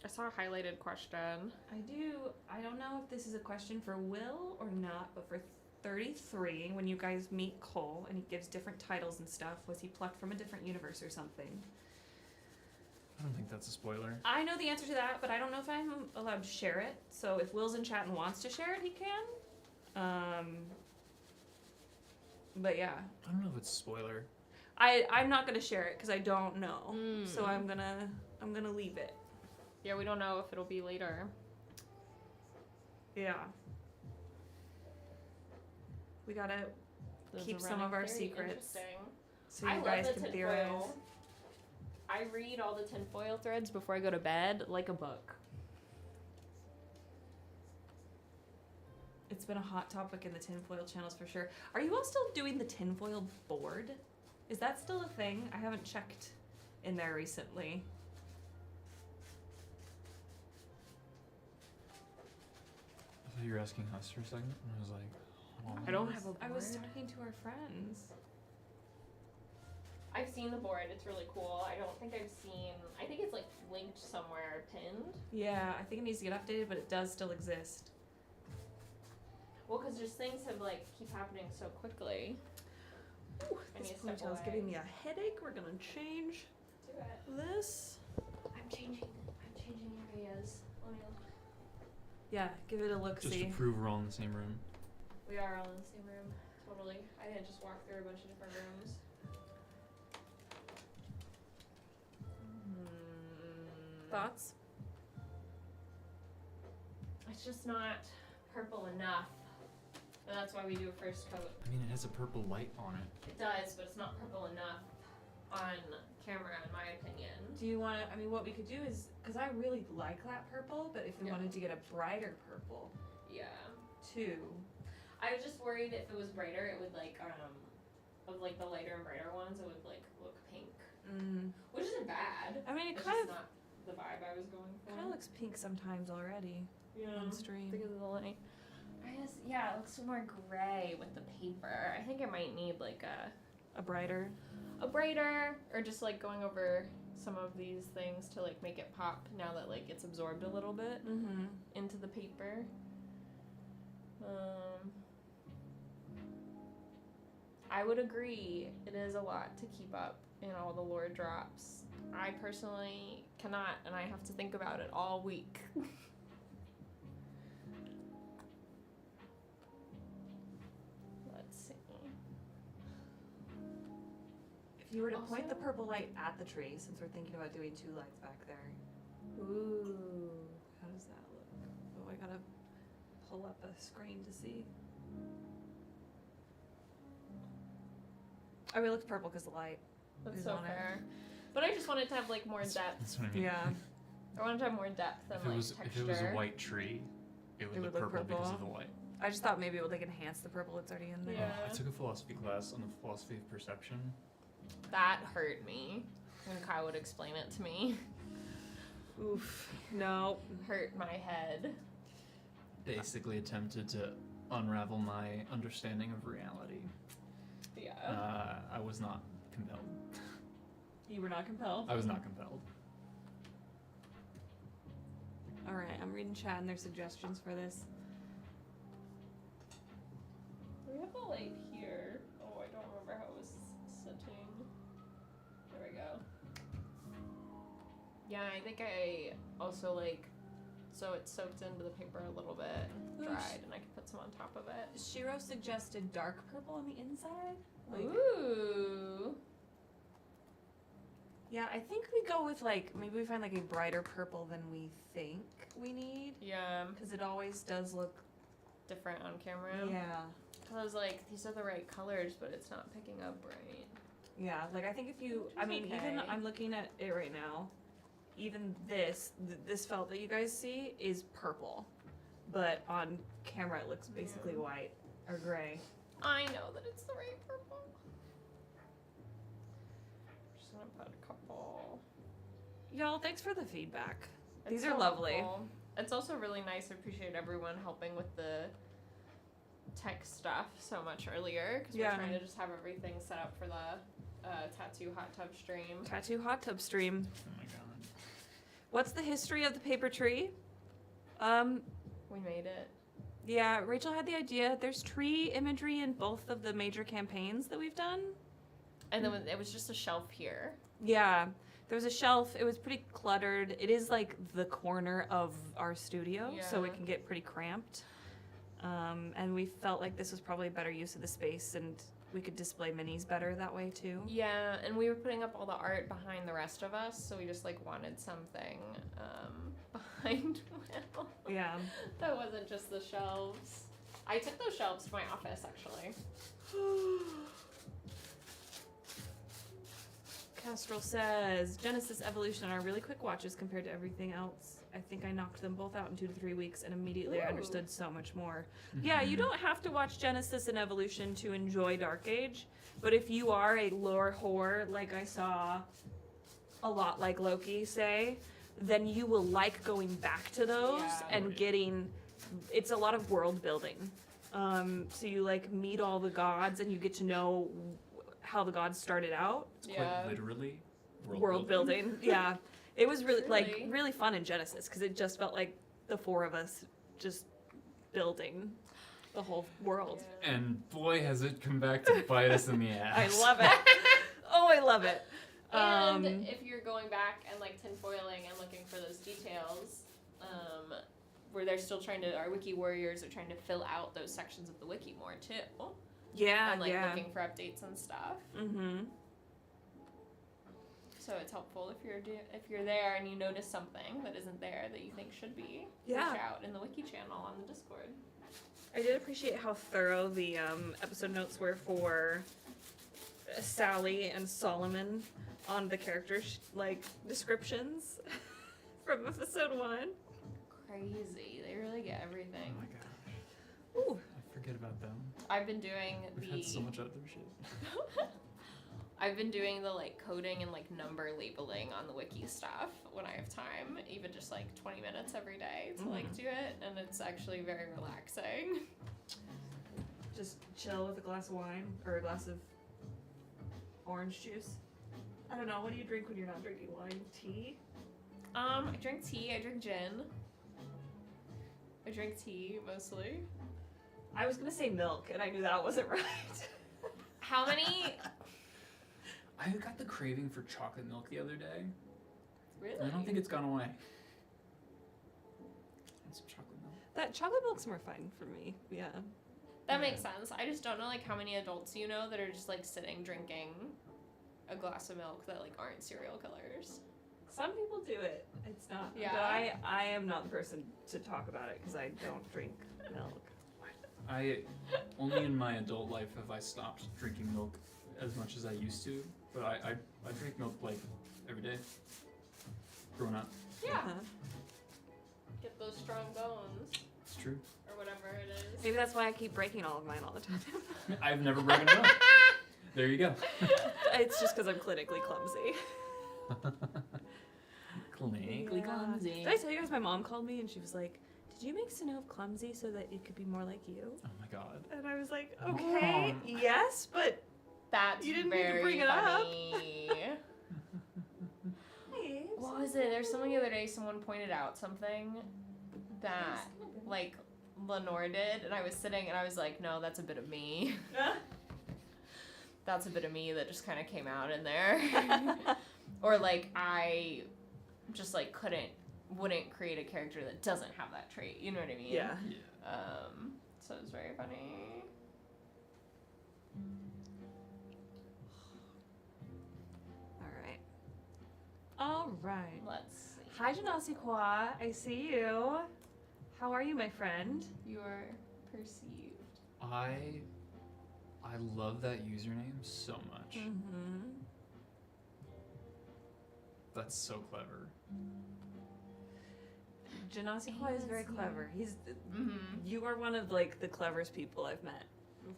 I saw a highlighted question. I don't know if this is a question for Will or not, but for 33, when you guys meet Cole and he gives different titles and stuff, was he plucked from a different universe or something? I don't think that's a spoiler. I know the answer to that, but I don't know if I'm allowed to share it. So if Will's in chat and wants to share it, he can. But yeah, I don't know if it's a spoiler. I'm not gonna share it because I don't know. Mm. So I'm gonna leave it. Yeah, we don't know if it'll be later. Yeah. We gotta Those keep are some running of our very secrets interesting. so I you love guys the can tinfoil. theorize. I read all the tinfoil threads before I go to bed like a book. It's been a hot topic in the tinfoil channels for sure. Are you all still doing the tinfoil board? Is that still a thing? I haven't checked in there recently. I thought you were asking us for a second, and I was like, oh. I don't have a I was board. talking to our friends. I've seen the board. It's really cool. I don't think I've seen. I think it's like linked somewhere, pinned. Yeah, I think it needs to get updated, but it does still exist. Well, because just things have like keep happening so quickly. Ooh, I this need to step ponytail's away. giving me a headache. We're gonna change Do it. this. I'm changing areas. Let me. Yeah, give it a look. Just See. to prove we're all in the same room. We are all in the same room. Totally. I didn't just walk through a bunch of different rooms. Thoughts? It's just not purple enough. And that's why we do a first coat. I mean, it has a purple light on it. It does, but it's not purple enough on camera, in my opinion. Do you want to? I mean, what we could do is, because I really like that purple, but if we Yeah. wanted to get a brighter purple Yeah. too. I was just worried if it was brighter, it would like, of like the lighter and brighter ones, it would like look pink. Which isn't bad. I mean, it It's kind just of not the vibe I was going for. looks pink sometimes already on stream. Because of the light. I guess, yeah, it looks more gray with the paper. I think I might need like A brighter. a brighter, or just like going over some of these things to like make it pop now that like it's absorbed a little bit Mm-hmm. into the paper. I would agree, it is a lot to keep up in all the lore drops. I personally cannot, and I have to think about it all week. Let's see. If you were to point the Also- purple light at the tree, since we're thinking about doing two lights back there, Ooh. how does that look? Oh, I gotta pull up a screen to see. Oh, it looks purple because the light. That's Is so on it. fair. But I just wanted to have like more depth. That's what I mean. Yeah. I wanted to have more depth and If it like was texture. if it was a white tree, it would look purple because of the light. I just thought maybe it would like enhance the purple that's already in there. Yeah. I took a philosophy class on the philosophy of perception. That hurt me. When Kai would explain it to me. Oof. No. Hurt my head. Basically attempted to unravel my understanding of reality. Yeah. I was not compelled. You were not compelled? I was not compelled. Alright, I'm reading chat and their suggestions for this. We have a light here. Oh, I don't remember how it was sitting. There we go. Yeah, I think I also like, so it's soaked into the paper a little bit, dried, and I can put some on top of it. Shiro suggested dark purple on the inside. Like, Ooh. yeah, I think we go with like, maybe we find like a brighter purple than we think we need. Yeah, Because it always does look, different on camera. yeah. I was like, these are the right colors, but it's not picking up right. Yeah, like I think if you, Which I is mean, even okay. I'm looking at it right now, even this, this felt that you guys see is purple. But on camera it looks basically Yeah. white or gray. I know that it's the right purple. Just gonna put a couple. Y'all, thanks for the feedback. These It's are so lovely. helpful. It's also really nice. I appreciate everyone helping with the tech stuff so much earlier because Yeah. we're trying to just have everything set up for the tattoo hot tub stream. Tattoo hot tub stream. Oh my god. What's the history of the paper tree? We made it. Yeah, Rachel had the idea. There's tree imagery in both of the major campaigns that we've done. And then it was just a shelf here. Yeah, there was a shelf. It was pretty cluttered. It is like the corner of our studio, so it Yeah. can get pretty cramped. And we felt like this was probably a better use of the space, and we could display minis better that way too. Yeah, and we were putting up all the art behind the rest of us, so we just like wanted something behind Will. Yeah. That wasn't just the shelves. I took those shelves to my office actually. Kestrel says Genesis Evolution are really quick watches compared to everything else. I think I knocked them both out in 2 to 3 weeks, and immediately I Ooh. understood so much more. Yeah, you don't have to watch Genesis and Evolution to enjoy Dark Age, but if you are a lore whore, like I saw a lot like Loki say, then you will like going back to those Yeah. and getting. It's a lot of world building. So you like meet all the gods and you get to know how the gods started out. It's Yeah. quite literally World building. Yeah. It was really Really? really fun in Genesis because it just felt like the four of us just building the whole world. And boy, has it come back to bite us in the ass. I love it. Oh, I love it. And if you're going back and like tinfoiling and looking for those details, where they're still our wiki warriors are trying to fill out those sections of the wiki more too. Yeah, And like yeah. looking for updates and stuff. Mm-hmm. So it's helpful if you're there and you notice something that isn't there that you think should be. Yeah. Reach out in the wiki channel on the Discord. I did appreciate how thorough the episode notes were for Sally and Solomon on the character descriptions from episode 1. Crazy. They really get everything. Oh my gosh. Ooh. I forget about them. I've been doing We've had so much other shit. I've been doing the like coding and like number labeling on the wiki stuff when I have time, even just like 20 minutes every day to like do it, and it's actually very relaxing. Just chill with a glass of wine or a glass of orange juice. I don't know. What do you drink when you're not drinking wine? Tea? I drink tea. I drink gin. I drink tea mostly. I was gonna say milk, and I knew that wasn't right. How many? I got the craving for chocolate milk the other day. Really? And I don't think it's gone away. And some chocolate milk. That chocolate milk's more fun for me. Yeah. That makes sense. I just don't know like how many adults you know that are just like sitting drinking a glass of milk that like aren't serial killers. Some people do it. It's not. Yeah. But I am not the person to talk about it because I don't drink milk. I only in my adult life have I stopped drinking milk as much as I used to, but I drink milk like every day. Growing up, Yeah. Uh-huh. Get those strong bones it's true. or whatever it is. Maybe that's why I keep breaking all of mine all the time. I've never broken it up. There you go. It's just because I'm clinically clumsy. Clinically clumsy. Did I tell you guys my mom called me and she was like, "Did you make Sanov clumsy so that it could be more like you?" Oh my god. And I was like, "Okay, yes, but That's You didn't need to very bring it up. funny. What was it? There's something the other day. Someone pointed out something that like Lenore did, and I was sitting and I was like, "No, that's a bit of me. That's a bit of me that just kind of came out in there." Or like I just like wouldn't create a character that doesn't have that trait. You know what I mean? Yeah. Yeah. So it was very funny. All right. Let's see. Hi, Janasi Kwa. I see you. How are you, my friend? Your perceived. I love that username so much. Mm-hmm. That's so clever. Janasi Kwa is very clever. He's. Mm-hmm. You are one of like the cleverest people I've met.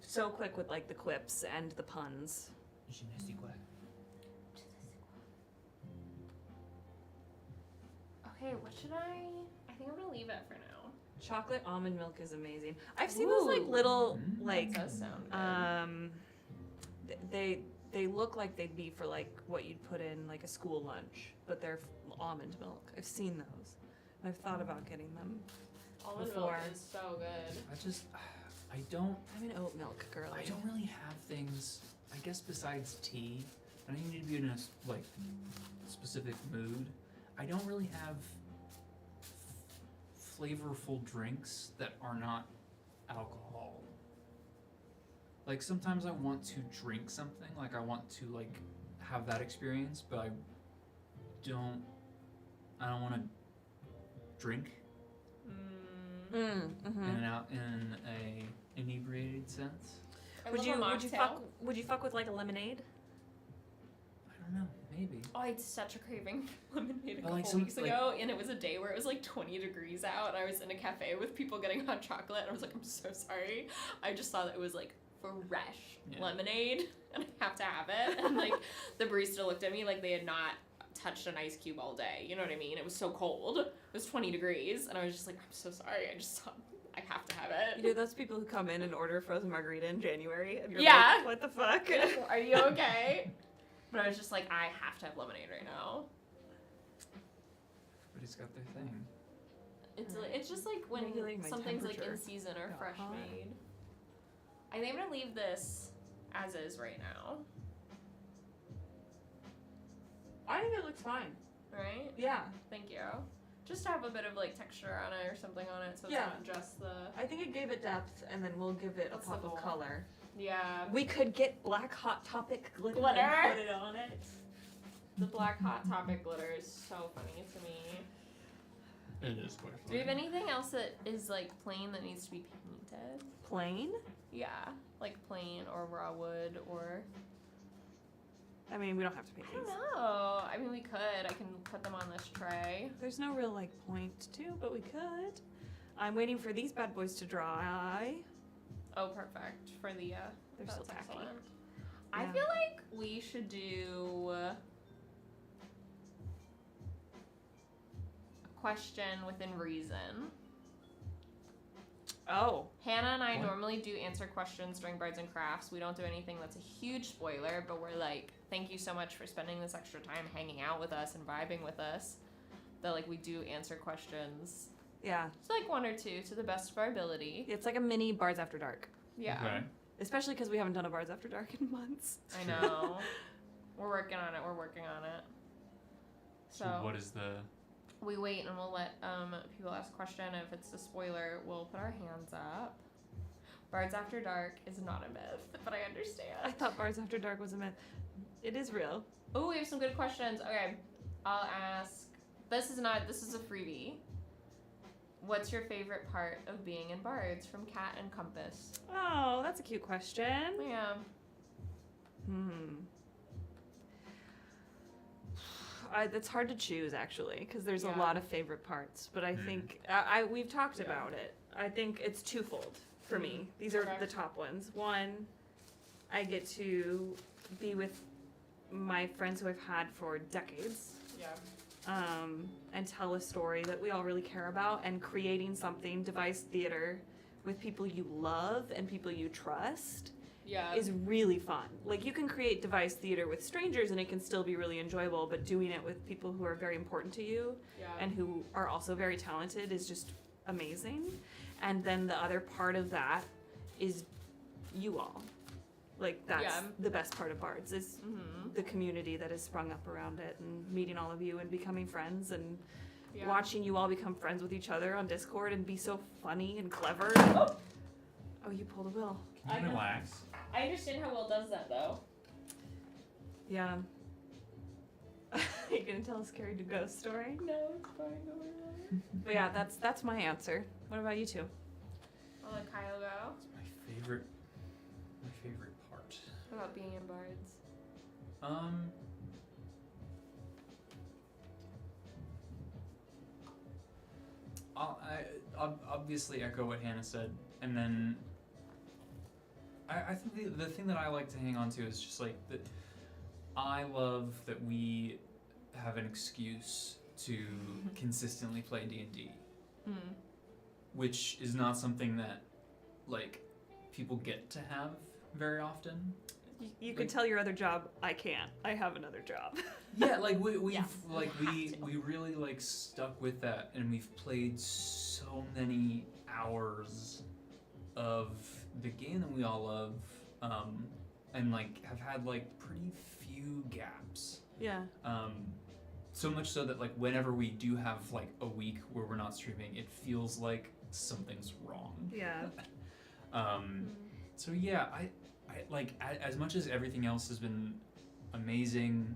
So quick with like the quips and the puns. Okay, what should I think I'm gonna leave it for now. Chocolate almond milk is amazing. I've seen those like little like That does sound good. they look like they'd be for like what you'd put in like a school lunch, but they're almond milk. I've seen those. I've thought about getting them. Almond before. milk is so good. I'm an oat milk girl. I don't really have things, I guess besides tea. I don't need to be in a like specific mood. I don't really have flavorful drinks that are not alcohol. Like sometimes I want to drink something, like I want to like have that experience, but I don't want to drink Mm-hmm. in a inebriated sense. I Would love you a would you fuck with like a lemonade? I don't know, maybe. Oh, I had such a craving for lemonade a But, like, couple some- weeks like- ago, and it was a day where it was like 20 degrees out, and I was in a cafe with people getting hot chocolate, and I was like, I'm so sorry. I just thought that it was like fresh lemonade, and I have to have it. And like the barista looked at me like they had not touched an ice cube all day. You know what I mean? It was so cold. It was 20 degrees, and I was just like, I'm so sorry. I I have to have it. You know those people who come in and order a frozen margarita in January, and you're Yeah. like, what the fuck? Are you okay? But I was just like, I have to have lemonade right now. Everybody's got their thing. It's just like when Regulating my something's like in temperature. season or Got fresh hot. made. I think I'm gonna leave this as is right now. I think it looks fine. Right? Yeah. Thank you. Just to have a bit of like texture on it or something on it, so it's Yeah. not just the I think it gave it depth, and then we'll give it That's a pop the of goal. color. yeah. We could get black Hot Topic glitter, Glitter? and put it on it. The black Hot Topic glitter is so funny to me. It is quite Do we have anything else that is like plain that needs to be painted? Plain? Yeah, like plain or raw wood or I mean, we don't have to paint I don't these. know. I mean, we could. I can put them on this tray. There's no real like point to, but we could. I'm waiting for these bad boys to dry. Oh, perfect for the. They're that's still tacky. excellent. I Yeah. feel like we should do a question within reason. Oh. Hannah and I What? normally do answer questions during Bards and Crafts. We don't do anything that's a huge spoiler, but we're like, thank you so much for spending this extra time hanging out with us and vibing with us. That like we do answer questions. Yeah. It's like one or two to the best of our ability. It's like a mini Bards After Dark. Yeah. Okay. Especially because we haven't done a Bards After Dark in months. I know. We're working on it. We're working on it. So So what is the? we wait and we'll let people ask a question. If it's a spoiler, we'll put our hands up. Bards After Dark is not a myth, but I understand. I thought Bards After Dark was a myth. It is real. Oh, we have some good questions. Okay, I'll ask. This is a freebie. What's your favorite part of being in Bards? From Cat and Compass. Oh, that's a cute question. Yeah. It's hard to choose actually because there's Yeah. a lot of favorite parts, but I think we've talked about it. I think it's twofold for me. These are Okay. the top ones. One, I get to be with my friends who I've had for decades, Yeah. and tell a story that we all really care about, and creating something, device theater, with people you love and people you trust. Yeah. Is really fun. Like you can create device theater with strangers and it can still be really enjoyable, but doing it with people who are very important to you yeah. and who are also very talented is just amazing. And then the other part of that is you all. Like that's Yeah. the best part of Bards is Mhm. the community that has sprung up around it and meeting all of you and becoming friends and Yeah. watching you all become friends with each other on Discord and be so funny and clever. Oh, you pulled a Will. I Can you know. relax? I understand how Will does that though. Yeah. You gonna tell a scary ghost story? No, it's fine. Don't worry about it. But yeah, that's my answer. What about you two? I'll let Kyle go. It's my favorite part. What about being in Bards? I'll obviously echo what Hannah said, and then I think the thing that I like to hang on to is just like that. I love that we have an excuse to consistently play D&D, which is not something that like people get to have very often. You can tell your other job, I can't. I have another job. Yeah, like we've Yeah. like we really like stuck with that, and we've played so many hours of the game that we all love, and like have had like pretty few gaps. Yeah. So much so that like whenever we do have like a week where we're not streaming, it feels like something's wrong. Yeah. So yeah, I like as much as everything else has been amazing,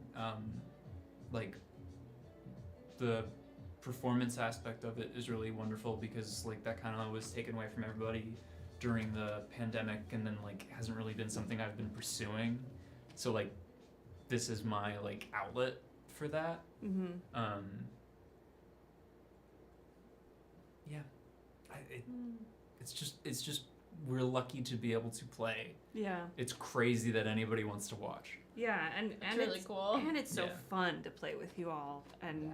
like the performance aspect of it is really wonderful because like that kind of was taken away from everybody during the pandemic, and then like hasn't really been something I've been pursuing. So like this is my like outlet for that. Yeah, it's just we're lucky to be able to play. Yeah. It's crazy that anybody wants to watch. Yeah, and It's really cool. And it's so Yeah. fun to play with you all, and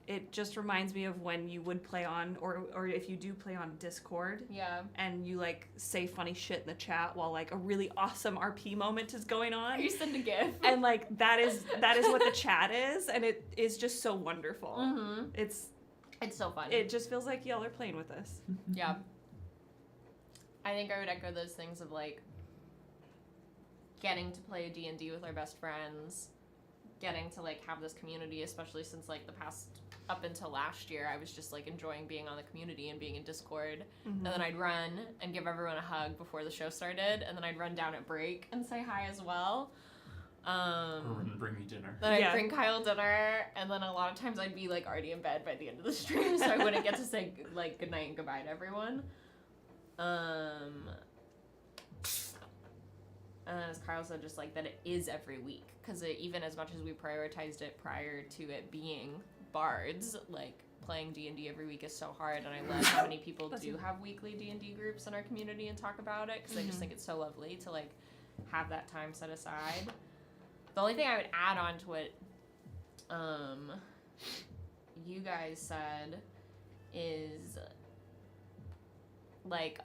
it just reminds me of when you would play on, or if you do play on Discord, Yeah. and you like say funny shit in the chat while like a really awesome RP moment is going on. You send a GIF. And like that is what the chat is, and it is just so wonderful. Mm-hmm. It's so fun. It just feels like y'all are playing with us. Yeah. I think I would echo those things of like getting to play D&D with our best friends, getting to like have this community, especially since like the past up until last year I was just like enjoying being on the community and being in Discord. Mm-hmm. And then I'd run and give everyone a hug before the show started, and then I'd run down at break and say hi as well. Or bring me dinner. Then I'd bring Kyle dinner, and then a lot of times I'd be like already in bed by the end of the stream, so I wouldn't get to say like goodnight and goodbye to everyone. And as Kyle said, just like that it is every week, because even as much as we prioritized it prior to it being Bards, like playing D&D every week is so hard, and I love how many people do have weekly D&D groups in our community and talk about it, because I just think it's so lovely to like have that time set aside. The only thing I would add on to what you guys said is like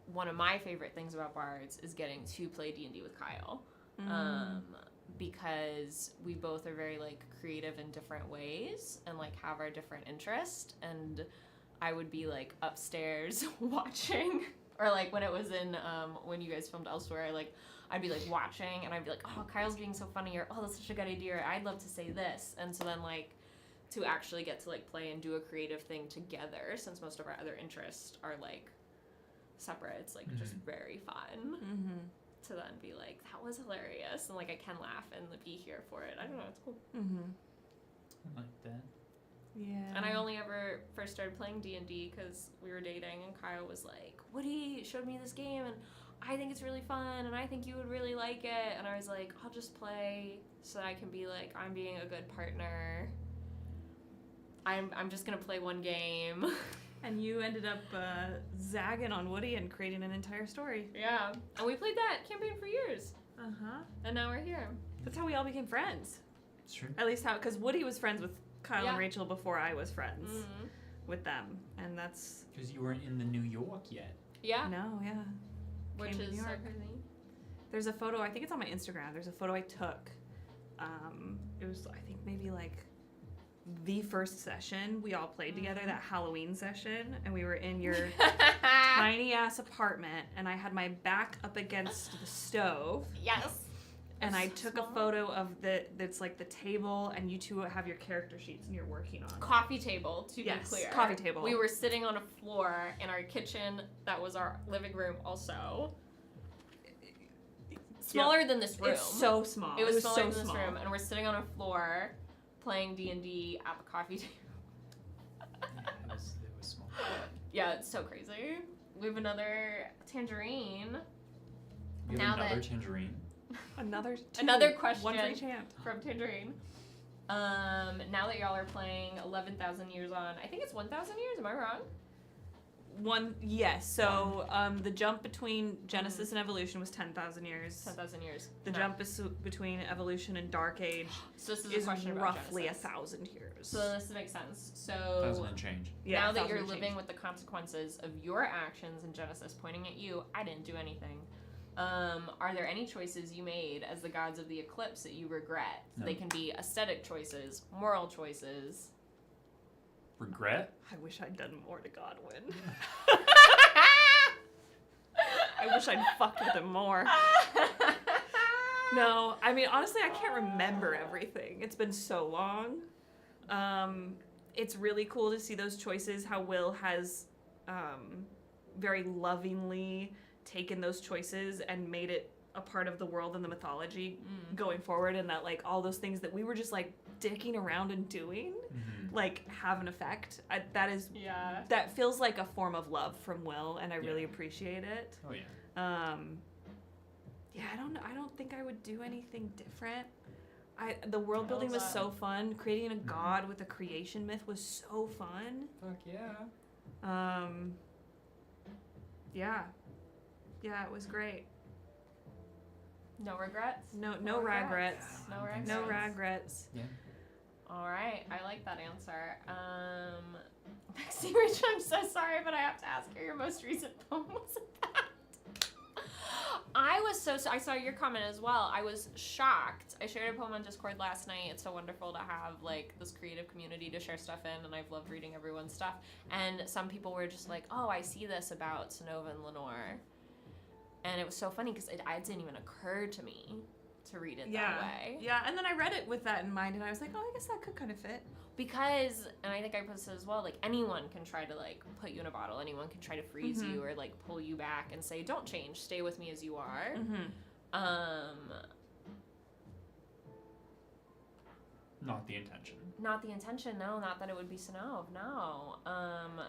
one of my favorite things about Bards is getting to play D&D with Kyle. Because we both are very like creative in different ways and like have our different interests, and I would be like upstairs watching, or like when it was in when you guys filmed elsewhere, like I'd be like watching and I'd be like, oh, Kyle's being so funny, or oh, that's such a good idea, or I'd love to say this. And so then like to actually get to like play and do a creative thing together, since most of our other interests are like separate, it's like just very fun to then be like, that was hilarious, and like I can laugh and be here for it. I don't know, it's cool. I like that. Yeah. And I only ever first started playing D&D because we were dating, and Kyle was like, Woody showed me this game and I think it's really fun and I think you would really like it, and I was like, I'll just play so that I can be like, I'm being a good partner. I'm just gonna play one game. And you ended up zagging on Woody and creating an entire story. Yeah. And we played that campaign for years. And now we're here. That's how we all became friends. It's true. At least because Woody was friends with Kyle and Yeah. Rachel before I was friends with them. And that's... Because you weren't in the New York yet. Yeah. No, yeah. Which Came to is New so York. crazy. There's a photo, I think it's on my Instagram. There's a photo I took. It was, I think, maybe like the first session we all played together, that Halloween session, and we were in your tiny ass apartment, and I had my back up against the stove. Yes. And I took a photo of that's like the table, and you two have your character sheets and you're working on it. Coffee table, to Yes, be clear. coffee table. We were sitting on a floor in our kitchen that was our living room also. Smaller than this room. It's so small. It was smaller so than this small. room, and we're sitting on a floor playing D&D at the coffee table. Yeah, it was small. Yeah, it's so crazy. We have another tangerine. You Now have another that- tangerine. Another question. One for each hand. From Tangerine. Now that y'all are playing 11,000 years on, I think it's 1,000 years, am I wrong? Yes. So the jump between Genesis and Evolution was 10,000 years. 10,000 years. The No. jump between between Evolution and Dark Age So this is, is a question about roughly Genesis. 1,000 years. So this makes sense. So 1,000 and change. Yeah, now that 1,000 you're and living change. with the consequences of your actions in Genesis pointing at you, I didn't do anything. Are there any choices you made as the gods of the eclipse that you regret? No. They can be aesthetic choices, moral choices. Regret? I wish I'd done more to Godwin. I wish I'd fucked with him more. No, I mean, honestly, I can't remember everything. It's been so long. It's really cool to see those choices, how Will has very lovingly taken those choices and made it a part of the world and the mythology going forward, and that, like, all those things that we were just, like, dicking around and doing, like, have an effect. Yeah. That feels like a form of love from Will, and I really appreciate it. Oh, yeah. Yeah, I don't think I would do anything different. The world building was Well so fun. Creating a god with a creation myth was so fun. Fuck yeah. Yeah, it was great. No regrets? No regrets. No regrets. No regrets. Yeah. All right. I like like that answer. Maxie Rich, I'm so sorry, but I have to ask her, your most recent poem was about. I saw your comment as well. I was shocked. I shared a poem on Discord last night. It's so wonderful to have like this creative community to share stuff in, and I've loved reading everyone's stuff. And some people were just like, "Oh, I see this about Sonova and Lenore," and it was so funny because it didn't even occur to me to read it that way. Yeah, and then I read it with that in mind, and I was like, oh, I guess that could kind of fit. Because, and I think I posted as well, like anyone can try to like put you in a bottle, anyone can try to freeze you or like pull you back and say, don't change, stay with me as you are. Not the intention. Not the intention, no, not that it would be Sonove, no.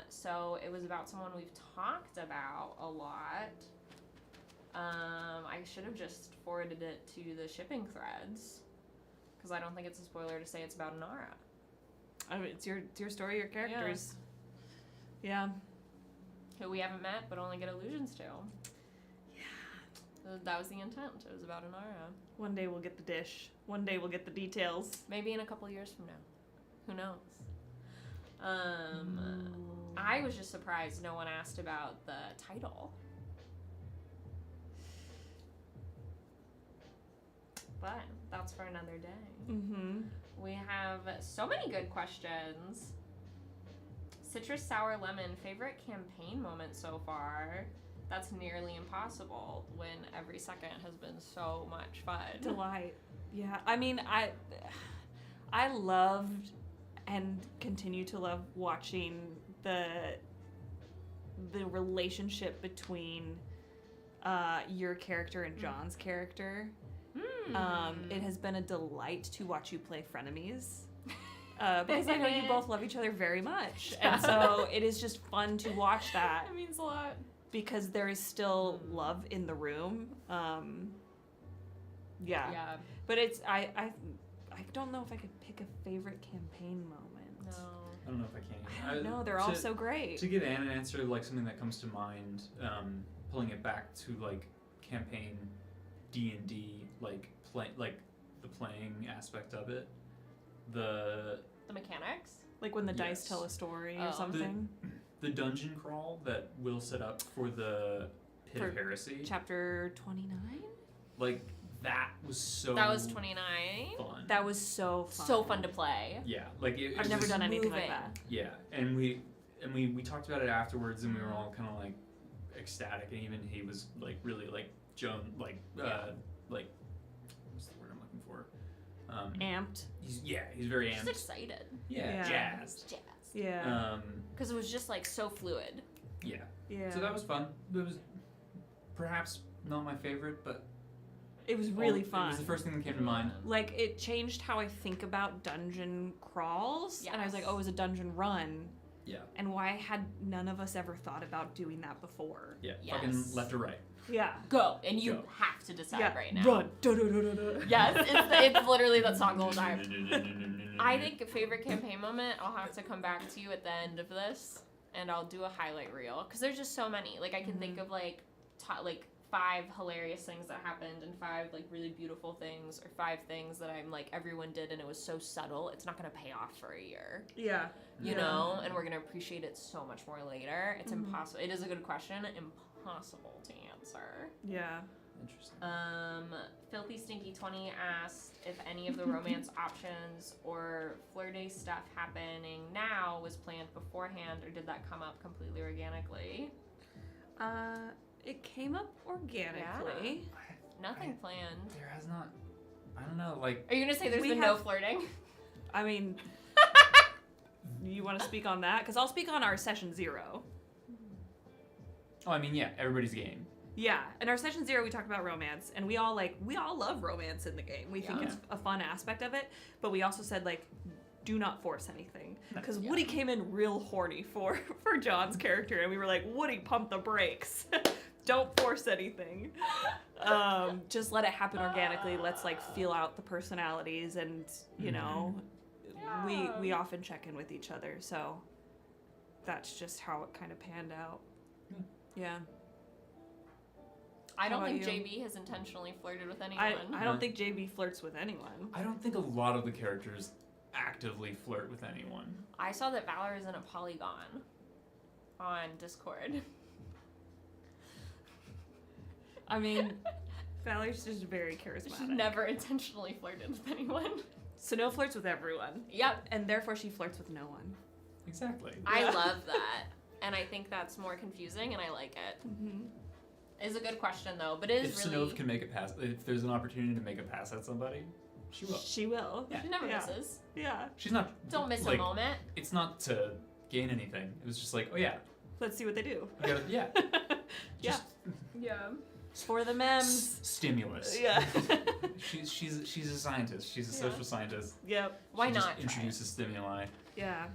So it was about someone we've talked about a lot. I should have just forwarded it to the shipping threads, because I don't think it's a spoiler to say it's about Inara. I mean, it's your story, your characters. Yeah. Who we haven't met, but only get allusions to. Yeah. That was the intent. It was about Inara. One day we'll get the dish. One day we'll get the details. Maybe in a couple years from now. Who knows? I was just surprised no one asked about the title. But that's for another day. We have so many good questions. Citrus, sour, lemon. Favorite campaign moment so far? That's nearly impossible when every second has been so much fun. Delight. Yeah. I mean, I loved and continue to love watching the relationship between your character and John's character. It has been a delight to watch you play frenemies. Because I know you both love each other very much. And so it is just fun to watch that. It means a lot. Because there is still love in the room. Yeah. But it's, I don't know if I could pick a favorite campaign moment. No. I don't know if I can. I don't know. They're all so great. To give Anne an answer, like something that comes to mind, pulling it back to like campaign D&D, like the playing aspect of it, the mechanics, like when the dice tell a story or something. The dungeon crawl that Will set up for the Pit of Heresy, chapter 29. Like that was so. That was 29. Fun. That was so fun. So fun to play. Yeah, like I've never done anything like that. Yeah, and we talked about it afterwards, and we were all kind of like ecstatic, and even he was like really like Joan like like what's the word I'm looking for? Amped. He's very amped. Just excited. Yeah. Jazzed. Yeah. Because it was just like so fluid. Yeah. Yeah. So that was fun. It was perhaps not my favorite, but it was really fun. It was the first thing that came to mind. Like it changed how I think about dungeon crawls, and I was like, oh, it was a dungeon run. Yeah. And why had none of us ever thought about doing that before? Yeah. Yes. Fucking left or right. Yeah. Go. And you have to decide right now. Run. Yes, it's literally that song the whole time. I think favorite campaign moment, I'll have to come back to you at the end of this, and I'll do a highlight reel, because there's just so many. Like, I can think of, like, 5 hilarious things that happened, and 5, like, really beautiful things, or 5 things that I'm, like, everyone did, and it was so subtle, it's not going to pay off for a year. Yeah. You know? And we're going to appreciate it so much more later. It's impossible. It is a good question. Impossible to answer. Yeah. Interesting. Filthy Stinky 20 asked if any of the romance options or flirty stuff happening now was planned beforehand, or did that come up completely organically? It came up organically. Nothing planned. There has not. I don't know. Like, are you gonna say there's been no flirting? I mean, you want to speak on that? Because I'll speak on our session 0. Oh, I mean, yeah, everybody's game. Yeah, in our session 0, we talked about romance, and we all love romance in the game. We think it's a fun aspect of it, but we also said, like, do not force anything. Because Woody came in real horny for John's character, and we were like, Woody, pump the brakes. Don't force anything. Just let it happen organically. Let's, like, feel out the personalities, and, you know, we often check in with each other, so that's just how it kind of panned out. Yeah. I don't think JB has intentionally flirted with anyone. I don't think JB flirts with anyone. I don't think a lot of the characters actively flirt with anyone. I saw that Valor is in a polygon on Discord. I mean, Valerie's just very She's charismatic. never intentionally flirted with anyone. Sano flirts with everyone. Yep. And therefore she flirts with no one. Exactly. I love that. And I think that's more confusing, and I like it. Mm-hmm. It's a good question, though, but it If is really... Sinov can make a pass, if there's an opportunity to make a pass at somebody, she will. She will. Yeah. She never Yeah. misses. Yeah. She's not. Don't miss like, a moment. It's not to gain anything. It was just like, oh yeah, Let's see what they do. I gotta, yeah, Yeah. just Yeah. For the memes. stimulus. Yeah. She's a scientist. She's a Yeah. social scientist. Yep. Why She not just try introduces stimuli Yeah.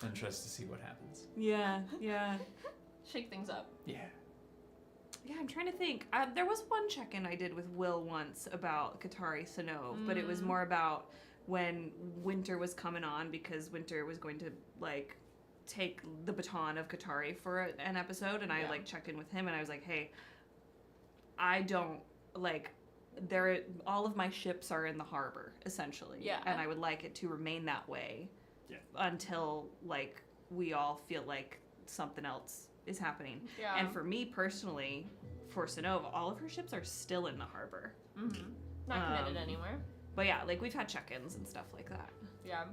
and tries to see what happens. Yeah. Yeah. Shake things up. Yeah. Yeah, I'm trying to think. There was one check-in I did with Will once about Qatari Sanov, but it was more about when Winter was coming on because Winter was going to like take the baton of Qatari for an episode, and I like checked in with him, and I was like, hey, I don't like all of my ships are in the harbor essentially, Yeah. and I would like it to remain that way, Yeah. until like we all feel like something else is happening. Yeah. And for me personally, for Sanova, all of her ships are still in the harbor. Mm-hmm. Not committed Um, anywhere. But yeah, like we've had check-ins and stuff like that. Yeah.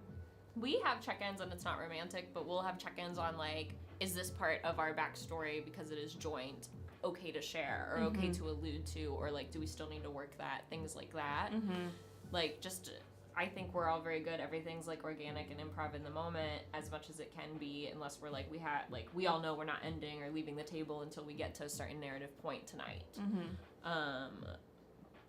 We have check-ins and it's not romantic, but we'll have check-ins on like, is this part of our backstory because it is joint okay to share or okay to allude to, or like do we still need to work that? Things like that. Mm-hmm. Like just I think we're all very good. Everything's like organic and improv in the moment as much as it can be, unless we're like we all know we're not ending or leaving the table until we get to a certain narrative point tonight. Mm-hmm.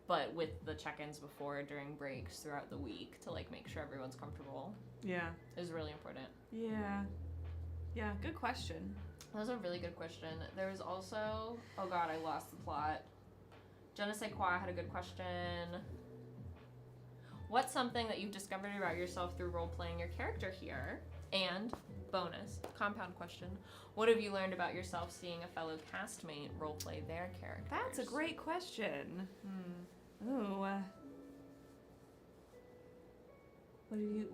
But with the check-ins before, during breaks, throughout the week to like make sure everyone's comfortable Yeah. is really important. Yeah. Yeah, good question. That was a really good question. There was also, oh god, I lost the plot. Je ne sais quoi had a good question. What's something that you've discovered about yourself through role-playing your character here? And, bonus, compound question, what have you learned about yourself seeing a fellow castmate role-play their character? That's a great question. Ooh.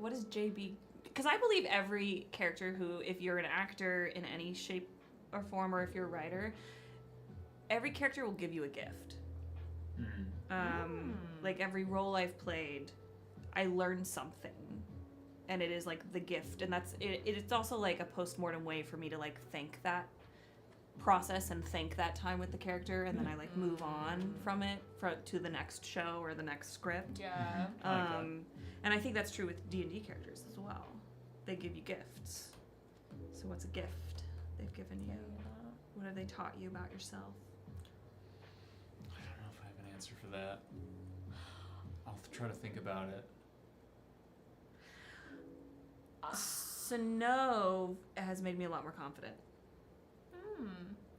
What is JB? Because I believe every character who, if you're an actor in any shape or form, or if you're a writer, every character will give you a gift. Like every role I've played, I learned something, and it is like the gift, and that's it. It's also like a post-mortem way for me to like thank that process and thank that time with the character, and then I like move on from it to the next show or the next script. Yeah. I like that. And I think that's true with D&D characters as well. They give you gifts. So what's a gift they've given you? What have they taught you about yourself? I don't know if I have an answer for that. I'll try to think about it. Snow has made me a lot more confident.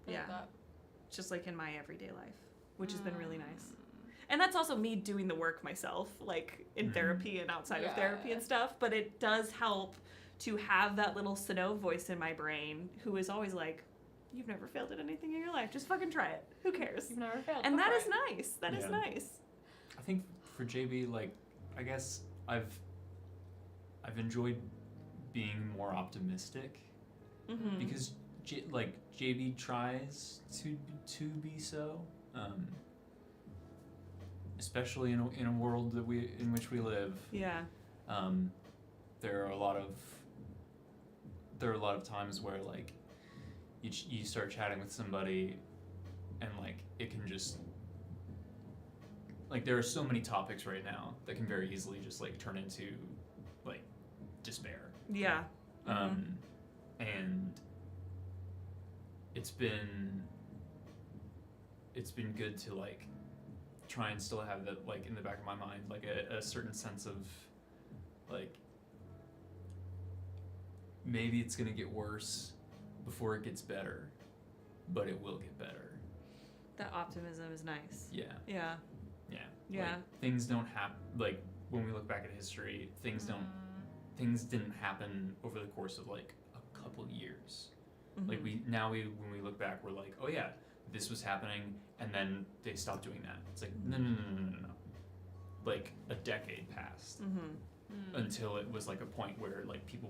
I Yeah. like that. Just like in my everyday life, which has been really nice. And that's also me doing the work myself, like in therapy and outside of therapy and stuff. But it does help to have that little Sano voice in my brain who is always like, you've never failed at anything in your life. Just fucking try it. Who cares? You've never failed. And Go that for is it. nice. That is Yeah. nice. I think for JB, like, I guess I've enjoyed being more optimistic Mm-hmm. because JB tries to be so, especially in a world in which we live. Yeah. There are a lot of times where like you start chatting with somebody and like it can just like there are so many topics right now that can very easily just like turn into like despair. Yeah. And it's been good to like try and still have that like in the back of my mind like a certain sense of like maybe it's gonna get worse before it gets better, but it will get better. That optimism is nice. Yeah. Yeah. Yeah. Yeah. Like, things don't happen. Like when we look back at history, things didn't happen over the course of like a couple years. Mm-hmm. Like when we look back, we're like, oh yeah, this was happening, and then they stopped doing that. It's like no. Like a decade passed. Mm-hmm. until it was like a point where like people,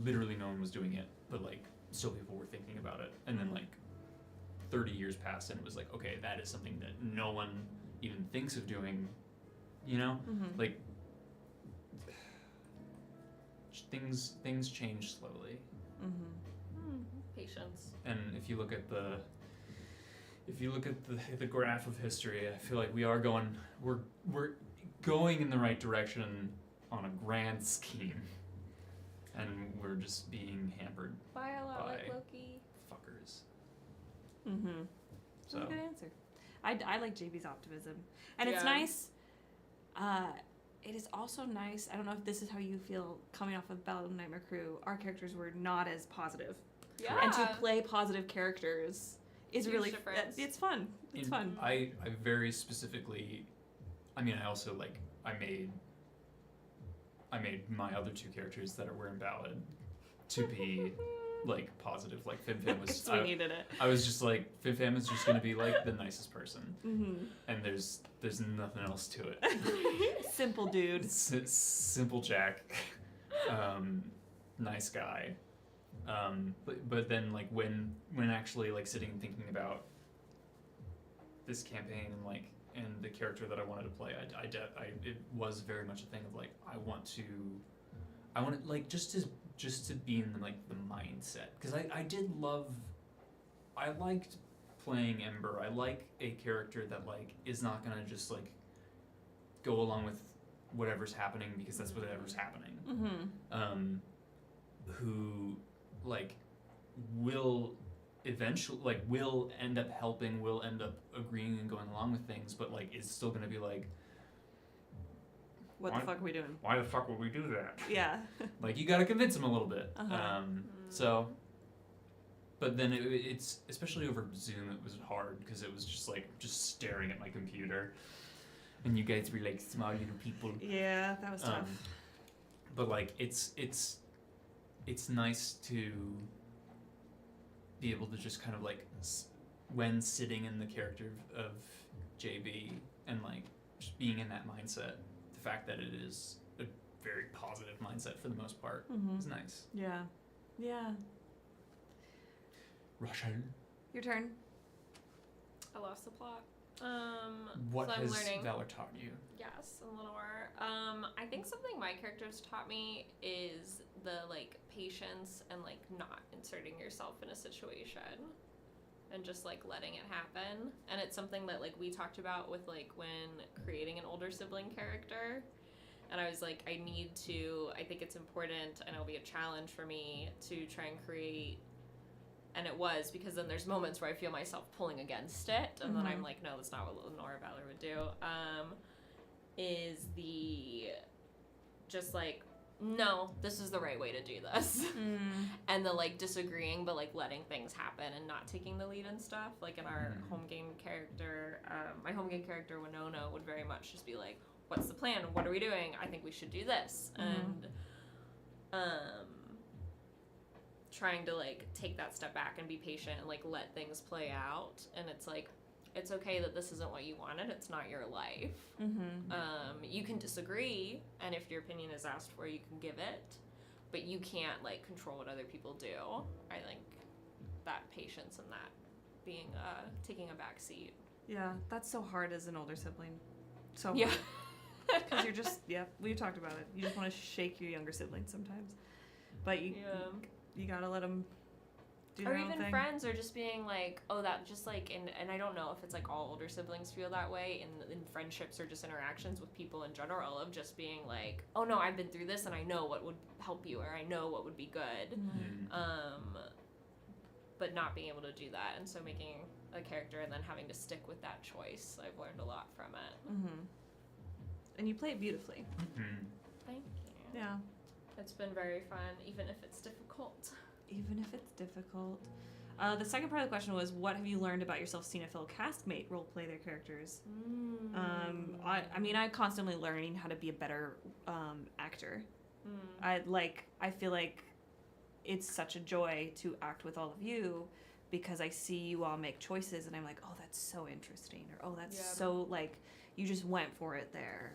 literally no one was doing it, but like still people were thinking about it, and then like 30 years passed and it was like, okay, that is something that no one even thinks of doing, you know? Like things change slowly. Patience. And if you look at the graph of history, I feel like we're going in the right direction on a grand scheme, and we're just being hampered By a lot like By- Loki. fuckers. That's a So good answer. I like JB's optimism, and it's Yeah. nice. It is also nice. I don't know if this is how you feel coming off of Battle of Nightmare Crew. Our characters were not as positive, Yeah. and to play positive characters is Huge really difference. it's fun. It's fun. I very specifically, I mean, I also like I made my other two characters that are wearing Ballad to be like positive. Like Fim Fam was. We needed it. I was just like, Fim Fam is just gonna be like the nicest person, and there's nothing else to it. Simple dude. Simple Jack, nice guy. But then like when actually like sitting and thinking about this campaign and the character that I wanted to play, it was very much a thing of like I want like just to be in the mindset, because I liked playing Ember. I like a character that like is not gonna just like go along with whatever's happening because that's whatever's happening. Who like will eventually like will end up helping, will end up agreeing and going along with things, but like is still gonna be like, What Why- the fuck are we doing? why the fuck would we do that? Yeah. Like you gotta convince him a little bit. So, but then it's especially over Zoom, it was hard because it was just like just staring at my computer, and you guys were like small little people. Yeah, that was tough. But like it's nice to be able to just kind of like when sitting in the character of JB and like just being in that mindset, the fact that it is a very positive mindset for the most part is nice. Yeah. Yeah. Rachel, Your turn. I lost the plot. what so I'm has learning. Valor taught you? Yes, a little more. I think something my characters taught me is the like patience and like not inserting yourself in a situation and just like letting it happen. And it's something that like we talked about with like when creating an older sibling character. And I was like, I think it's important and it'll be a challenge for me to try and create. And it was, because then there's moments where I feel myself pulling against it, and then I'm like, no, that's not what Lenore Valor would do. Is the just like, no, this is the right way to do this, and the like disagreeing, but like letting things happen and not taking the lead and stuff. Like in our home game character, my home game character Winona would very much just be like, what's the plan? What are we doing? I think we should do this, and trying to like take that step back and be patient and like let things play out. And it's like, it's okay that this isn't what you wanted. It's not your life. You can disagree, and if your opinion is asked for, you can give it, but you can't like control what other people do. I think that patience and that being taking a back seat. Yeah, that's so hard as an older sibling. So Yeah. because you're just we've talked about it. You just want to shake your younger siblings sometimes, but you gotta let them do Or their own even thing. friends, or just being like, oh, that just like, and I don't know if it's like all older siblings feel that way in friendships or just interactions with people in general, of just being like, oh no, I've been through this and I know what would help you, or I know what would be good. But not being able to do that, and so making a character and then having to stick with that choice, I've learned a lot from it. And you play it beautifully. Thank you. Yeah. It's been very fun, even if it's difficult. Even if it's difficult. The second part of the question was, what have you learned about yourself seeing a fellow castmate role play their characters? I mean, I'm constantly learning how to be a better actor. I feel like it's such a joy to act with all of you, because I see you all make choices and I'm like, oh, that's so interesting, or oh, that's so like, you just went for it there.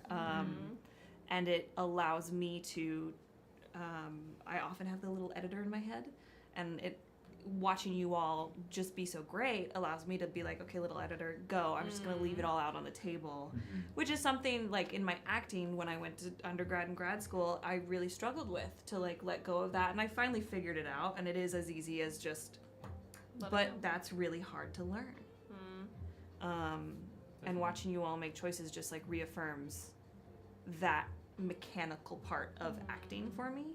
and it allows me to. I often have the little editor in my head, and watching you all just be so great allows me to be like, okay, little editor, go. I'm just going to leave it all out on the table, which is something like in my acting when I went to undergrad and grad school, I really struggled with to like let go of that. And I finally figured it out, and it is as easy as just, but that's really hard to learn. And watching you all make choices just like reaffirms that mechanical part of acting for me.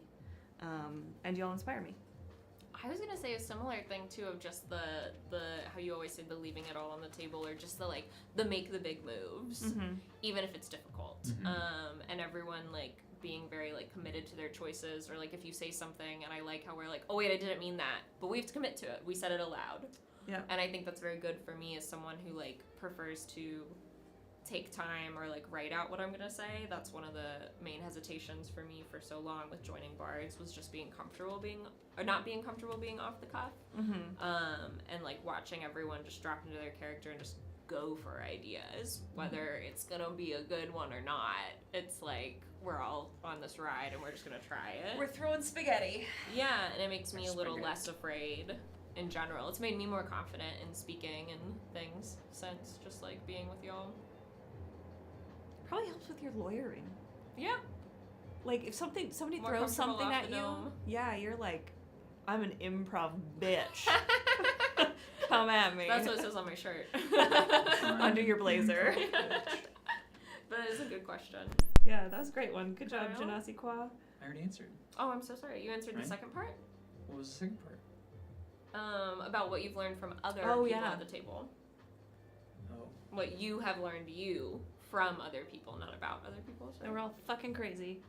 And y'all inspire me. I was gonna say a similar thing too of just the how you always say the leaving it all on the table, or just the make the big moves, even if it's difficult. And everyone like being very like committed to their choices, or like if you say something and I like how we're like, oh wait, I didn't mean that, but we have to commit to it. We said it aloud. Yeah. And I think that's very good for me as someone who like prefers to take time or like write out what I'm gonna say. That's one of the main hesitations for me for so long with joining Bards, was just not being comfortable being off the cuff. And like watching everyone just drop into their character and just go for ideas, whether it's gonna be a good one or not. It's like we're all on this ride and we're just gonna try it. We're throwing spaghetti. Yeah, and it makes me a little less afraid in general. It's made me more confident in speaking and things since just like being with y'all. Probably helps with your lawyering. Yeah. Like if somebody More throws comfortable something off at the you, dome. yeah, you're like, I'm an improv bitch. Come at me. That's what it says on my shirt. Under your blazer. But it is a good question. Yeah, that was a great one. Good job, Kyle? Janasi Kwa. I already answered. Oh, I'm so sorry. You answered the Right? second part? What was the second part? About what you've learned from other Oh, people yeah. at the table. Oh. What you have learned from other people, not about other people. So. And we're all fucking crazy.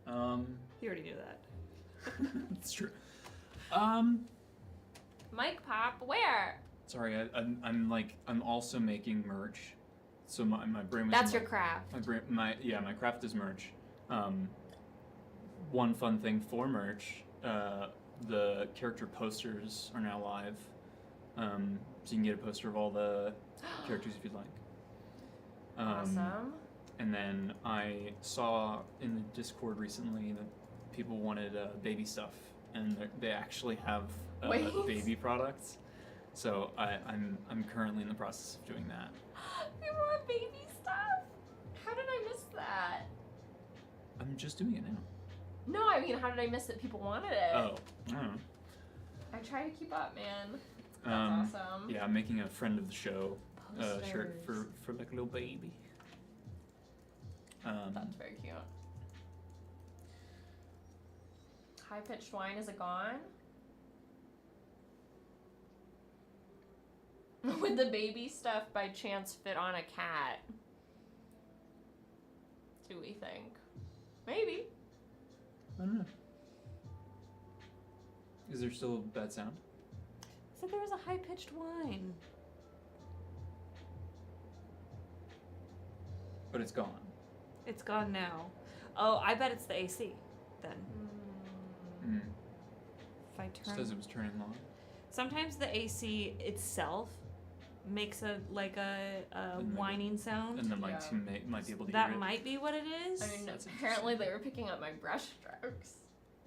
You already knew that. It's true. Mike Pop, where? Sorry, I'm also making merch, so my brain was. That's your craft. My craft is merch. One fun thing for merch, the character posters are now live, so you can get a poster of all the characters if you'd like. Awesome. And then I saw in the Discord recently that people wanted baby stuff, and they actually have Wait. baby products. So I'm currently in the process of doing that. You want baby stuff? How did I miss that? I'm just doing it now. No, I mean, how did I miss it? People wanted it. Oh, I don't know. I try to keep up, man. That's awesome. Yeah, I'm making a friend of the show shirt Posters. for like a little baby. That's very cute. High pitched whine, is it gone? Would the baby stuff by chance fit on a cat? Do we think? Maybe. I don't know. Is there still a bad sound? Said there was a high-pitched whine. But it's gone. It's gone now. Oh, I bet it's the AC then. Mm. If I Just turn. as it was turning on. Sometimes the AC itself makes a then whining sound. And the mics might be able to That hear it. might be what it is. I mean, That's apparently they were picking up my brush strokes.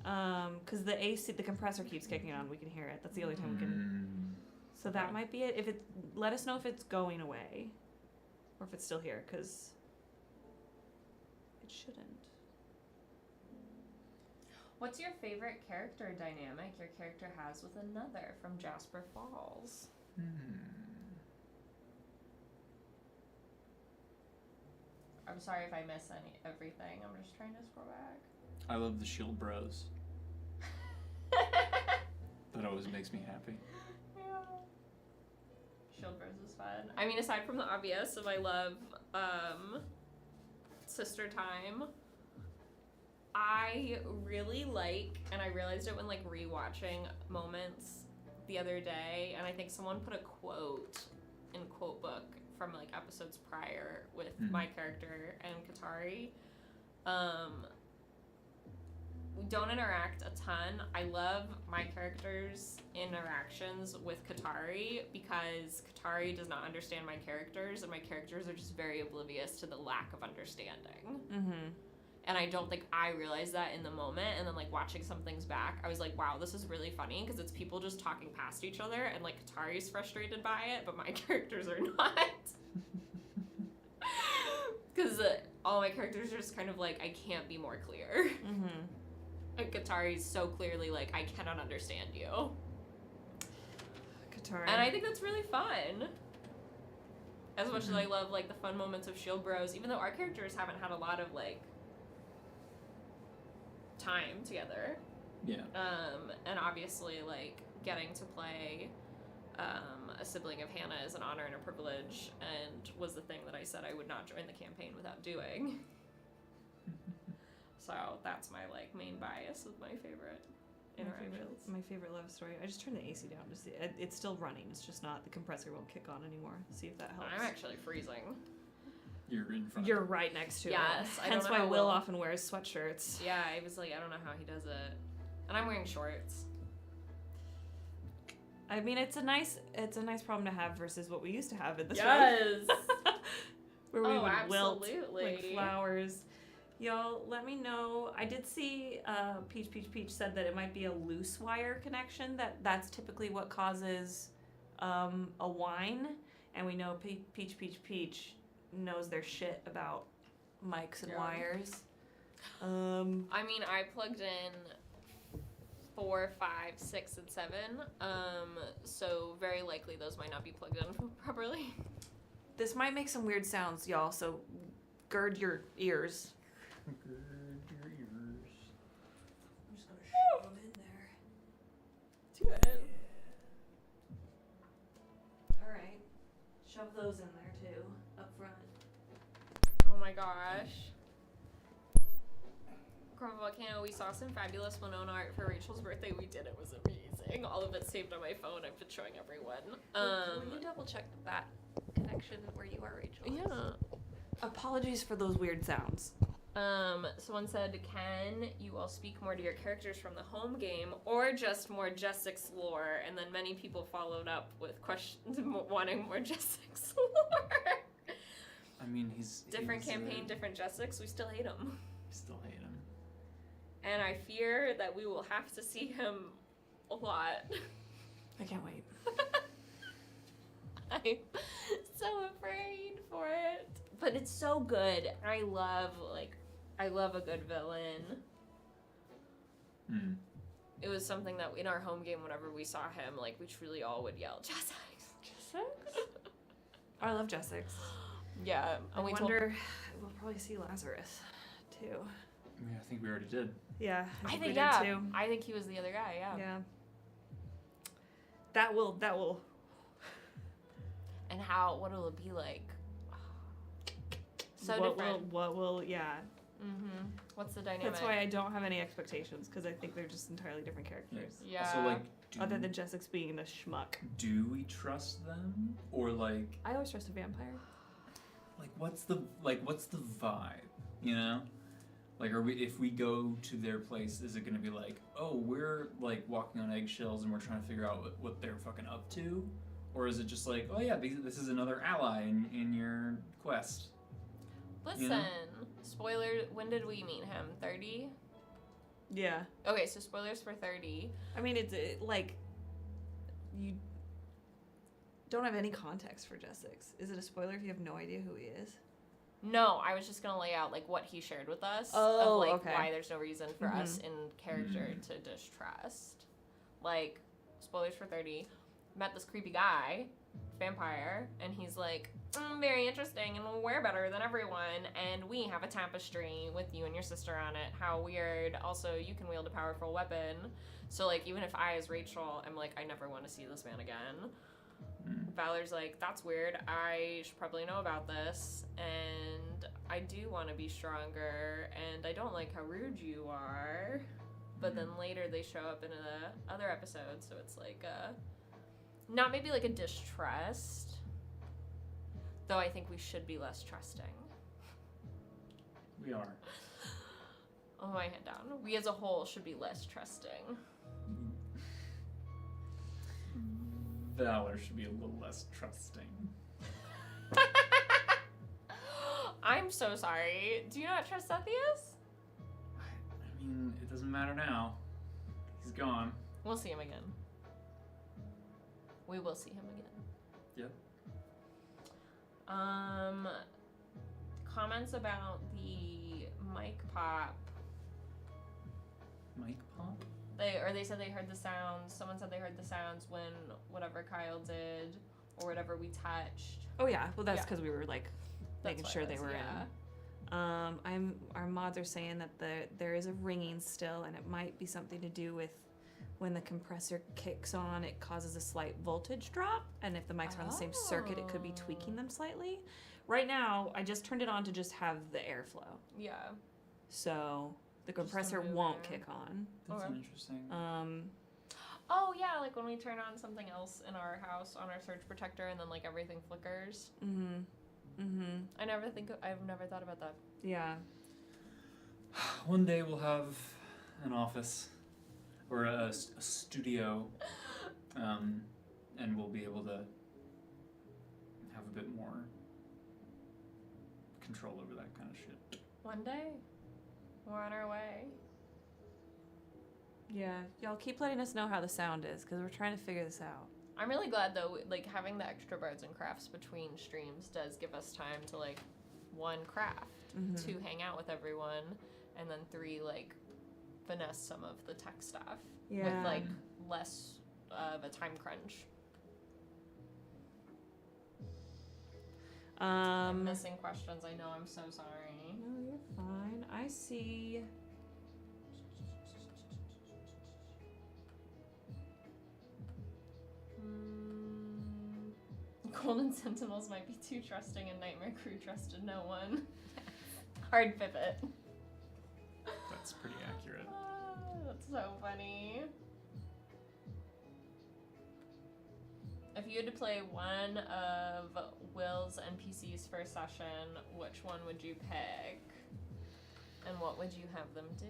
Because the AC, the compressor keeps kicking on. We can hear it. That's the only time we can. Mm. So that might be it. If it, let us know if it's going away, or if it's still here, because it shouldn't. What's your favorite character dynamic your character has with another from Jasper Falls? I'm sorry if I miss everything. I'm just trying to scroll back. I love the Shield Bros. That always makes me happy. Yeah. Shield Bros is fun. I mean, aside from the obvious of I love Sister Time, I really like, and I realized it when like rewatching moments the other day, and I think someone put a quote in quote book from like episodes prior with my character and Katari. we don't interact a ton. I love my character's interactions with Katari because Katari does not understand my characters, and my characters are just very oblivious to the lack of understanding. Mm-hmm. And I don't think I realized that in the moment. And then, like, watching some things back, I was like, wow, this is really funny because it's people just talking past each other, and, like, Katari's frustrated by it, but my characters are not. Because all my characters are just kind of like, I can't be more clear. Mm-hmm. And Katari's so clearly like, I cannot understand you. Katari. And I think that's really fun. As much as I love, like, the fun moments of Shield Bros, even though our characters haven't had a lot of, like, time together. Yeah. And obviously, like, getting to play a sibling of Hannah is an honor and a privilege, and was the thing that I said I would not join the campaign without doing. So that's my, like, main bias with my favorite interactions. My favorite love story. I just turned the AC down to see it's still running. It's just not, the compressor won't kick on anymore. See if that helps. I'm actually freezing. You're in front. You're right next to it. Yes, I don't Hence know why how Will Will- often wears sweatshirts. Yeah, I was like, I don't know how he does it. And I'm wearing shorts. I mean, it's a nice problem to have versus what we used to have in this room. Yes! Where we Oh, would wilt absolutely. like flowers. Y'all, let me know. I did see Peach said that it might be a loose wire connection. That's typically what causes a whine. And we know Peach knows their shit about mics and Yeah. wires. I mean, I plugged in 4, 5, 6, and 7. So very likely those might not be plugged in properly. This might make some weird sounds, y'all, so gird your ears. Gird your ears. I'm just gonna shove them in there. Do it. Alright. Shove those in there too, up front. Oh my gosh. Corn Volcano, we saw some fabulous Winona art for Rachel's birthday. We did. It was amazing. All of it saved on my phone. I've been showing everyone. Will you double check that connection where you are, Rachel? Yeah. Apologies for those weird sounds. Someone said, can you all speak more to your characters from the home game or just more Jessic's lore? And then many people followed up with questions wanting more Jessic's lore. I mean, he's Different campaign, different Jessic's. We still hate him. Still hate him. And I fear that we will have to see him a lot. I can't wait. I'm so afraid for it. But it's so good. I love a good villain. Hmm. It was something that in our home game, whenever we saw him, like, we truly all would yell, Jessix! Jessix? I love Jessix. Yeah. I And we wonder, we'll probably see Lazarus, too. Yeah, I think we already did. Yeah, I we think, did yeah. too. I think he was the other guy, yeah. Yeah. That will. And what will it be like? So what different. Yeah. Mm-hmm. What's the dynamic? That's why I don't have any expectations, because I think they're just entirely different characters. Yeah. Also, like, Other than Jessix being a schmuck. do we trust them, or like I always trust a vampire. what's the vibe? You know, like, if we go to their place, is it gonna be like, oh, we're like walking on eggshells and we're trying to figure out what they're fucking up to, or is it just like, oh yeah, this is another ally in your quest? Listen, You know? spoiler, when did we meet him? 30? Yeah. Okay, so spoilers for 30. I mean, it's like, you don't have any context for Jessix. Is it a spoiler if you have no idea who he is? No, I was just gonna lay out like what he shared with us Oh, of like okay. why there's no reason for us in character to distrust. Like, spoilers for 30, met this creepy guy, vampire, and he's like, very interesting, and we're better than everyone, and we have a tapestry with you and your sister on it. How weird. Also, you can wield a powerful weapon. So like, even if I as Rachel, I'm like, I never want to see this man again. Valer's like, that's weird. I should probably know about this, and I do want to be stronger, and I don't like how rude you are. But then later they show up in the other episode, so it's like not maybe like a distrust, though I think we should be less trusting. We are. I'll put my hand down. We as a whole should be less trusting. Valor should be a little less trusting. I'm so sorry. Do you not trust Zethius? I mean, it doesn't matter now. He's gone. We'll see him again. We will see him again. Yep. Comments about the mic pop. Mic pop? They said they heard the sounds. Someone said they heard the sounds when whatever Kyle did or whatever we touched. Oh yeah, well that's Yeah. because we were like That's making what sure it they was, were yeah. in. Our mods are saying that there is a ringing still, and it might be something to do with when the compressor kicks on, it causes a slight voltage drop, and if the mics are on the same circuit, it could be tweaking them slightly. Right now, I just turned it on to just have the airflow, Yeah. so the Just a compressor mover. won't kick on. That's Okay. interesting. Oh yeah, like when we turn on something else in our house on our surge protector, and then like everything flickers. I've never thought about that. Yeah. One day we'll have an office or a studio, and we'll be able to have a bit more control over that kind of shit. One day, we're on our way. Yeah, y'all keep letting us know how the sound is, because we're trying to figure this out. I'm really glad though, like having the extra Bards and Crafts between streams does give us time to like, 1, craft, 2, hang out with everyone, and then 3, like finesse some of the tech stuff with like less of a time crunch. I'm missing questions. I know. I'm so sorry. No, you're fine. I see. Golden Sentinels might be too trusting, and Nightmare Crew trusted no one. Hard pivot. That's pretty accurate. That's so funny. If you had to play one of Will's NPCs for a session, which one would you pick? And what would you have them do?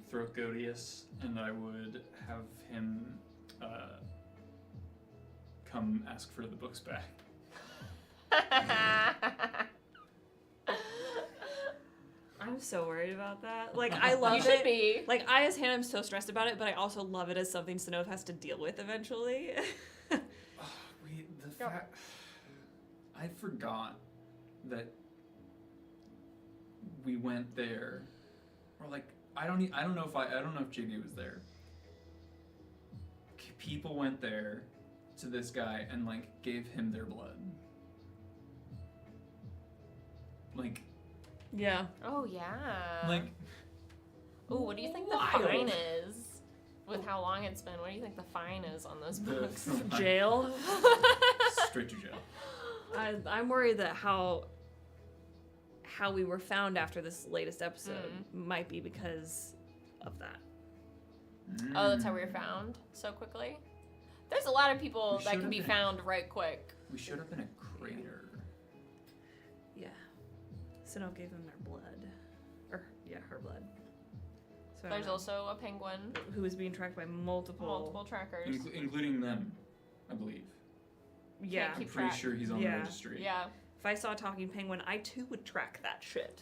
Throat Godius, and I would have him come ask for the books back. I'm so worried about that. Like, I love You it. should be. Like, I as Hannah am so stressed about it, but I also love it as something Sinov has to deal with eventually. I forgot that we went there, or like I don't know if JB was there. People went there to this guy and like gave him their blood. Like. Yeah. Oh yeah. Like. Ooh, what do you think the Wild. fine is? With how long it's been, what do you think the fine is on those books? Jail. Straight to jail. I'm worried that how we were found after this latest episode might be because of that. Oh, that's how we were found so quickly? There's a lot of people that can be found right quick. We showed up in a crater. Yeah. Sinov gave them their blood. Her blood. So There's also a penguin. who was being tracked by multiple trackers. Including them, I believe. Yeah. Keep I'm pretty track. sure he's on the Yeah. registry. Yeah. If I saw a talking penguin, I too would track that shit.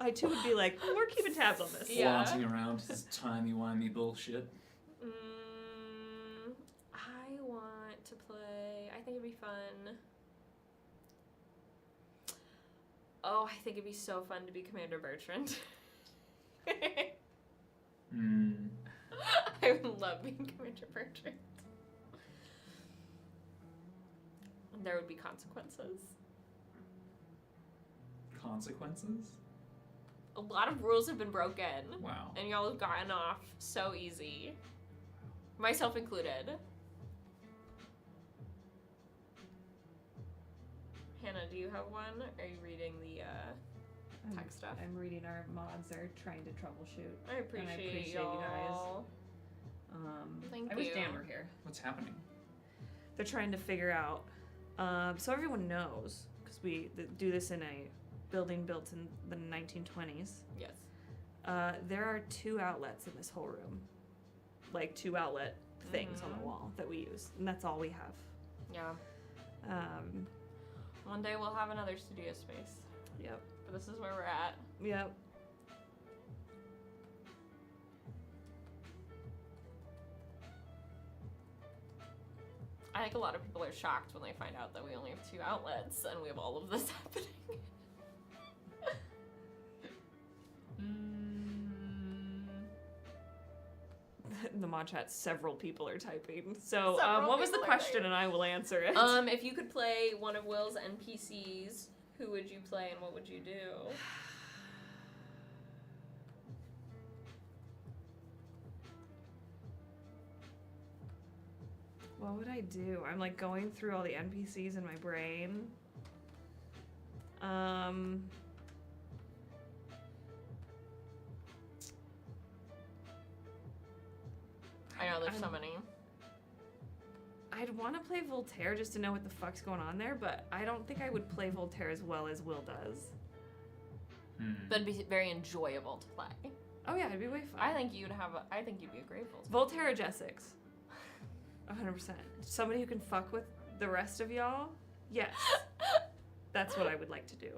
I too would be like, we're keeping tabs on this. Yeah. Flaunting around his timey-wimey bullshit. I want to play. I think it'd be fun. Oh, I think it'd be so fun to be Commander Bertrand. I would love being Commander Bertrand. There would be consequences. Consequences? A lot of rules have been broken. Wow. And y'all have gotten off so easy. Myself included. Hannah, do you have one? Are you reading the tech stuff? I'm reading our mods are trying to troubleshoot. I appreciate y'all. you guys. Thank I wish you. Dan were here. What's happening? They're trying to figure out, so everyone knows, because we do this in a building built in the 1920s. Yes. There are 2 outlets in this whole room. Like 2 outlet things on the wall that we use. And that's all we have. Yeah. Um, One day we'll have another studio space. yep. But this is where we're at. Yep. I think a lot of people are shocked when they find out that we only have 2 outlets and we have all of this happening. In the mod chat, several people are typing. So, Several what was the people are question? typing. And I will answer it. If you could play one of Will's NPCs, who would you play and what would you do? What would I do? I'm like going through all the NPCs in my brain. I know there's so many. I'd want to play Voltaire just to know what the fuck's going on there, but I don't think I would play Voltaire as well as Will does. But it'd be very enjoyable to play. Oh yeah, it'd be way fun. I think you'd be a great Voltaire. Voltaire or Jessix. 100%. Somebody who can fuck with the rest of y'all? Yes. That's what I would like to do.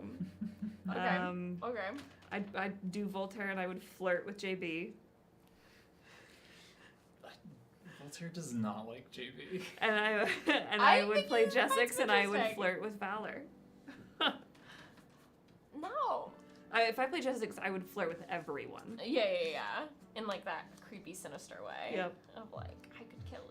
Okay. Okay. I'd do Voltaire and I would flirt with JB. Voltaire does not like JB. And I I would think play that's Jessix and I would interesting. flirt with Valor. No. If I play Jessix, I would flirt with everyone. Yeah. In like that creepy, sinister way. Yep. Of like, I could kill you.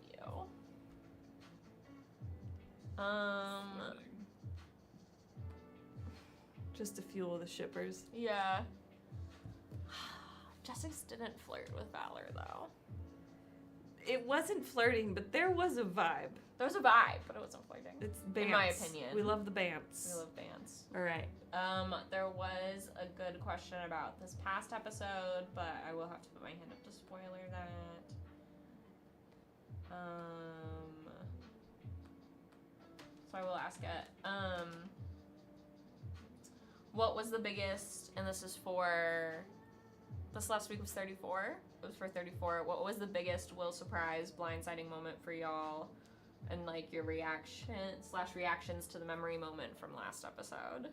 Just to fuel the shippers. Yeah. Jessix didn't flirt with Valor though. It wasn't flirting, but there was a vibe. There was a vibe, but it wasn't flirting. It's Bants. In my opinion. We love the Bants. We love bands. All right. There was a good question about this past episode, but I will have to put my hand up to spoiler that. So I will ask it. What was the biggest, and this is for, this last week was 34. It was for 34. What was the biggest Will surprise blindsiding moment for y'all? And like your reactions to the memory moment from last episode.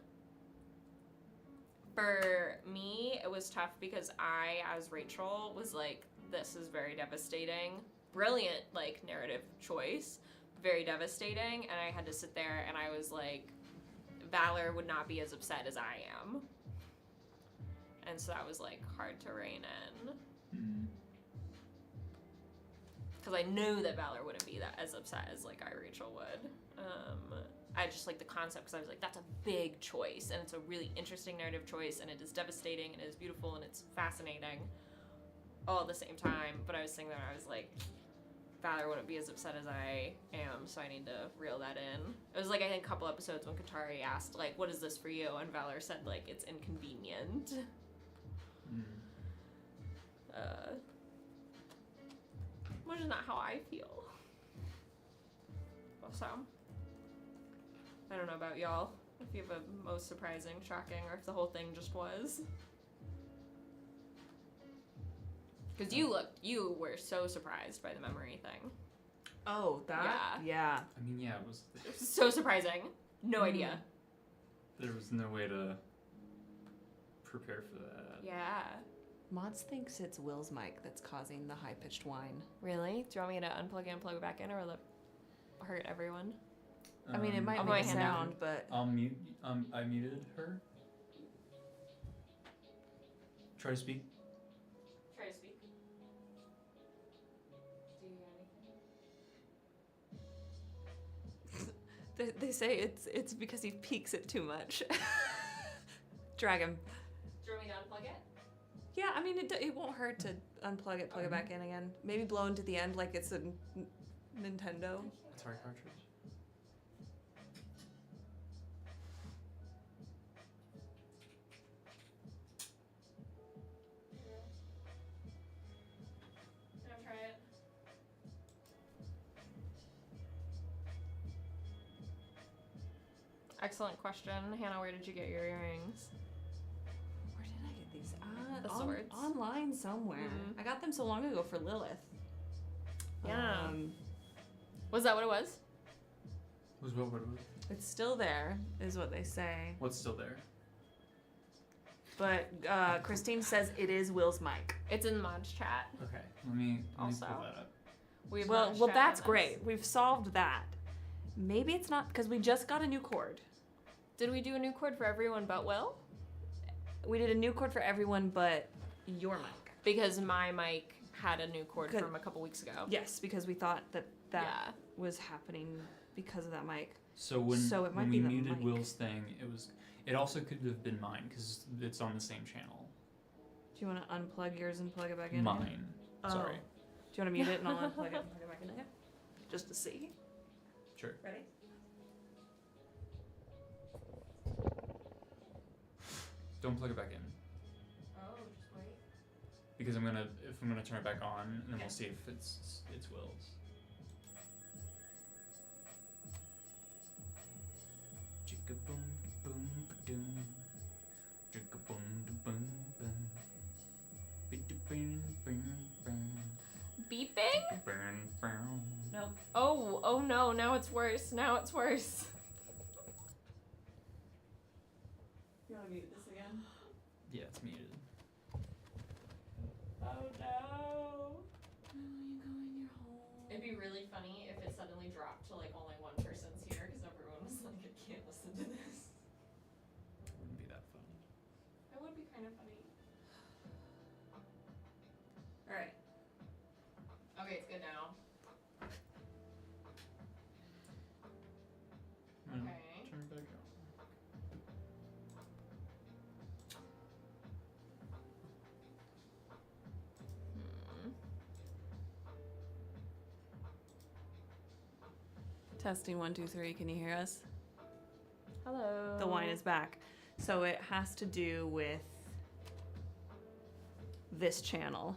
For me, it was tough because I, as Rachel, was like, this is very devastating. Brilliant, like, narrative choice. Very devastating. And I had to sit there and I was like, Valor would not be as upset as I am. And so that was, like, hard to rein in. Because I knew that Valor wouldn't be that as upset as, like, Rachel would. I just like the concept because I was like, that's a big choice, and it's a really interesting narrative choice, and it is devastating, and it is beautiful, and it's fascinating all at the same time. But I was sitting there and I was like, Valor wouldn't be as upset as I am, so I need to reel that in. It was like, I think a couple episodes when Katari asked, like, what is this for you? And Valor said, like, it's inconvenient. Which is not how I feel. So, I don't know about y'all. If you have a most surprising, shocking, or if the whole thing just was. Because you were so surprised by the memory thing. Oh, that? Yeah. I mean, yeah, it was. It was so surprising. No idea. There was no way to prepare for that. Yeah. Mods thinks it's Will's mic that's causing the high-pitched whine. Really? Do you want me to unplug it and plug it back in, or will it hurt everyone? I mean, it might I'll make go a hand down. sound, but... I'll mute. I muted her. Try to speak. Try to speak. Do you hear anything? They say it's because he peeks it too much. Drag him. Do you want me to unplug it? Yeah, I mean, it won't hurt to unplug it, plug it back in again. Maybe blow into the end like it's a Nintendo. Atari cartridge. Can I try it? Excellent question. Hannah, where did you get your earrings? Where did I get these? The swords. Online somewhere. Mhm. I got them so long ago for Lilith. Yeah. Was that what it was? Was what? It's still there, is what they say. What's still there? But Christine says it is Will's mic. It's in the mods chat. Okay, let me Also. pull that up. We have Well, mods well, chat that's on this. great. We've solved that. Maybe it's not because we just got a new cord. Did we do a new cord for everyone but Will? We did a new cord for everyone but your mic. Because my mic had a new cord Good. from a couple weeks ago. Yes, because we thought that Yeah. was happening because of that mic. So when So it might when be we the muted mic. Will's thing, it also could have been mine because it's on the same channel. Do you want to unplug yours and plug it back in? Mine. Oh. Sorry. Do you want to mute it and I'll unplug it and plug it back in here? Just to see. Sure. Ready? Don't plug it back in Oh, just wait. because if I'm gonna turn it back on, and then Okay. we'll see if it's Will's. Chicka boom boom ba-doom. Chicka boom boom boom. Beeping? No. Oh no, now it's worse. Now it's worse. You want to mute this again? Yeah, it's muted. Oh no. You go in your hole. It'd be really funny if it suddenly dropped to like only one person's here because everyone was like, I can't listen to this. Wouldn't be that funny. That would be kind of funny. Alright. Okay, it's good now. Okay. Turn it back on. Testing 1, 2, 3. Can you hear us? Hello. The wine is back. So it has to do with this channel.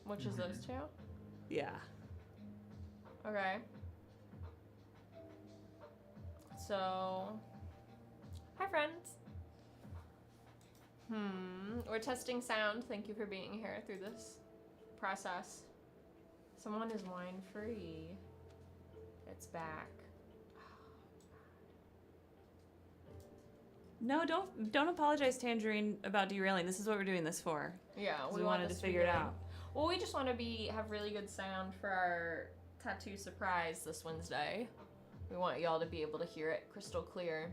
Which is those two? Yeah. Okay. So, hi friends. We're testing sound. Thank you for being here through this process. Someone is wine free. It's back. No, don't apologize, Tangerine, about derailing. This is what we're doing this for. Yeah, We wanted to this figure be it good. out. Well, we just want to have really good sound for our tattoo surprise this Wednesday. We want y'all to be able to hear it crystal clear.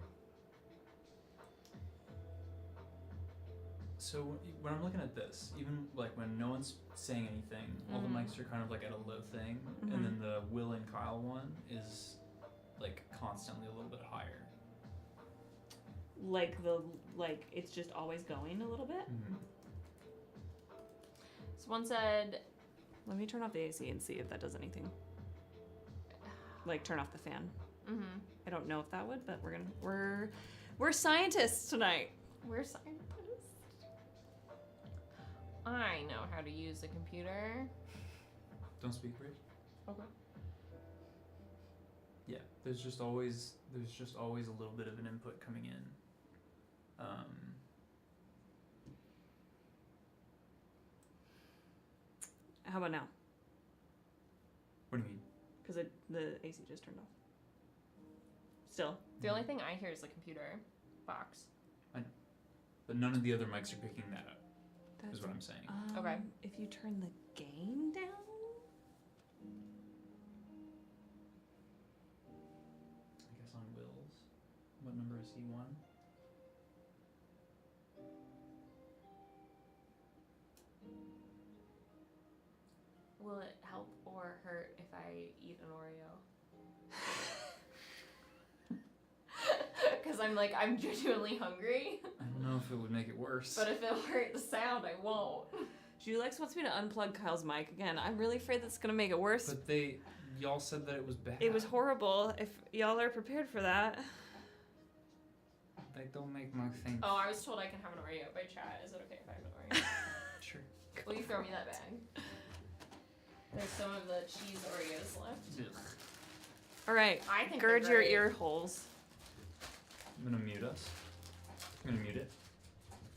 So when I'm looking at this, even like when no one's saying anything, all the mics are kind of like at a low thing, and then the Will and Kyle one is like constantly a little bit higher. Like it's just always going a little bit. Someone said, Let me turn off the AC and see if that does anything. Like turn off the fan. I don't know if that would, but we're scientists tonight. we're scientists. I know how to use a computer. Don't speak, Rich. Okay. Yeah, there's just always a little bit of an input coming in. How about now? What do you mean? Because the AC just turned off. Still. The only thing I hear is the computer box. But none of the other mics are picking that up. Is what I'm saying. Okay. If you turn the gain down. I guess on Will's. What number is he? 1? Will it help or hurt if I eat an Oreo? Because I'm genuinely hungry. I don't know if it would make it worse. But if it'll hurt the sound, I won't. Julex wants me to unplug Kyle's mic again. I'm really afraid that's gonna make it worse. But y'all said that it was bad. It was horrible. If y'all are prepared for that. They don't make my thing. Oh, I was told I can have an Oreo by chat. Is it okay if I have an Oreo? Sure. Will you throw me that bag? There's some of the cheese Oreos left. All right. I think Gird they're your great. ear holes. I'm gonna mute us. I'm gonna mute it.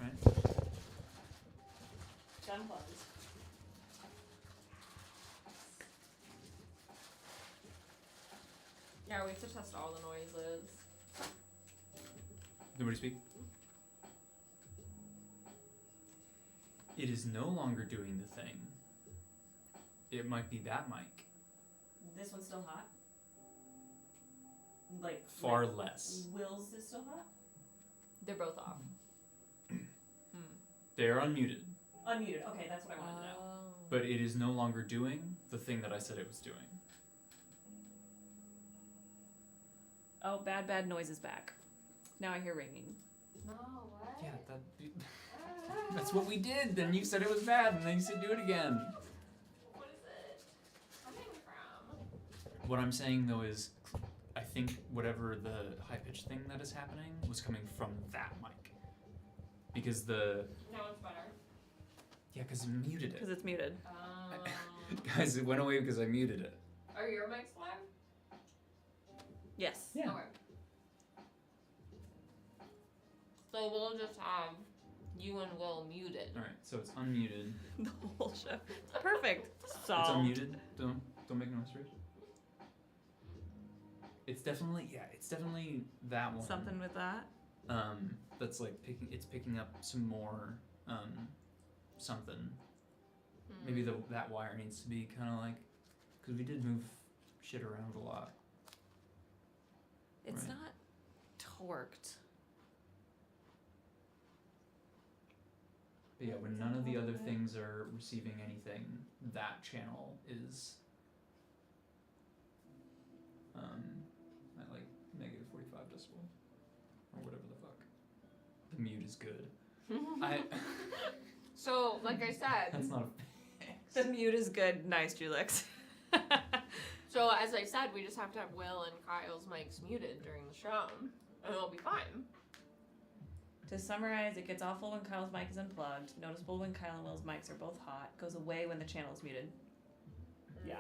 Right? Gun plugs. Yeah, we have to test all the noises. Nobody speak. It is no longer doing the thing. It might be that mic. This one's still hot? Like Far less. Will's is still hot? They're both off. They are unmuted, Unmuted. Okay, that's what I wanted to know. Oh. but it is no longer doing the thing that I said it was doing. Oh, bad noise is back. Now I hear ringing. No, what? Yeah, that's what we did. Then you said it was bad, and then you said do it again. What is it coming from? What I'm saying though is, I think whatever the high pitched thing that is happening was coming from that mic, because the Now it's better. because I muted Because it. it's muted. Guys, it went away because I muted it. Are your mics live? Yes. Yeah. Okay. So we'll just have you and Will muted. All right, so it's unmuted. The whole show. Perfect. So. It's unmuted. Don't make noise, Rich. It's definitely that one. Something with that. That's like picking up some more something. Maybe that wire needs to be kind of like, because we did move shit around a lot. It's Right. not torqued. But yeah, when none of the other things are receiving anything, that channel is at like negative 45 decibels or whatever the fuck. The mute is good. So, like I said, That's not a The mute is good. Nice, Julix. so as I said, we just have to have Will and Kyle's mics muted during the show, and it'll be fine. To summarize, it gets awful when Kyle's mic is unplugged, noticeable when Kyle and Will's mics are both hot, goes away when the channel is muted. Yeah.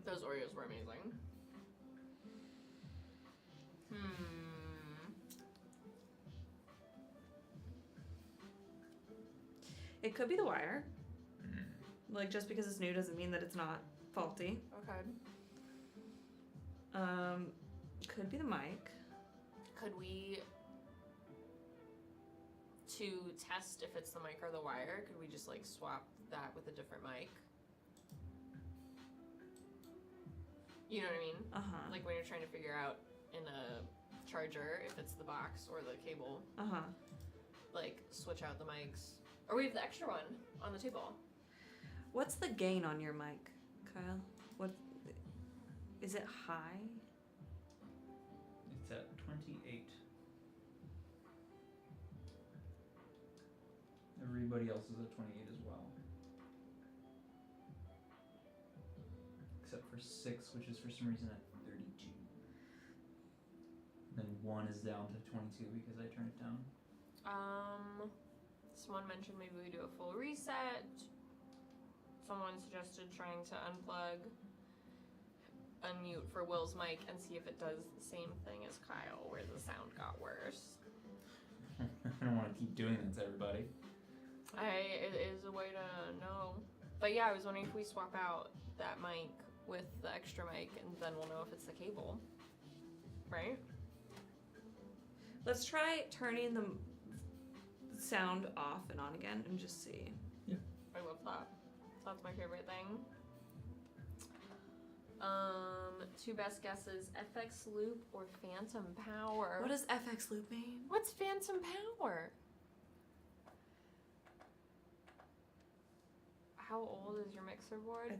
Those Oreos were amazing. It could be the wire. Like, just because it's new doesn't mean that it's not faulty. Okay. Could be the mic. Could we, to test if it's the mic or the wire, could we just like swap that with a different mic? You know what I mean? Uh-huh. Like when you're trying to figure out in a charger if it's the box or the cable, Uh-huh. like switch out the mics. Or we have the extra one on the table. What's the gain on your mic, Kyle? What is it high? It's at 28. Everybody else is at 28 as well. Except for 6, which is for some reason at 32. Then 1 is down to 22 because I turned it down. Someone mentioned maybe we do a full reset. Someone suggested trying to unmute for Will's mic and see if it does the same thing as Kyle, where the sound got worse. I don't want to keep doing that to everybody. It is a way to know. But yeah, I was wondering if we swap out that mic with the extra mic, and then we'll know if it's the cable. Right? Let's try turning the sound off and on again and just see. I love that. That's my favorite thing. Two best guesses: FX Loop or Phantom Power. What does FX loop mean? What's Phantom Power? How old is your mixer board?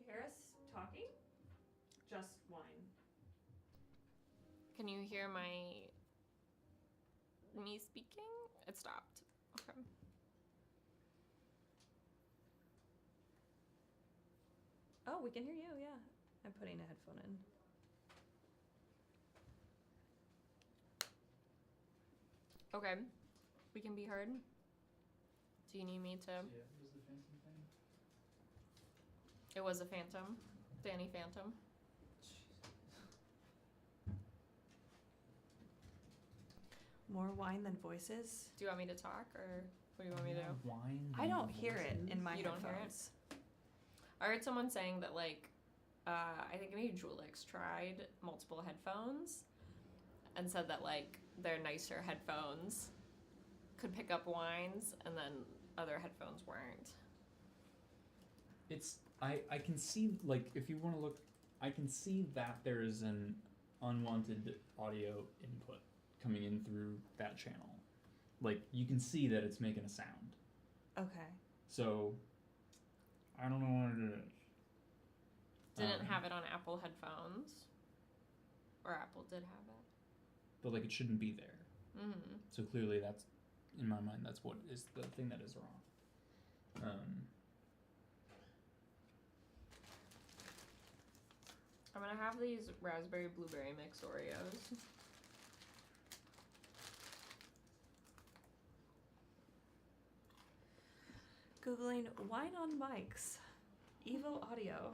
hear us talking? Just wine. Can you hear me speaking? It stopped. Okay. Oh, we can hear you, yeah. I'm putting a headphone in. Okay. We can be heard. Do you need me to? Yeah, was the phantom thing? It was a phantom. Danny Phantom. More wine than voices? Do you want me to talk or what do you want me to do? Wine. I don't hear it in my You don't hear it? headphones. I heard someone saying that like I think maybe Julix tried multiple headphones and said that like their nicer headphones could pick up whines and then other headphones weren't. It's I can see, like, if you want to look, I can see that there is an unwanted audio input coming in through that channel. Like, you can see that it's making a sound. Okay. So I don't know what it is. Didn't have it on Apple headphones. Or Apple did have it. But like, it shouldn't be there. Mm-hmm. So clearly that's, in my mind, that's what is the thing that is wrong. I'm gonna have these raspberry blueberry mix Oreos. Googling wine on mics. Evo audio.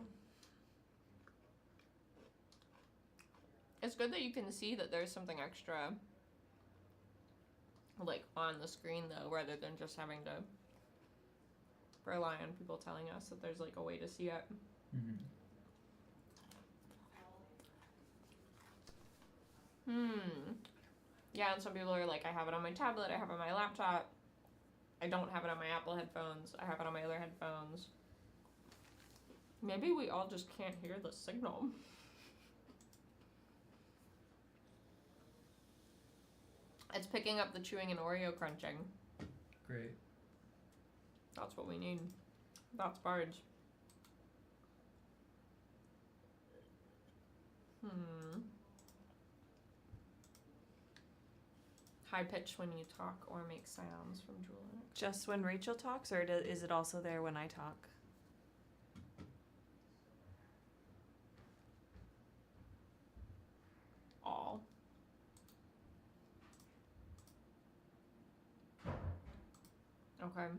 It's good that you can see that there's something extra like on the screen though, rather than just having to rely on people telling us that there's like a way to see it. Mm-hmm. Yeah, and some people are like, I have it on my tablet, I have it on my laptop. I don't have it on my Apple headphones. I have it on my other headphones. Maybe we all just can't hear the signal. It's picking up the chewing and Oreo crunching. Great. That's what we need. That's Bards. High pitch when you talk or make sounds from Julian. Just when Rachel talks, or is it also there when I talk? All. Okay.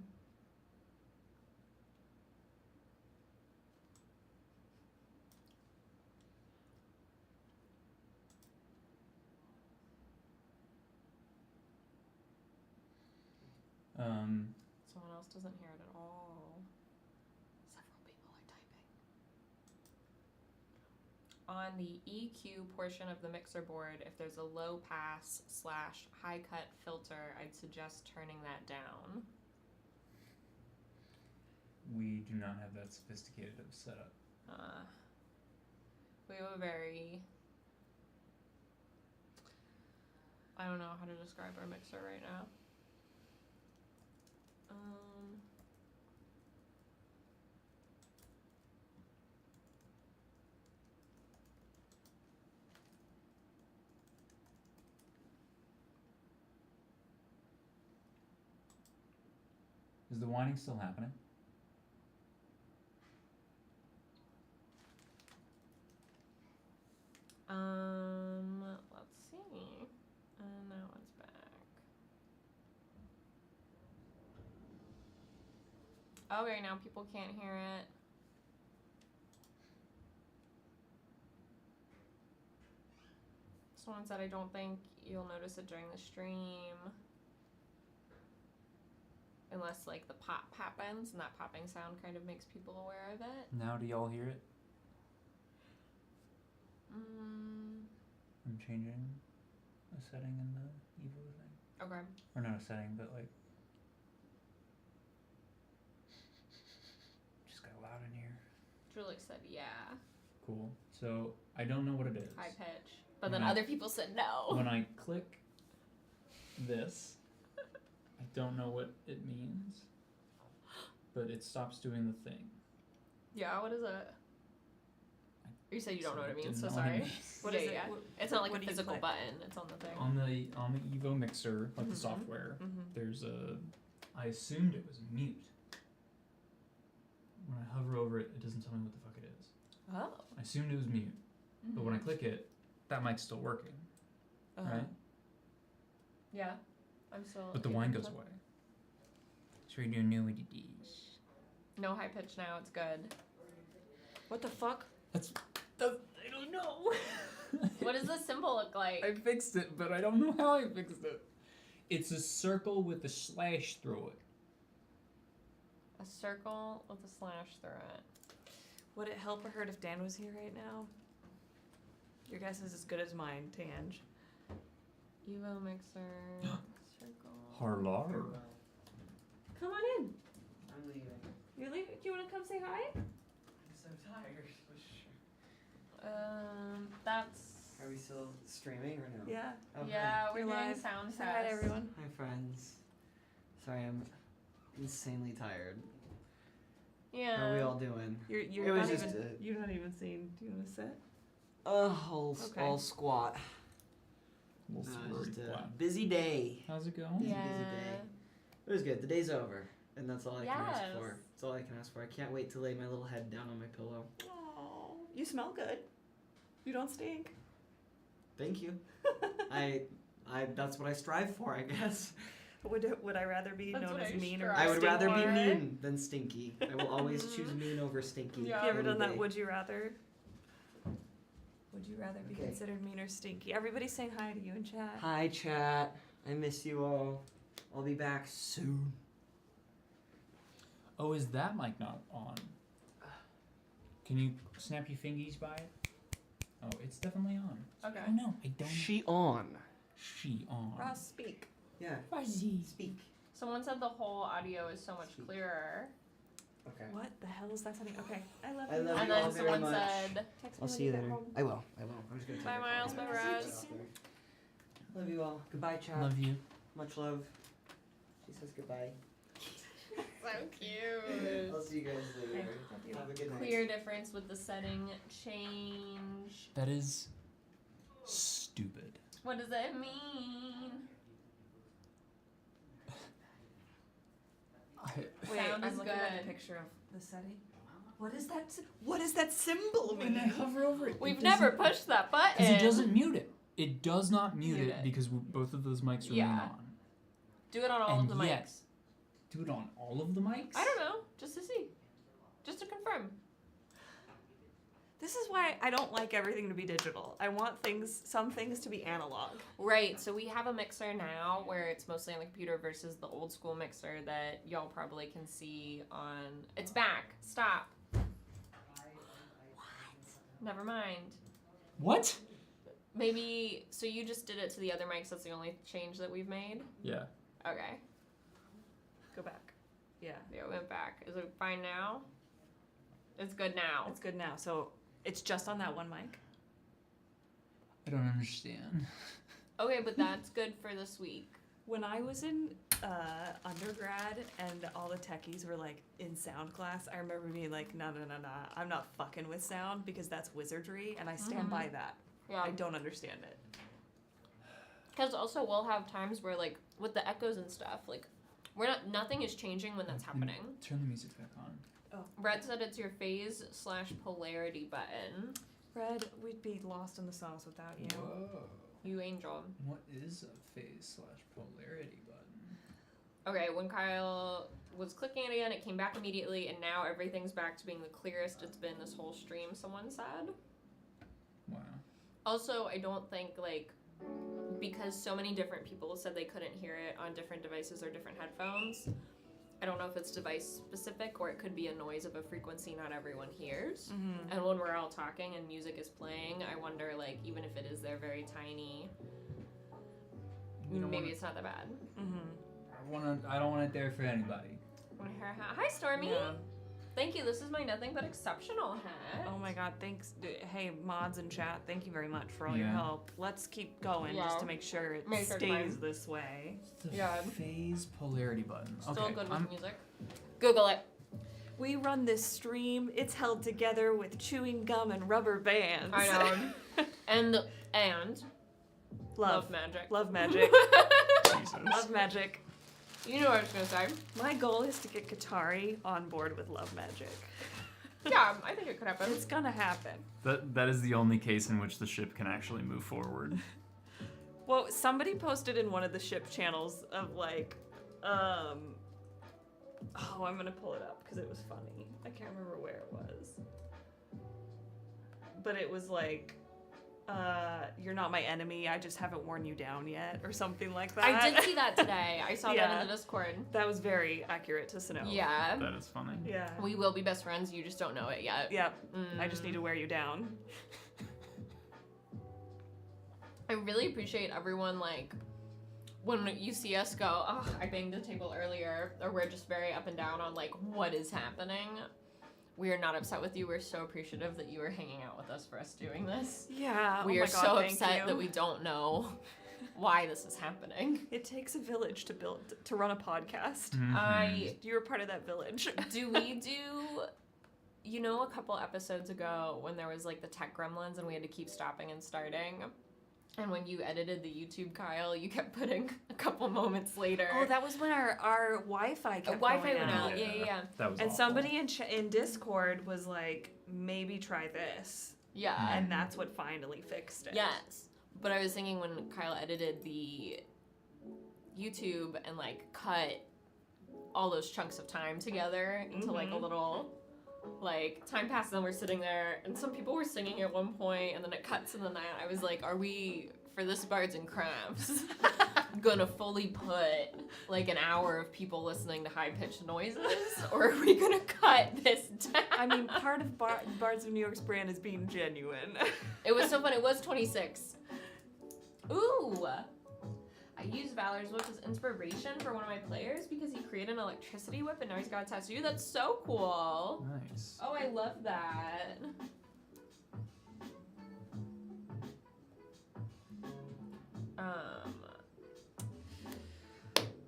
Someone else doesn't hear it at all. Several people are typing. On the EQ portion of the mixer board, if there's a low pass / high cut filter, I'd suggest turning that down. We do not have that sophisticated of a setup. We have a very... I don't know how to describe our mixer right now. Is the whining still happening? Let's see. And now it's back. Okay, now people can't hear it. Someone said, I don't think you'll notice it during the stream. Unless, like, the pop happens, and that popping sound kind of makes people aware of it. Now do y'all hear it? I'm changing a setting in the Evo thing. Okay. Or not a setting, but like... Just got loud in here. Julie said, yeah. Cool. So, I don't know what it is. High pitch. But then other people said no. When I click this, I don't know what it means, but it stops doing the thing. Yeah, what is it? You said you don't know what it means, so Didn't know what it sorry. means. What yeah, is it? yeah. What- It's not like what a do you physical click? button. It's on the thing. On the Evo mixer, like the software, there's a. I assumed it was mute. When I hover over it, it doesn't tell me what the fuck it is. Oh. I assumed it was mute, but when I click it, that mic's still working, right? Yeah. I'm still. But the wine goes away. So we do new with these. No high pitch now. It's good. What the fuck? I don't know. What does the symbol look like? I fixed it, but I don't know how I fixed it. It's a circle with a slash through it. A circle with a slash through it. Would it help or hurt if Dan was here right now? Your guess is as good as mine, Tange. Evo mixer. Circle. Harlar. Come on in. I'm leaving. You're leaving? Do you want to come say hi? I'm so tired. That's. Are we still streaming or no? Yeah. Oh, hi. Yeah, we're You're doing live. sound Say hi to test. everyone. Hi, friends. Sorry, I'm insanely tired. Yeah. How are we all doing? You're It was not just even you're not even seeing. Do you want to sit? Okay. All squat. We'll No, see it's where just we a fly. busy day. How's it going? Busy, Yeah. busy day. It was good. The day's over, and that's all I can ask Yes. for. That's all I can ask for. I can't wait to lay my little head down on my pillow. Oh, you smell good. You don't stink. Thank you. I that's what I strive for, I guess. Would I rather be That's known what as I mean or strive I would rather be for. mean than stinky. I will always choose mean over stinky. Yeah. Have you ever any done that? day. Would you rather? Would you rather be Okay. considered mean or stinky? Everybody's saying hi to you in chat. Hi, chat. I miss you all. I'll be back soon. Oh, is that mic not on? Can you snap your fingies by it? Oh, it's definitely on. Okay. Oh no, I don't. She on. She on. Ross, speak. Yeah. Fuzzy. Speak. Someone said the whole audio is so much clearer. Okay. What the hell is that sounding? Okay, I love I you. love And you all then very someone much. said, Text me I'll when see you get later. home. I will. I'm just gonna take Bye, a Miles. call. Bye, Roz. Love you all. Goodbye, chat. Love you. Much love. She says goodbye. so cute. I'll see you guys later. Okay, love you. Have a good night. Clear difference with the setting change. That is stupid. What does that mean? Wait, Sound I'm is looking at good. the picture of the setting. What is that? What does that symbol When I mean? hover over it, We've never pushed that button. Because it doesn't mute it. It does not mute Mute it it. because both of those mics remain Yeah. on. Do it on all And of the yet- mics. Do it on all of the mics? I don't know. Just to see. Just to confirm. This is why I don't like everything to be digital. I want some things to be analog. Right, so we have a mixer now where it's mostly on the computer versus the old school mixer that y'all probably can see on. It's back. Stop. What? Never mind. What? Maybe. So you just did it to the other mics. That's the only change that we've made? Yeah. Okay. Go back. Yeah, Yeah, it went back. Is it fine now? It's good now. it's good now. So it's just on that one mic. I don't understand. Okay, but that's good for this week. When I was in undergrad and all the techies were like in sound class, I remember being like, no, I'm not fucking with sound because that's wizardry, and I stand by that. Yeah. I don't understand it. Because also we'll have times where like with the echoes and stuff, like nothing is changing when that's happening. Turn the music back on. Red said it's your phase/polarity button. Red, we'd be lost in the sauce without you. Whoa. You angel. What is a phase/polarity button? Okay, when Kyle was clicking it again, it came back immediately, and now everything's back to being the clearest it's been this whole stream, someone said. Wow. Also, I don't think, like, because so many different people said they couldn't hear it on different devices or different headphones, I don't know if it's device specific or it could be a noise of a frequency not everyone hears. Mm-hmm. And when we're all talking and music is playing, I wonder, like, even if it is there very tiny, We don't maybe wanna- it's not that bad. Mm-hmm. I don't want it there for anybody. Hi, Stormy. Yeah. Thank you. This is my nothing but exceptional hat. Oh my god, thanks. Hey, mods in chat, thank you very much for all your Yeah. help. Let's keep going Yeah. just to make sure it Make sure it's stays fine. this way. The Yeah. phase polarity button. Still Okay, good with I'm- music. Google it. We run this stream. It's held together with chewing gum and rubber bands. I know. and Love magic. Love magic. Jesus. Love magic. You know what I was gonna say. My goal is to get Katari on board with love magic. Yeah, I think it could happen. It's gonna happen. That is the only case in which the ship can actually move forward. Well, somebody posted in one of the ship channels of like, oh, I'm gonna pull it up because it was funny. I can't remember where it was. But it was like, you're not my enemy, I just haven't worn you down yet, or something like that. I did see that today. I saw that Yeah. in the Discord. That was very accurate to Snow. Yeah. That is funny. Yeah. We will be best friends, you just don't know it yet. Yep. I just need to wear you down. I really appreciate everyone, like, when you see us go, oh, I banged the table earlier, or we're just very up and down on, like, what is happening. We are not upset with you. We're so appreciative that you are hanging out with us for us doing this. Yeah. We oh are my God, so thank upset you. that we don't know why this is happening. It takes a village to run a podcast. Mhm. You're a part of that village. Do we do, you know, a couple episodes ago when there was like the tech gremlins and we had to keep stopping and starting? And when you edited the YouTube, Kyle, you kept putting a couple moments later. Oh, that was when our Wi-Fi kept Wi-Fi going went out. out. Yeah. That was And awful. somebody in Discord was like, maybe try this. Yeah. And that's what finally fixed it. Yes. But I was thinking when Kyle edited the YouTube and like cut all those chunks of time together into like a little, like, time passes and we're sitting there and some people were singing at one point and then it cuts in the night. I was like, are we, for this Bards and Crafts, gonna fully put like an hour of people listening to high-pitched noises, or are we gonna cut this down? I mean, part of Bards of New York's brand is being genuine. It was so fun. It was 26. Ooh! I used Valor's whip as inspiration for one of my players because he created an electricity whip and now he's got a tattoo. That's so cool. Nice. Oh, I love that.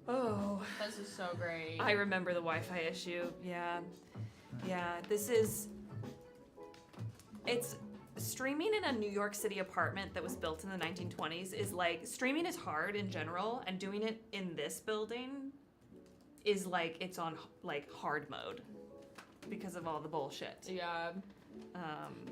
Oh. This is so great. I remember the Wi-Fi issue. Yeah. Yeah, it's streaming in a New York City apartment that was built in the 1920s is like, streaming is hard in general, and doing it in this building is like, it's on like hard mode because of all the bullshit. Yeah.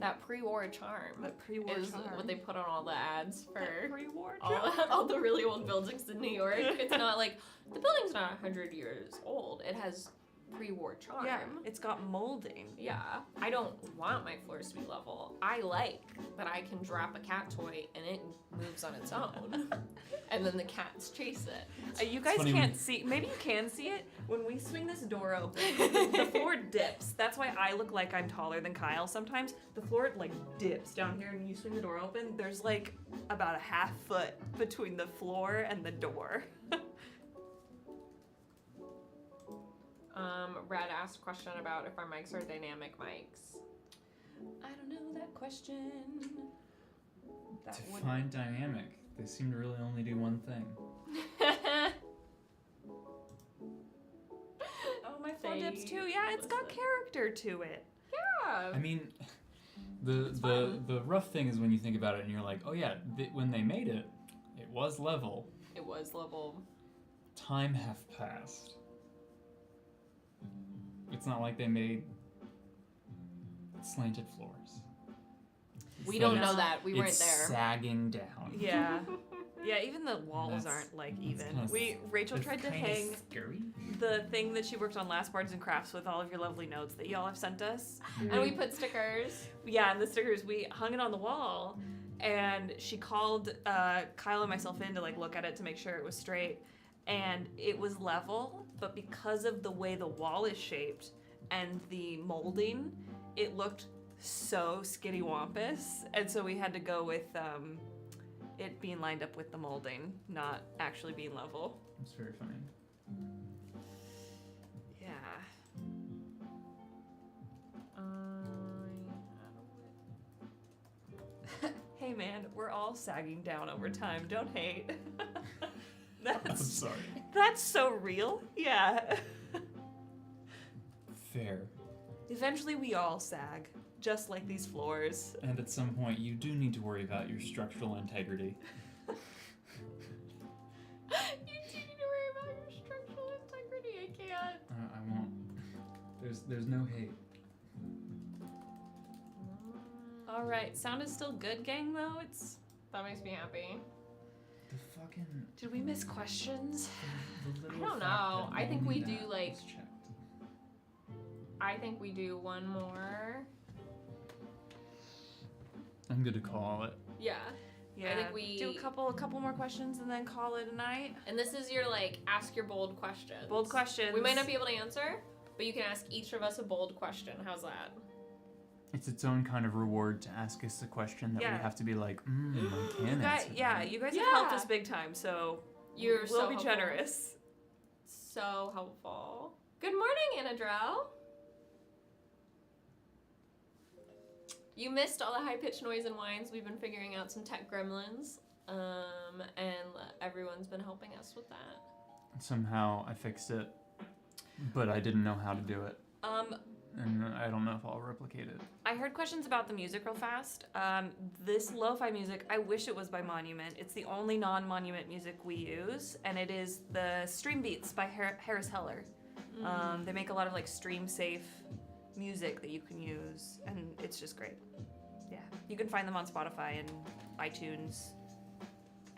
That pre-war charm. That pre-war is charm. what they put on all the ads for That pre-war charm. all the really old buildings in New York. It's not like, the building's not 100 years old. It has pre-war charm. Yeah, it's got molding. Yeah, I don't want my floors to be level. I like that I can drop a cat toy and it moves on its own. And then the cats chase it. You guys funny can't when- see, maybe you can see it. When we swing this door open, the floor dips. That's why I look like I'm taller than Kyle sometimes. The floor like dips down here and you swing the door open. There's like about a half foot between the floor and the door. Red asked a question about if our mics are dynamic mics. I don't know that question. That would... Define dynamic. They seem to really only do one thing. Oh, my floor dips They too. Yeah, it's got listen. character to it. Yeah. I mean, the rough thing is when you think about it and you're like, oh yeah, when they made it, it was level. It was level. Time have passed. It's not like they made slanted floors. We It's don't that know it's- that. We weren't it's there. sagging down. Yeah. Yeah, even the walls That's- aren't like that's even. kinda Rachel It's tried to kinda hang scary. the thing that she worked on last Bards and Crafts with all of your lovely notes that y'all have sent us. And we put stickers. Yeah, and the stickers, we hung it on the wall, and she called Kyle and myself in to like look at it to make sure it was straight, and it was level, but because of the way the wall is shaped and the molding, it looked so skittywampus, and so we had to go with it being lined up with the molding, not actually being level. It's very funny. Yeah. Hey man, we're all sagging down over time. Don't hate. I'm That's sorry. that's so real. Yeah. Fair. Eventually we all sag, just like these floors. And at some point, you do need to worry about your structural integrity. You do need to worry about your structural integrity. I can't. I won't. There's no hate. All right, sound is still good, gang. Though That makes me happy. The fucking. did we miss questions? The I little don't fact know. that I think we only do, that like- was checked. I think we do one more. I'm good to call it. Yeah. Yeah. think we- do a couple more questions and then call it a night. And this is your like ask your bold questions. Bold questions. We might not be able to answer, but you can ask each of us a bold question. How's that? It's its own kind of reward to ask us a question that Yeah. we have to be like, I You can guys, answer yeah, that." you guys Yeah. have helped us big time, so You're we'll so be helpful. generous. So helpful. Good morning, Anna Drell. You missed all the high-pitched noise and whines. We've been figuring out some tech gremlins, and everyone's been helping us with that. Somehow I fixed it, but I didn't know how to do it. And I don't know if I'll replicate it. I heard questions about the music real fast. This lo-fi music, I wish it was by Monument. It's the only non-Monument music we use, and it is the Stream Beats by Harris Heller. They make a lot of like stream-safe music that you can use, and it's just great. Yeah, you can find them on Spotify and iTunes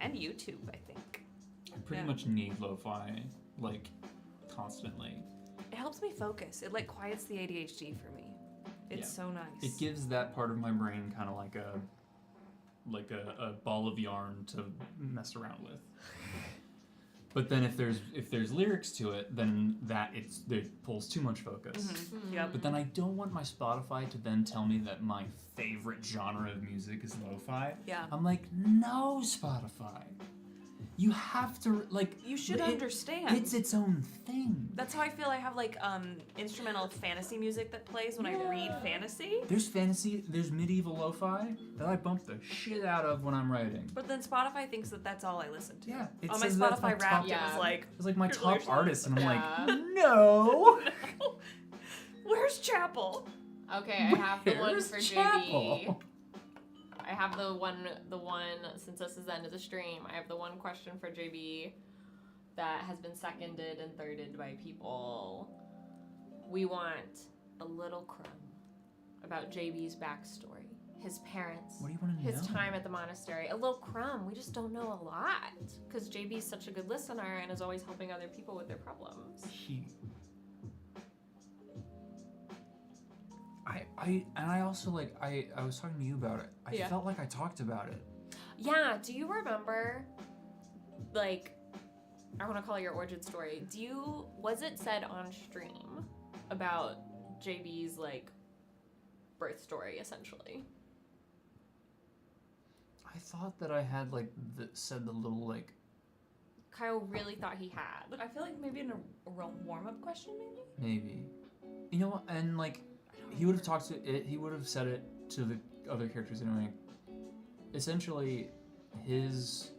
and YouTube, I think. I pretty Yeah. much need lo-fi, like, constantly. It helps me focus. It like quiets the ADHD for me. It's Yeah. so nice. It gives that part of my brain kind of like a ball of yarn to mess around with. But then if there's lyrics to it, then it pulls too much focus. Yep. But then I don't want my Spotify to then tell me that my favorite genre of music is lo-fi. Yeah. I'm like, no, Spotify. You have to, like... You should understand. It's its own thing. That's how I feel. I have like instrumental fantasy music that plays when I read fantasy. There's fantasy, there's medieval lo-fi that I bump the shit out of when I'm writing. But then Spotify thinks that that's all I listen to. Yeah, it On my says that's my Spotify Wrapped, top- it was like, It's like my Here's top lyrics. artist, and I'm Yeah. like, no. where's Chapel? Okay, I have the one Where's for Chapel? JB. I have the one, since this is the end of the stream, I have the one question for JB that has been seconded and thirded by people. We want a little crumb about JB's backstory, his parents, What do you want to know? his time at the monastery. A little crumb. We just don't know a lot because JB's such a good listener and is always helping other people with their problems. I also like I was talking to you about it. I Yeah. felt like I talked about it. Yeah, do you remember, like, I want to call it your origin story. Was it said on stream about JB's, like, birth story, essentially? I thought that I had like said the little like Kyle really thought he had. I feel like maybe in a warm-up question, maybe? maybe, you know, and like he would have talked to it. He would have said it to the other characters anyway. Essentially, his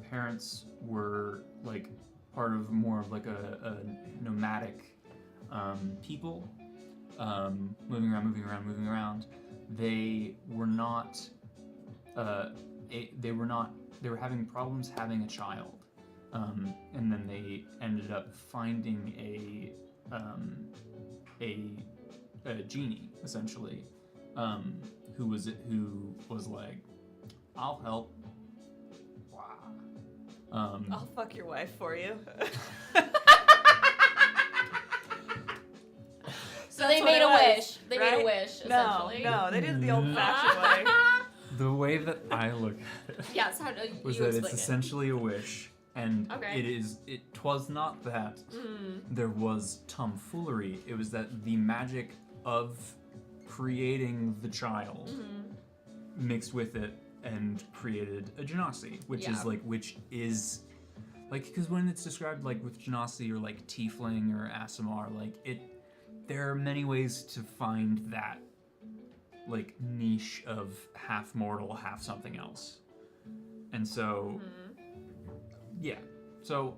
parents were like part of more of like a nomadic people, moving around. They were not. They were having problems having a child, and then they ended up finding a genie essentially, who was like, I'll help. Wow. I'll fuck your wife for you. So they That's made a what it was, wish. They right? made a wish, No, essentially. no, they did it the old-fashioned way. The way that I look at it Yes, how do was you that it's explain it? essentially a wish, and Okay. twas not that there was tomfoolery. It was that the magic of creating the child mixed with it and created a genasi, which is because when it's described like with genasi or like tiefling or Aasimar, like there are many ways to find that like niche of half mortal, half something else. And so yeah. So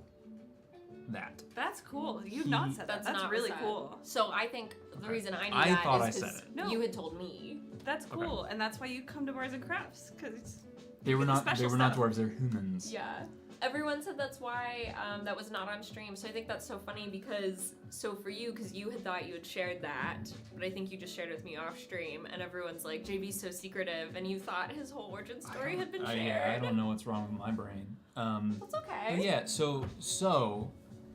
that. That's cool. You've not said that. That's not really said. cool. So I think the reason I knew I that thought is I 'cause said it. No. you had told me. That's cool, and that's why you come to Bards and Crafts, because They were get the not. special They were not stuff. dwarves. They're humans. Yeah. Everyone said that's why that was not on stream. So I think that's so funny because, so for you, because you had thought you had shared that, but I think you just shared it with me off stream, and everyone's like, JB's so secretive, and you thought his whole origin story had been shared. Yeah, I don't know what's wrong with my brain. That's okay. But yeah. So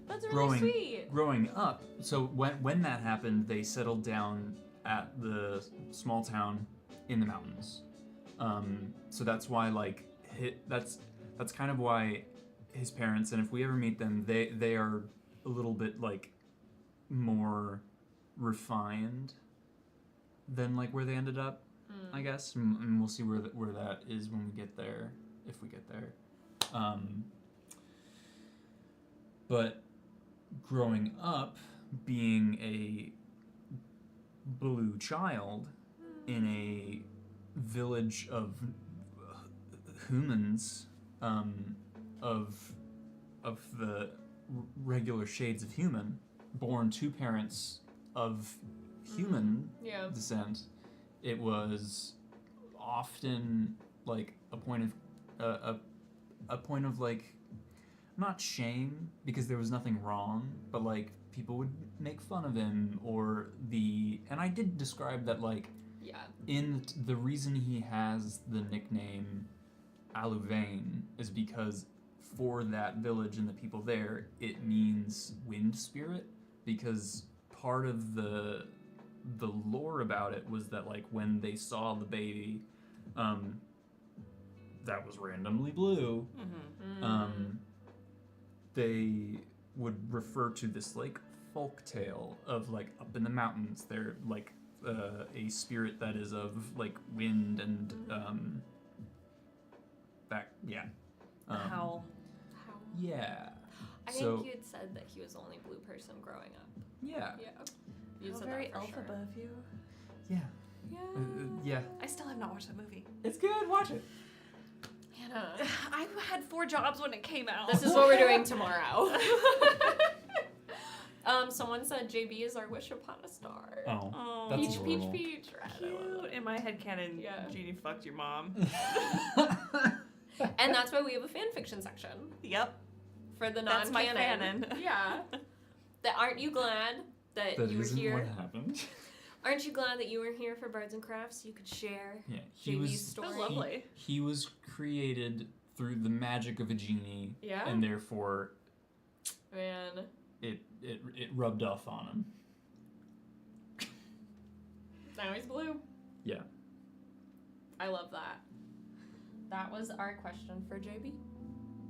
That's really sweet. growing up. So when that happened, they settled down at the small town in the mountains. So that's why that's kind of why his parents, and if we ever meet them, they are a little bit like more refined than like where they ended up, I guess, and we'll see where that is when we get there, if we get there. But growing up, being a blue child in a village of humans, of the regular shades of human, born to parents of human descent, it was often like a point of like, not shame, because there was nothing wrong, but like people would make fun of him, and I did describe that like in the reason he has the nickname Aluvain is because for that village and the people there, it means wind spirit, because part of the lore about it was that like when they saw the baby that was randomly blue, they would refer to this like folk tale of like up in the mountains they're like a spirit that is of like wind and Howl. yeah. I think you had said that he was the only blue person growing up. Yeah. Yeah. You How said very that for alpha sure. of you. Yeah. Yeah. Yeah. I still have not watched that movie. It's good. Watch it. Hannah. I had 4 jobs when it came out. This is what we're doing tomorrow. Someone said JB is our wish upon a star. Oh, That's Peach, adorable. peach, peach. Right, I love cute. it. In my headcanon, Yeah. Jeannie fucked your mom. And that's why we have a fan fiction section Yep. for the That's my non-canon. fanon. Yeah. Aren't you glad that That you were isn't here? what happened. Aren't you glad that you were here for Bards and Crafts? You could share Yeah, JB's story. That was lovely. He was created through the magic of a genie, Yeah. and therefore Man. it rubbed off on him. Now he's blue. Yeah. I love that. That was our question for JB.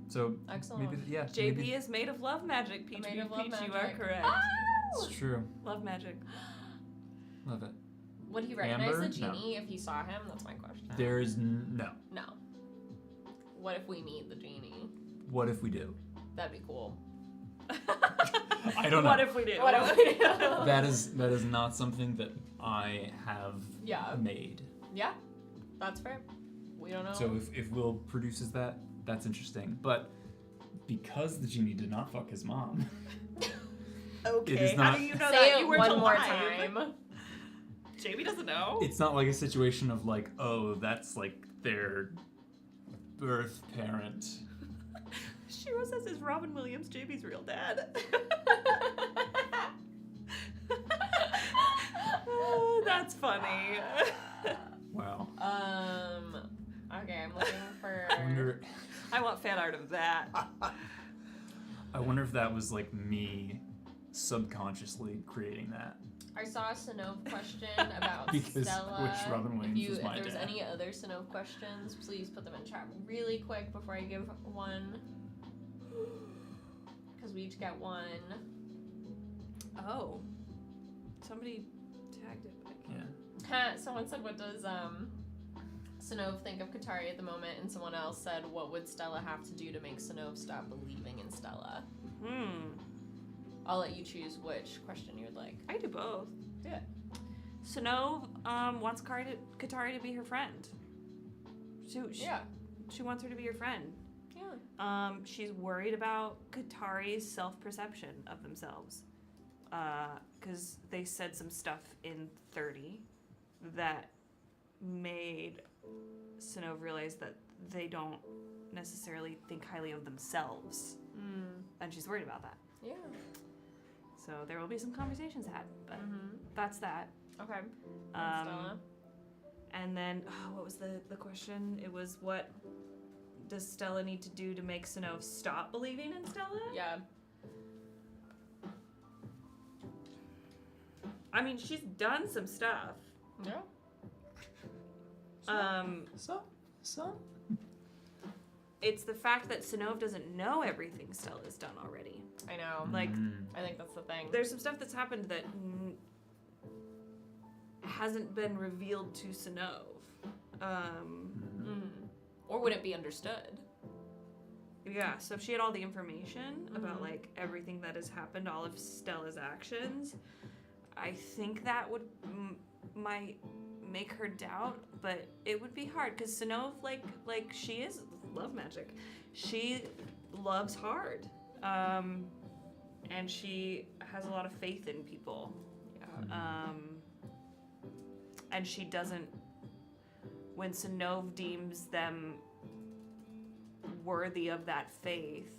So Excellent. maybe yeah. JB maybe is made of love magic. Peach, Made peach, of love peach. You magic. are correct. it's true. Love magic. Love it. Would he recognize Amber? the genie if he saw him? That's my question. There is no. No. What if we meet the genie? What if we do? That'd be cool. I don't know. What if we do? What if we do? That is not something that I have Yeah. made. Yeah. That's fair. We don't know. So if Will produces that, that's interesting. But because the genie did not fuck his mom, Okay. It is How not- do you know Say that? it You weren't one more alive. time. JB doesn't know. it's not like a situation of like, oh, that's like their birth parent. Shiro says, "Is Robin Williams JB's real dad?" Oh, that's funny. Wow. Okay, I'm looking for. I want fan art of that. I wonder if that was like me subconsciously creating that. I saw a Sinov question about Because Stella. which Robin Williams was my If there was dad. any other Sinov questions, please put them in chat really quick before I give one. Because we each get one. Oh, somebody tagged it. But I can't. Yeah. Someone said, what does Sinov think of Katari at the moment? And someone else said, what would Stella have to do to make Sinov stop believing in Stella? I'll let you choose which question you would like. I do both. Yeah. Sinov wants Katari to be her friend. She Yeah. wants her to be her friend. Yeah. She's worried about Qatari's self-perception of themselves. Because they said some stuff in 30 that made Sinov realize that they don't necessarily think highly of themselves. And she's worried about that. Yeah. So there will be some conversations had, but that's that. Okay. And then, what was the question? It was, what does Stella need to do to make Sinov stop believing in Stella? Yeah. I mean, she's done some stuff. Yeah. Some. It's the fact that Sinov doesn't know everything Stella's done already. I know. Like, I think that's the thing. there's some stuff that's happened that hasn't been revealed to Sinov. Or would it be understood? Yeah, so if she had all the information about, like, everything that has happened, all of Stella's actions, I think that would might make her doubt, but it would be hard, because Sinov, like she is love magic. She loves hard. And she has a lot of faith in people. And she doesn't, when Sinov deems them worthy of that faith,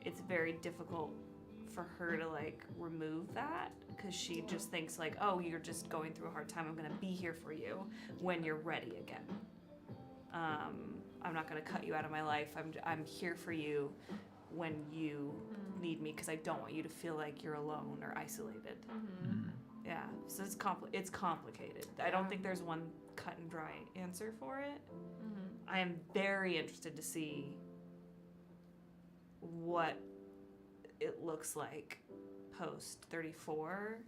it's very difficult for her to, like, remove that, because she just thinks, like, oh, you're just going through a hard time, I'm gonna be here for you when you're ready again. I'm not gonna cut you out of my life, I'm here for you when you need me, because I don't want you to feel like you're alone or isolated. Yeah, so it's complicated. I don't think there's one cut and dry answer for it. I am very interested to see what it looks like post 34,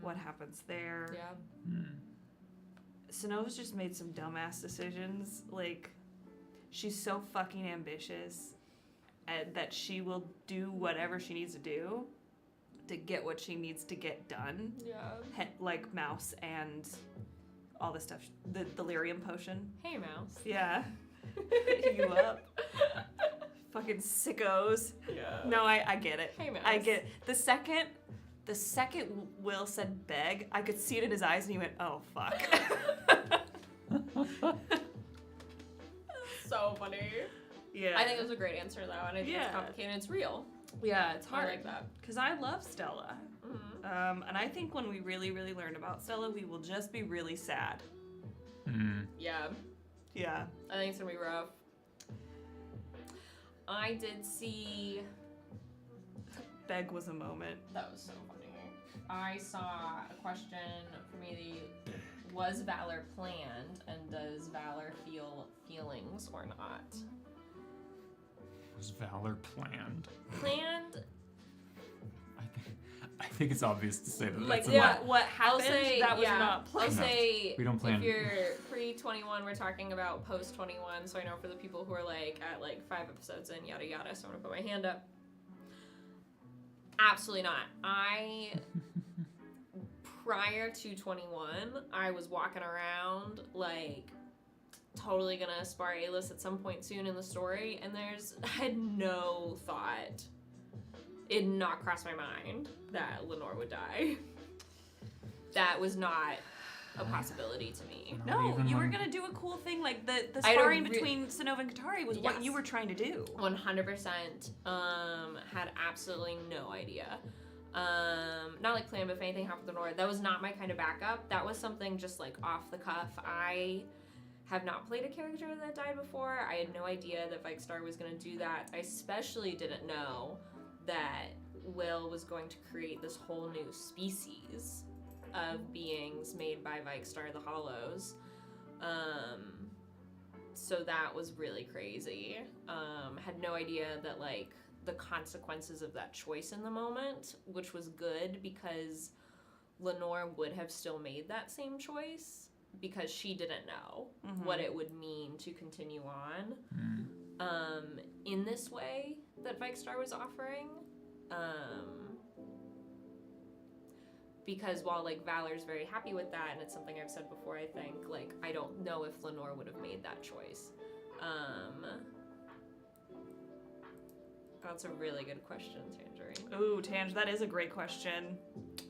what happens there. Yeah. Sinov's just made some dumbass decisions. Like, she's so fucking ambitious that she will do whatever she needs to do to get what she needs to get done. Yeah. Like Mouse and all this stuff. The delirium potion. Hey, Mouse. Yeah. You up. Fucking sickos. Yeah. No, I get it. Hey, Mouse. I get it. The second Will said beg, I could see it in his eyes and he went, oh, fuck. So funny. Yeah. I think it was a great answer, though, and I think it's complicated. It's real. Yeah, it's hard. I like that. Because I love Stella. And I think when we really, really learn about Stella, we will just be really sad. Yeah. Yeah. I think it's gonna be rough. I did see... Beg was a moment. That was so funny. I saw a question for me. Was Valor planned, and does Valor feel feelings or not? Was Valor planned? Planned? I think it's obvious to say that. Like, that's what happened, that was not planned. I'll say, we don't plan. if you're pre-21, we're talking about post-21, so I know for the people who are, like, at, like, 5 episodes in, yada yada, so I'm gonna put my hand up. Absolutely not. Prior to 21, I was walking around, like, totally gonna aspire A-list at some point soon in the story, and I had no thought. It did not cross my mind that Lenore would die. That was not a possibility to me. No, you were gonna do a cool thing, like the sparring between Sinov and Qatari was what you were trying to do. 100%. Had absolutely no idea. Not like planned, but if anything happened to Lenore, that was not my kind of backup. That was something just like off the cuff. I have not played a character that died before. I had no idea that Vikestar was gonna do that. I especially didn't know that Will was going to create this whole new species of beings made by Vikestar the Hollows. So that was really crazy. Had no idea that, like, the consequences of that choice in the moment, which was good because Lenore would have still made that same choice because she didn't know what it would mean to continue on in this way that Vikestar was offering. Because while, like, Valor's very happy with that, and it's something I've said before, I think, like, I don't know if Lenore would have made that choice. That's a really good question, Tangerine. Ooh, Tange, that is a great question.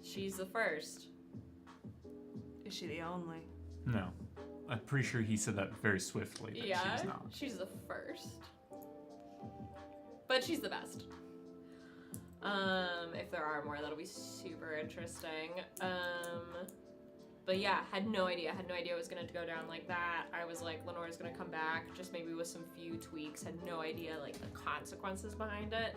She's the first. Is she the only? No. I'm pretty sure he said that very swiftly, but Yeah, she's not. she's the first. But she's the best. If there are more, that'll be super interesting. But yeah, had no idea it was gonna go down like that. I was like, Lenore's gonna come back, just maybe with some few tweaks. Had no idea like the consequences behind it,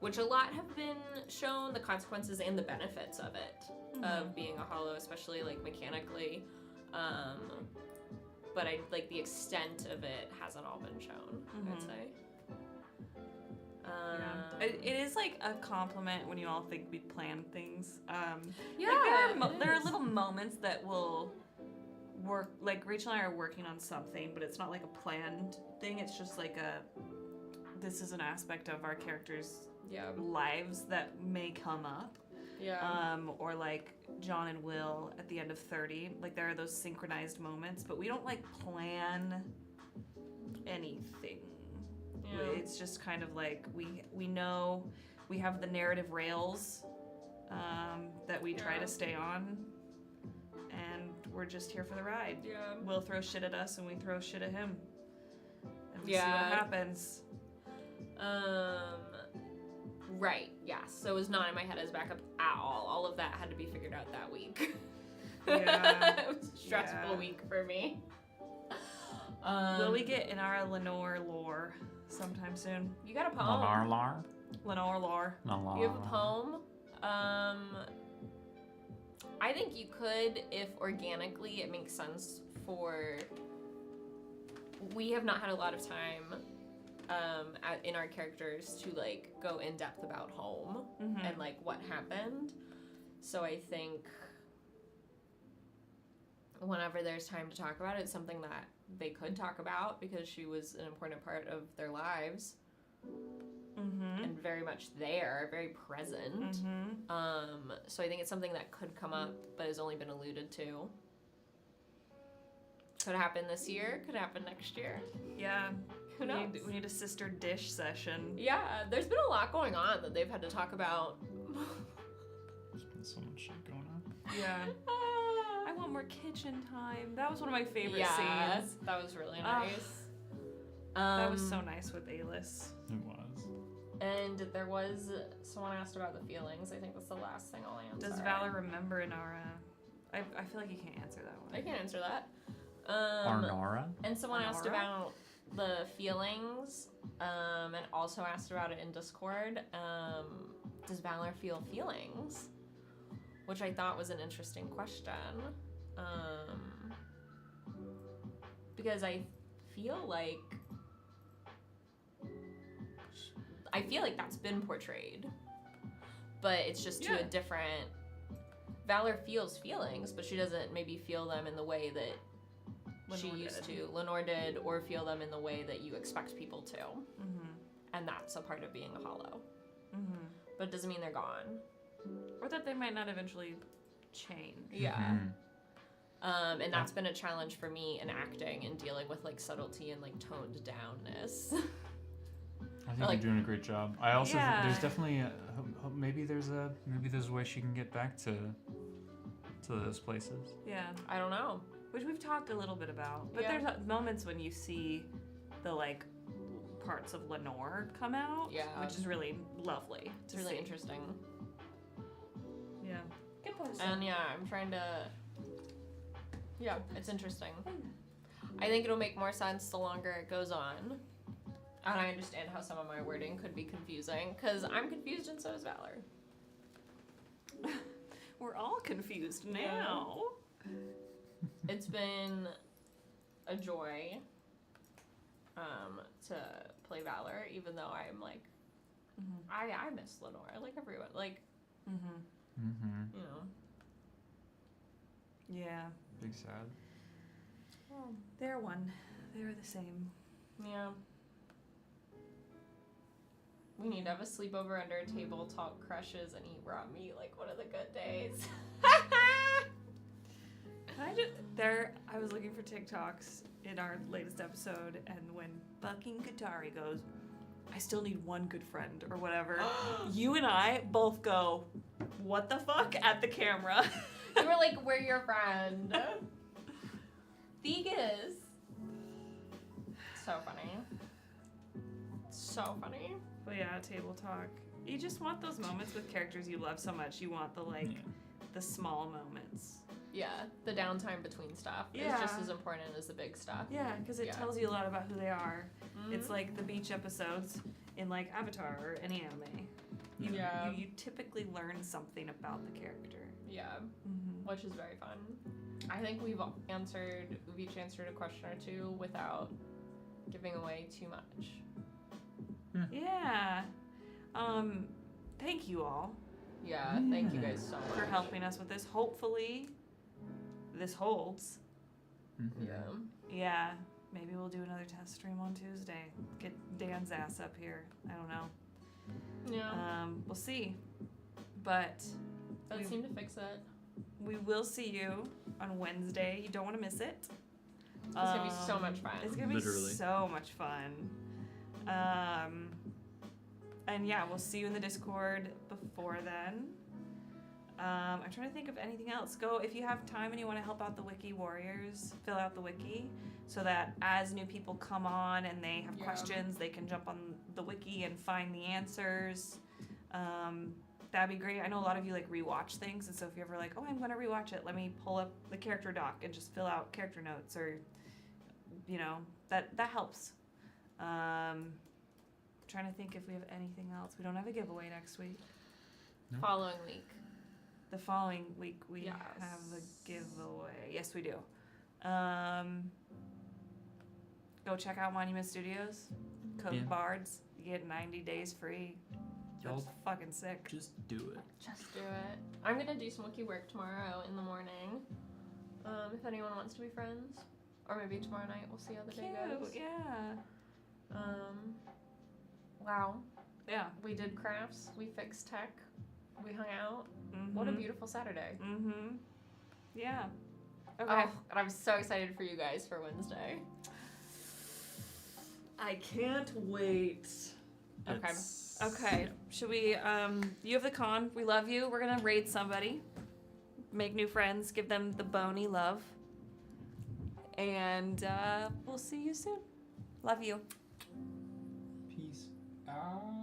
which a lot have been shown, the consequences and the benefits of it, of being a hollow, especially like mechanically. But I like the extent of it hasn't all been shown, I'd say. Yeah. It is like a compliment when you all think we plan things. Yeah, like there are little moments that will work. Like Rachel and I are working on something, but it's not like a planned thing. It's just like this is an aspect of our characters' lives that may come up. Yeah. Or like John and Will at the end of 30. Like there are those synchronized moments, but we don't like plan anything. Yeah. It's just kind of like we know we have the narrative rails that we try to stay on, and we're just here for the ride. Yeah. Will throw shit at us, and we throw shit at him, and we see Yeah. what happens. Right, yes. So it was not in my head as backup at all. All of that had to be figured out that week. Yeah. It was a stressful Yeah. week for me. Will we get in our Lenore lore sometime soon? You got a poem. Lenore lore. You have a poem. I think you could, if organically it makes sense for. We have not had a lot of time in our characters to like go in depth about home and like what happened. So I think whenever there's time to talk about it, it's something that they could talk about because she was an important part of their lives and very much there, very present. So I think it's something that could come up but has only been alluded to. Could happen this year, could happen next year. Yeah. Who knows? We need a sister dish session. Yeah, there's been a lot going on that they've had to talk about. There's been so much shit going on. Yeah. I want more kitchen time. That was one of my favorite scenes. That was really nice. That was so nice with Alis. It was. And there was someone asked about the feelings. I think that's the last thing I'll answer. Does Valor remember in our? I feel like you can't answer that one. I can't answer that. Arnara? And someone asked Arnara? about the feelings, and also asked about it in Discord. Does Valor feel feelings? Which I thought was an interesting question. Because I feel like that's been portrayed. But it's just to a different. Valor feels feelings, but she doesn't maybe feel them in the way that she used to. Lenore did, or feel them in the way that you expect people to. And that's a part of being a hollow. But it doesn't mean they're gone. Or that they might not eventually change. Yeah. And that's been a challenge for me in acting and dealing with like subtlety and like toned downness. I think you're doing a great job. I also think there's definitely maybe there's a way she can get back to those places. Yeah. I don't know. Which we've talked a little bit about. But there's moments when you see the like parts of Lenore come out. Yeah. Which is really lovely. It's really interesting. Yeah. Good point. And yeah, I'm trying to. Yeah, it's interesting. I think it'll make more sense the longer it goes on. And I understand how some of my wording could be confusing, because I'm confused and so is Valor. We're all confused now. It's been a joy to play Valor, even though I'm like, I miss Lenore, like everyone, like, you know. Yeah. Big sad. Well, they're one. They're the same. Yeah. We need to have a sleepover under a table, talk crushes, and eat raw meat like one of the good days. I was looking for TikToks in our latest episode, and when fucking Katari goes, I still need one good friend or whatever, you and I both go, what the fuck, at the camera. You were like, we're your friend. Vegas. So funny. So funny. But yeah, table talk. You just want those moments with characters you love so much. You want the the small moments. Yeah, the downtime between stuff is Yeah. just as important as the big stuff. Yeah, because it Yeah. tells you a lot about who they are. Mhm. It's like the beach episodes in like Avatar or any anime. Yeah. You typically learn something about the character. Yeah, Mm-hmm. which is very fun. I think we've each answered a question or two without giving away too much. Yeah. Thank you all Yeah, thank you guys so much. for helping us with this. Hopefully, this holds. Mm-hmm. Yeah. Yeah. Maybe we'll do another test stream on Tuesday. Get Dan's ass up here. I don't know. Yeah. We'll see. But That we- seemed to fix it. we will see you on Wednesday. You don't want to miss it. It's gonna be so much fun. It's gonna be Literally. so much fun. And yeah, we'll see you in the Discord before then. I'm trying to think of anything else. Go if you have time and you want to help out the Wiki Warriors, fill out the wiki so that as new people come on and they have Yeah. questions, they can jump on the wiki and find the answers. That'd be great. I know a lot of you like rewatch things, and so if you're ever like, oh, I'm gonna rewatch it, let me pull up the character doc and just fill out character notes, or that helps. Trying to think if we have anything else. We don't have a giveaway next week. Following week. The following week we Yes. have a giveaway. Yes, we do. Go check out Monument Studios. Code Yeah. Bards. You get 90 days free. Y'all That's fucking sick. just do it. Just do it. I'm gonna do some wiki work tomorrow in the morning. If anyone wants to be friends. Or maybe tomorrow night. We'll see how the day goes. Cute, yeah. Wow. Yeah. We did crafts. We fixed tech. We hung out. Mm-hmm. What a beautiful Saturday. Mm-hmm. Yeah. Okay. Oh, and I'm so excited for you guys for Wednesday. I can't wait. Okay. It's- Okay. Should we you have the con. We love you. We're gonna raid somebody. Make new friends, give them the bony love. And we'll see you soon. Love you. Peace. Ah.